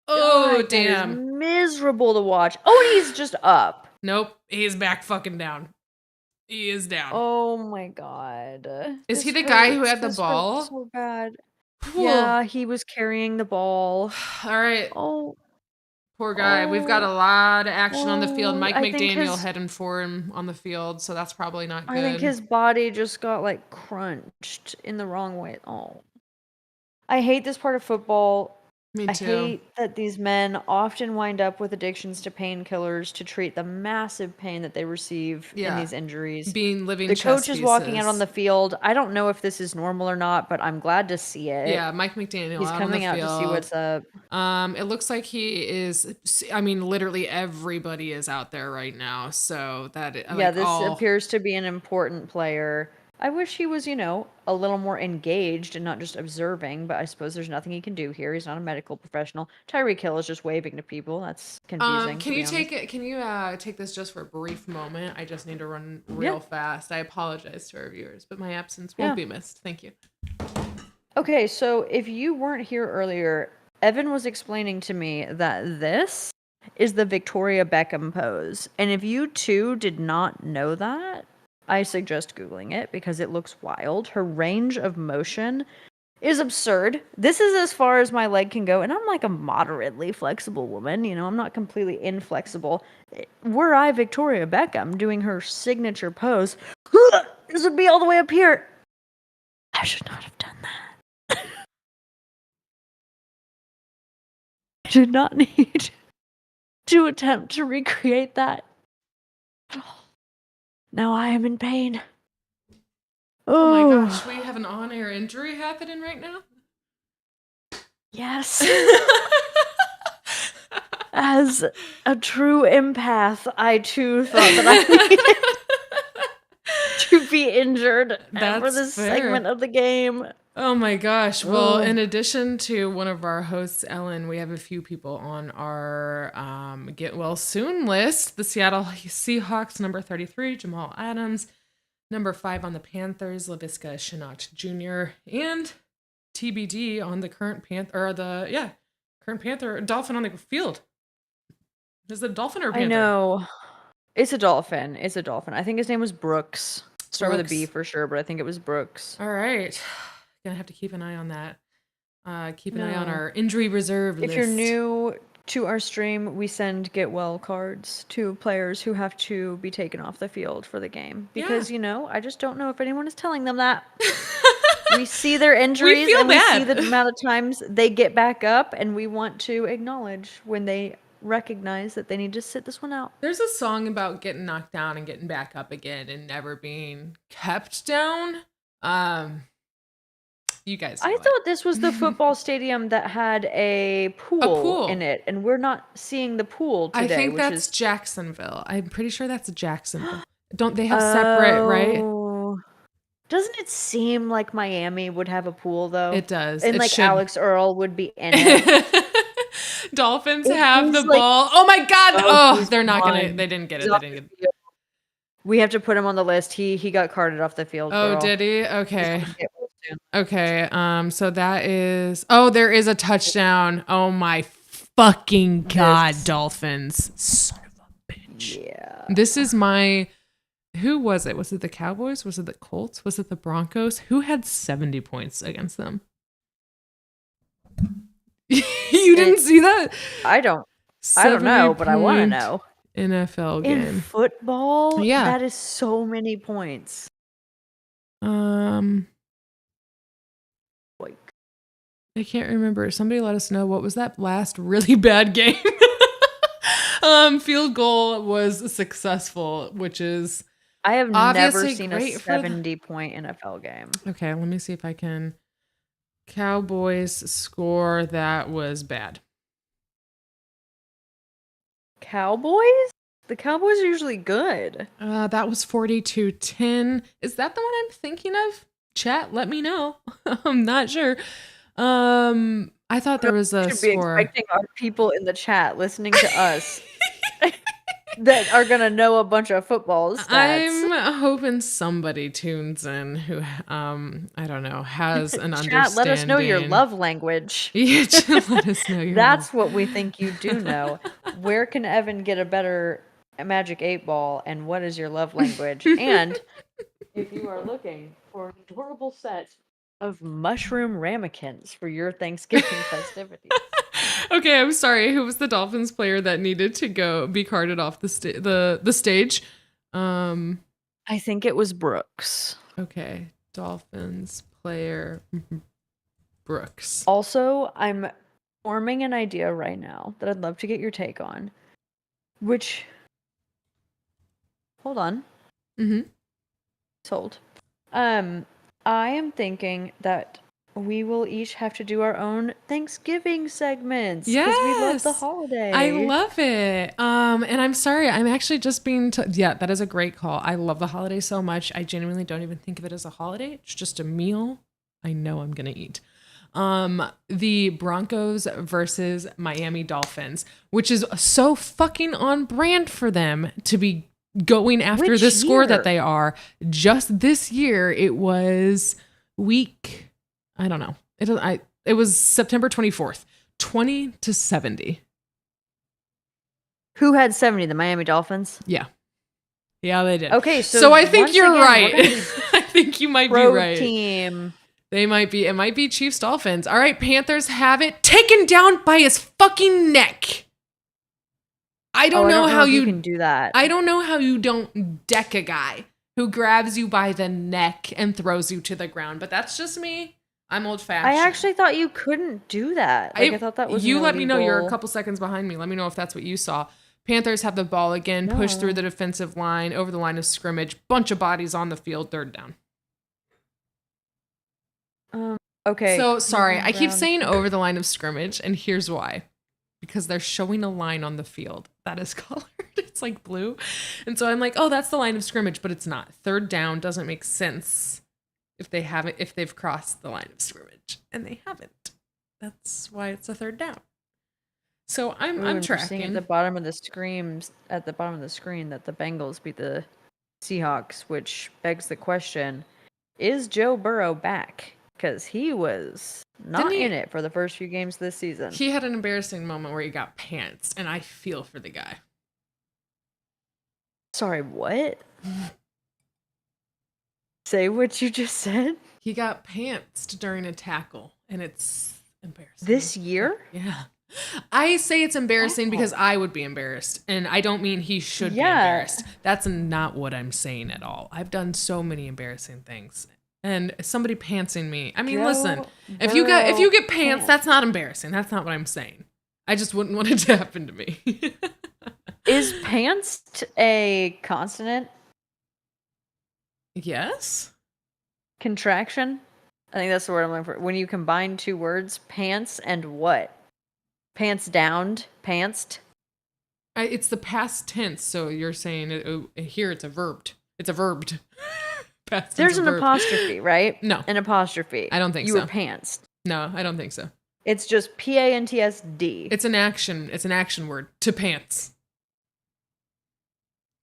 [SPEAKER 1] Oh,
[SPEAKER 2] God,
[SPEAKER 1] damn.
[SPEAKER 2] that is miserable to watch. Oh, and he's just up.
[SPEAKER 1] Nope. He's back fucking down. He is down.
[SPEAKER 2] Oh my God.
[SPEAKER 1] Is he the guy who had the ball?
[SPEAKER 2] So bad. Yeah, he was carrying the ball.
[SPEAKER 1] All right.
[SPEAKER 2] Oh.
[SPEAKER 1] Poor guy. We've got a lot of action on the field. Mike
[SPEAKER 2] I think
[SPEAKER 1] McDaniel heading for him on the field, so that's probably not good.
[SPEAKER 2] I think his body just got like crunched in the wrong way. Oh. I hate this part of football.
[SPEAKER 1] Me
[SPEAKER 2] I
[SPEAKER 1] too.
[SPEAKER 2] hate that these men often wind up with addictions to painkillers to treat the massive pain that they receive in these injuries.
[SPEAKER 1] Being living
[SPEAKER 2] The
[SPEAKER 1] chess
[SPEAKER 2] coach is walking out on the field. I don't know if this is normal or not, but I'm glad to see it.
[SPEAKER 1] Yeah, Mike McDaniel.
[SPEAKER 2] He's coming out to see what's up.
[SPEAKER 1] It looks like he is. I mean, literally everybody is out there right now. So that
[SPEAKER 2] This appears to be an important player. I wish he was, a little more engaged and not just observing, but I suppose there's nothing he can do here. He's not a medical professional. Tyreek Hill is just waving to people. That's confusing.
[SPEAKER 1] Can you take it? Can you take this just for a brief moment? I just need to run real fast. I apologize to our viewers, but my absence won't be missed. Thank you.
[SPEAKER 2] Okay, so if you weren't here earlier, Evan was explaining to me that this is the Victoria Beckham pose. And if you too did not know that, I suggest Googling it because it looks wild. Her range of motion is absurd. This is as far as my leg can go, and I'm like a moderately flexible woman. I'm not completely inflexible. Were I Victoria Beckham doing her signature pose, this would be all the way up here. I should not have done that. I did not need to attempt to recreate that. Now I am in pain.
[SPEAKER 1] Oh my gosh, we have an on-air injury happening right now?
[SPEAKER 2] Yes. As a true empath, I too thought that I needed to be injured for this segment of the game.
[SPEAKER 1] Oh my gosh. Well, in addition to one of our hosts, Ellen, we have a few people on our get well soon list. The Seattle Seahawks, number 33, Jamal Adams. Number 5 on the Panthers, Laviska Shenault Jr. And TBD on the current current Panther, Dolphin on the field. Is it a Dolphin or a Panther?
[SPEAKER 2] I know. It's a Dolphin. I think his name was Brooks. Start with a B for sure, but I think it was Brooks.
[SPEAKER 1] All right. Gonna have to keep an eye on that. Keep an eye on our injury reserve list.
[SPEAKER 2] If you're new, to our stream, we send get well cards to players who have to be taken off the field for the game. Because, I just don't know if anyone is telling them that. We see their injuries
[SPEAKER 1] feel
[SPEAKER 2] and we see
[SPEAKER 1] bad.
[SPEAKER 2] the amount of times they get back up, and we want to acknowledge when they recognize that they need to sit this one out.
[SPEAKER 1] There's a song about getting knocked down and getting back up again and never being kept down. You guys know
[SPEAKER 2] I
[SPEAKER 1] it.
[SPEAKER 2] thought this was the football stadium that had a pool in it, and we're not seeing the pool today.
[SPEAKER 1] I think
[SPEAKER 2] which
[SPEAKER 1] that's
[SPEAKER 2] is
[SPEAKER 1] Jacksonville. I'm pretty sure that's Jacksonville. Don't they have separate, right?
[SPEAKER 2] Doesn't it seem like Miami would have a pool though?
[SPEAKER 1] It does.
[SPEAKER 2] And
[SPEAKER 1] It
[SPEAKER 2] like
[SPEAKER 1] should.
[SPEAKER 2] Alex Earl would be in it.
[SPEAKER 1] Dolphins have the ball. Oh my God! Oh, they're not gonna. They didn't get it. They didn't get it.
[SPEAKER 2] We have to put him on the list. He got carted off the field.
[SPEAKER 1] Oh,
[SPEAKER 2] girl.
[SPEAKER 1] did he? Okay. Okay. So that is. Oh, there is a touchdown. Oh my fucking God, Dolphins! Son of a bitch.
[SPEAKER 2] Yeah.
[SPEAKER 1] This is my. Who was it? Was it the Cowboys? Was it the Colts? Was it the Broncos? Who had 70 points against them? You didn't see that?
[SPEAKER 2] I don't know, but I want to know.
[SPEAKER 1] NFL game.
[SPEAKER 2] In football?
[SPEAKER 1] Yeah.
[SPEAKER 2] That is so many points.
[SPEAKER 1] I can't remember. Somebody let us know, what was that last really bad game? Field goal was successful, which is
[SPEAKER 2] I have never seen a
[SPEAKER 1] great
[SPEAKER 2] 70-point NFL game.
[SPEAKER 1] Okay, let me see if I can. Cowboys score that was bad.
[SPEAKER 2] Cowboys? The Cowboys are usually good.
[SPEAKER 1] That was 42-10. Is that the one I'm thinking of? Chat, let me know. I'm not sure. I thought there was a
[SPEAKER 2] should be
[SPEAKER 1] score.
[SPEAKER 2] expecting our people in the chat listening to us that are gonna know a bunch of football stats.
[SPEAKER 1] I'm hoping somebody tunes in who, I don't know, has an understanding.
[SPEAKER 2] Let us know your love language.
[SPEAKER 1] Yeah, let us know your
[SPEAKER 2] That's what we think you do know. Where can Evan get a better Magic 8 Ball, and what is your love language? And if you are looking for an adorable set of mushroom ramekins for your Thanksgiving festivities.
[SPEAKER 1] Okay, I'm sorry. Who was the Dolphins player that needed to be carted off the stage?
[SPEAKER 2] I think it was Brooks.
[SPEAKER 1] Okay, Dolphins player Brooks.
[SPEAKER 2] Also, I'm forming an idea right now that I'd love to get your take on. Which, hold on.
[SPEAKER 1] Mm-hmm.
[SPEAKER 2] Sold. I am thinking that we will each have to do our own Thanksgiving segments.
[SPEAKER 1] Yes,
[SPEAKER 2] because we love the holiday.
[SPEAKER 1] I love it. And I'm sorry, I'm actually just being. Yeah, that is a great call. I love the holiday so much. I genuinely don't even think of it as a holiday. It's just a meal I know I'm gonna eat. The Broncos versus Miami Dolphins, which is so fucking on brand for them to be going after the score that they are. Just this year, it was week. I don't know. It was September 24th, 20-70.
[SPEAKER 2] Who had 70? The Miami Dolphins?
[SPEAKER 1] Yeah. Yeah, they did.
[SPEAKER 2] Okay,
[SPEAKER 1] so I think you're right. I think you might be right.
[SPEAKER 2] Team.
[SPEAKER 1] They might be. It might be Chiefs Dolphins. All right, Panthers have it taken down by his fucking neck. I don't know how you
[SPEAKER 2] can do that.
[SPEAKER 1] I don't know how you don't deck a guy who grabs you by the neck and throws you to the ground, but that's just me. I'm old fashioned.
[SPEAKER 2] I actually thought you couldn't do that. I thought that was
[SPEAKER 1] you. Let me know. You're a couple seconds behind me. Let me know if that's what you saw. Panthers have the ball again, push through the defensive line, over the line of scrimmage, bunch of bodies on the field, third down.
[SPEAKER 2] Okay.
[SPEAKER 1] So sorry, I keep saying over the line of scrimmage, and here's why. Because they're showing a line on the field that is colored. It's like blue. And so I'm like, oh, that's the line of scrimmage, but it's not. Third down doesn't make sense if they've crossed the line of scrimmage. And they haven't. That's why it's a third down. So I'm tracking.
[SPEAKER 2] At the bottom of the screen that the Bengals beat the Seahawks, which begs the question, is Joe Burrow back? Because he was not in it for the first few games this season.
[SPEAKER 1] He had an embarrassing moment where he got pantsed, and I feel for the guy.
[SPEAKER 2] Sorry, what? Say what you just said?
[SPEAKER 1] He got pantsed during a tackle, and it's embarrassing.
[SPEAKER 2] This year?
[SPEAKER 1] Yeah. I say it's embarrassing
[SPEAKER 2] Oh.
[SPEAKER 1] because I would be embarrassed, and I don't mean he should be
[SPEAKER 2] Yeah.
[SPEAKER 1] embarrassed. That's not what I'm saying at all. I've done so many embarrassing things. And somebody pantsing me. I mean, listen, if you get pants, that's not embarrassing. That's not what I'm saying. I just wouldn't want it to happen to me.
[SPEAKER 2] Is pantsed a consonant?
[SPEAKER 1] Yes?
[SPEAKER 2] Contraction? I think that's the word I'm looking for. When you combine two words, pants and what? Pants downed? Pantsed?
[SPEAKER 1] It's the past tense, so you're saying here it's a verbed. It's a verbed. Past tense
[SPEAKER 2] There's
[SPEAKER 1] of
[SPEAKER 2] an
[SPEAKER 1] verb.
[SPEAKER 2] apostrophe, right?
[SPEAKER 1] No.
[SPEAKER 2] An apostrophe.
[SPEAKER 1] I don't think
[SPEAKER 2] you
[SPEAKER 1] so.
[SPEAKER 2] were pantsed.
[SPEAKER 1] No, I don't think so.
[SPEAKER 2] It's just P-A-N-T-S-D.
[SPEAKER 1] It's an action. It's an action word. To pants.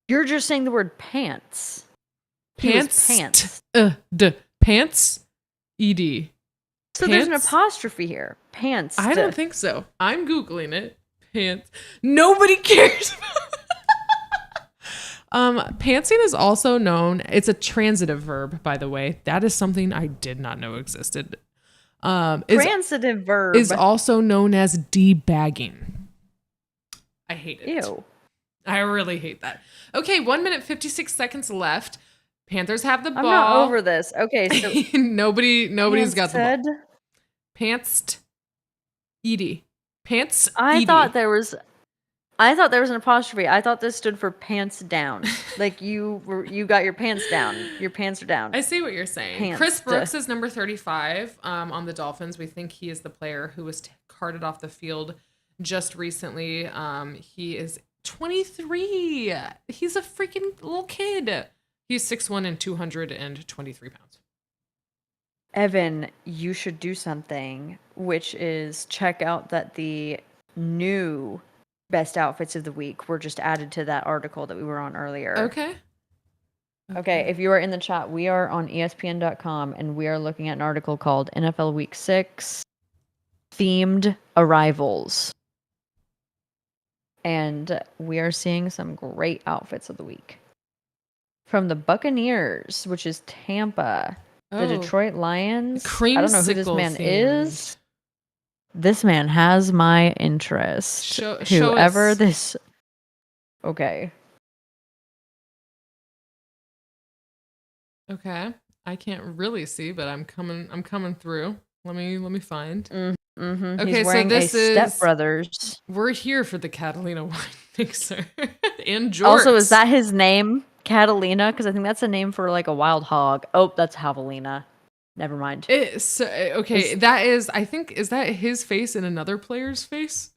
[SPEAKER 2] You're just saying the word pants.
[SPEAKER 1] Pants.
[SPEAKER 2] Pants.
[SPEAKER 1] Pants. ED.
[SPEAKER 2] So
[SPEAKER 1] pants?
[SPEAKER 2] there's an apostrophe here. Pants.
[SPEAKER 1] I don't think so. I'm Googling it. Pants. Nobody cares about pantsing is also known, it's a transitive verb, by the way. That is something I did not know existed.
[SPEAKER 2] Transitive verb
[SPEAKER 1] is also known as debagging. I hate it.
[SPEAKER 2] Ew.
[SPEAKER 1] I really hate that. Okay, 1 minute 56 seconds left. Panthers have the ball.
[SPEAKER 2] I'm not over this. Okay, so
[SPEAKER 1] nobody's got the ball.
[SPEAKER 2] Pantsed.
[SPEAKER 1] Pantsed. Ed. Pants.
[SPEAKER 2] I
[SPEAKER 1] Ed.
[SPEAKER 2] thought there was an apostrophe. I thought this stood for pants down. Like you got your pants down. Your pants are down.
[SPEAKER 1] I see what you're saying.
[SPEAKER 2] Pantsed.
[SPEAKER 1] Chris Brooks is number 35 on the Dolphins. We think he is the player who was carted off the field just recently. He is 23. He's a freaking little kid. He's 6'1" and 223 pounds.
[SPEAKER 2] Evan, you should do something, which is check out that the new best outfits of the week were just added to that article that we were on earlier. Okay, if you are in the chat, we are on ESPN.com and we are looking at an article called NFL Week 6 Themed Arrivals. And we are seeing some great outfits of the week. From the Buccaneers, which is Tampa, the Detroit Lions. I don't know who this man is. This man has my interest. Whoever this. Okay.
[SPEAKER 1] Okay. I can't really see, but I'm coming through. Let me find.
[SPEAKER 2] Mm-hmm.
[SPEAKER 1] Okay,
[SPEAKER 2] he's wearing
[SPEAKER 1] so this
[SPEAKER 2] a
[SPEAKER 1] is
[SPEAKER 2] Step Brothers.
[SPEAKER 1] We're here for the Catalina wine mixer and jorts.
[SPEAKER 2] Also, is that his name, Catalina? Because I think that's a name for like a wild hog. Oh, that's Javelina. Never mind.
[SPEAKER 1] That is. I think is that his face and another player's face.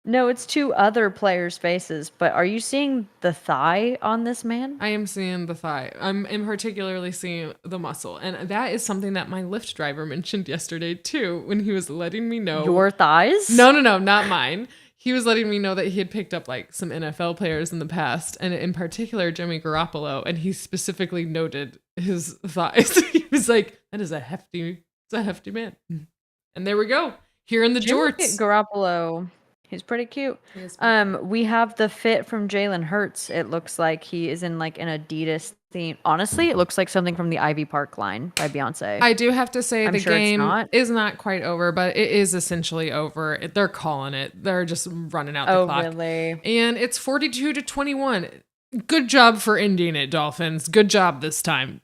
[SPEAKER 2] No, it's two other players' faces. But are you seeing the thigh on this man?
[SPEAKER 1] I am seeing the thigh. I'm particularly seeing the muscle. And that is something that my Lyft driver mentioned yesterday too, when he was letting me know.
[SPEAKER 2] Your thighs?
[SPEAKER 1] No, not mine. He was letting me know that he had picked up like some NFL players in the past, and in particular Jimmy Garoppolo, and he specifically noted his thighs. He was like, that is a hefty man. And there we go. Here in the jorts.
[SPEAKER 2] Garoppolo. He's pretty cute. We have the fit from Jalen Hurts. It looks like he is in like an Adidas theme. Honestly, it looks like something from the Ivy Park line by Beyonce.
[SPEAKER 1] I do have to say the
[SPEAKER 2] sure
[SPEAKER 1] game is not quite over, but it is essentially over. They're calling it. They're just running out the clock. Oh, really? And it's 42-21. Good job for ending it, Dolphins. Good job this time.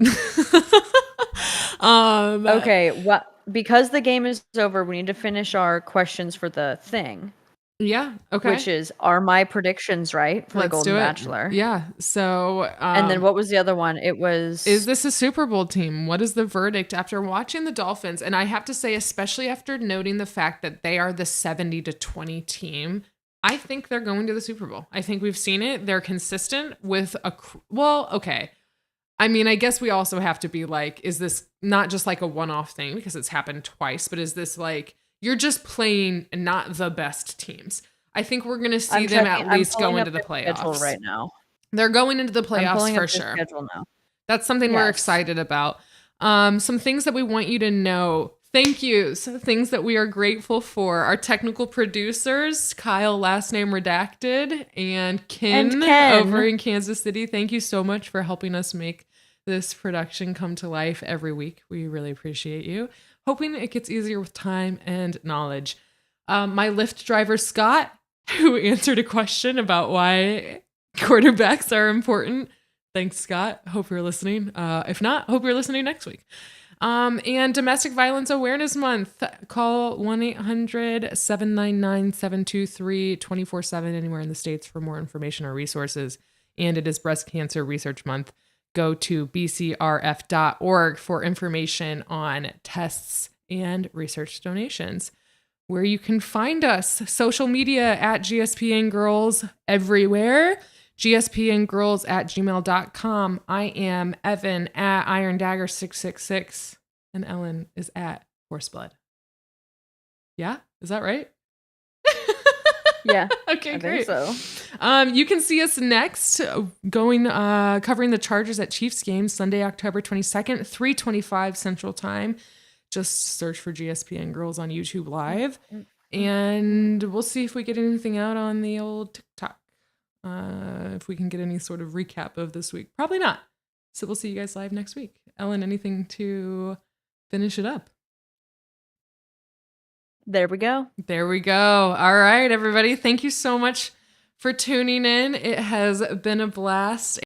[SPEAKER 2] Okay, because the game is over, we need to finish our questions for the thing.
[SPEAKER 1] Yeah. Okay.
[SPEAKER 2] Which is, are my predictions right for the Golden Bachelor?
[SPEAKER 1] Yeah. So.
[SPEAKER 2] And then what was the other one? It was.
[SPEAKER 1] Is this a Super Bowl team? What is the verdict after watching the Dolphins? And I have to say, especially after noting the fact that they are the 70-20 team, I think they're going to the Super Bowl. I think we've seen it. They're consistent with okay. I mean, I guess we also have to be like, is this not just like a one-off thing because it's happened twice, but is this like, you're just playing not the best teams? I think we're going to see them at least go into the playoffs
[SPEAKER 2] right now.
[SPEAKER 1] They're going into the playoffs for sure.
[SPEAKER 2] Schedule now.
[SPEAKER 1] That's something we're excited about. Some things that we want you to know. Thank yous. Things that we are grateful for. Our technical producers, Kyle, last name redacted, and Ken over in Kansas City. Thank you so much for helping us make this production come to life every week. We really appreciate you. Hoping it gets easier with time and knowledge. My Lyft driver, Scott, who answered a question about why quarterbacks are important. Thanks, Scott. Hope you're listening. If not, hope you're listening next week. And Domestic Violence Awareness Month. Call 1-800-799-723 24/7 anywhere in the States for more information or resources. And it is Breast Cancer Research Month. Go to bcrf.org for information on tests and research donations. Where you can find us, social media at GSPN Girls everywhere. gspngirls@gmail.com. I am Evan at IronDagger666, and Ellen is at Horseblood. Yeah, is that right?
[SPEAKER 2] Yeah.
[SPEAKER 1] Okay,
[SPEAKER 2] I
[SPEAKER 1] great.
[SPEAKER 2] think so.
[SPEAKER 1] You can see us next covering the Chargers at Chiefs game Sunday, October 22nd, 3:25 Central Time. Just search for GSPN Girls on YouTube Live, and we'll see if we get anything out on the old TikTok. If we can get any sort of recap of this week. Probably not. So we'll see you guys live next week. Ellen, anything to finish it up?
[SPEAKER 2] There we go.
[SPEAKER 1] There we go. All right, everybody. Thank you so much for tuning in. It has been a blast.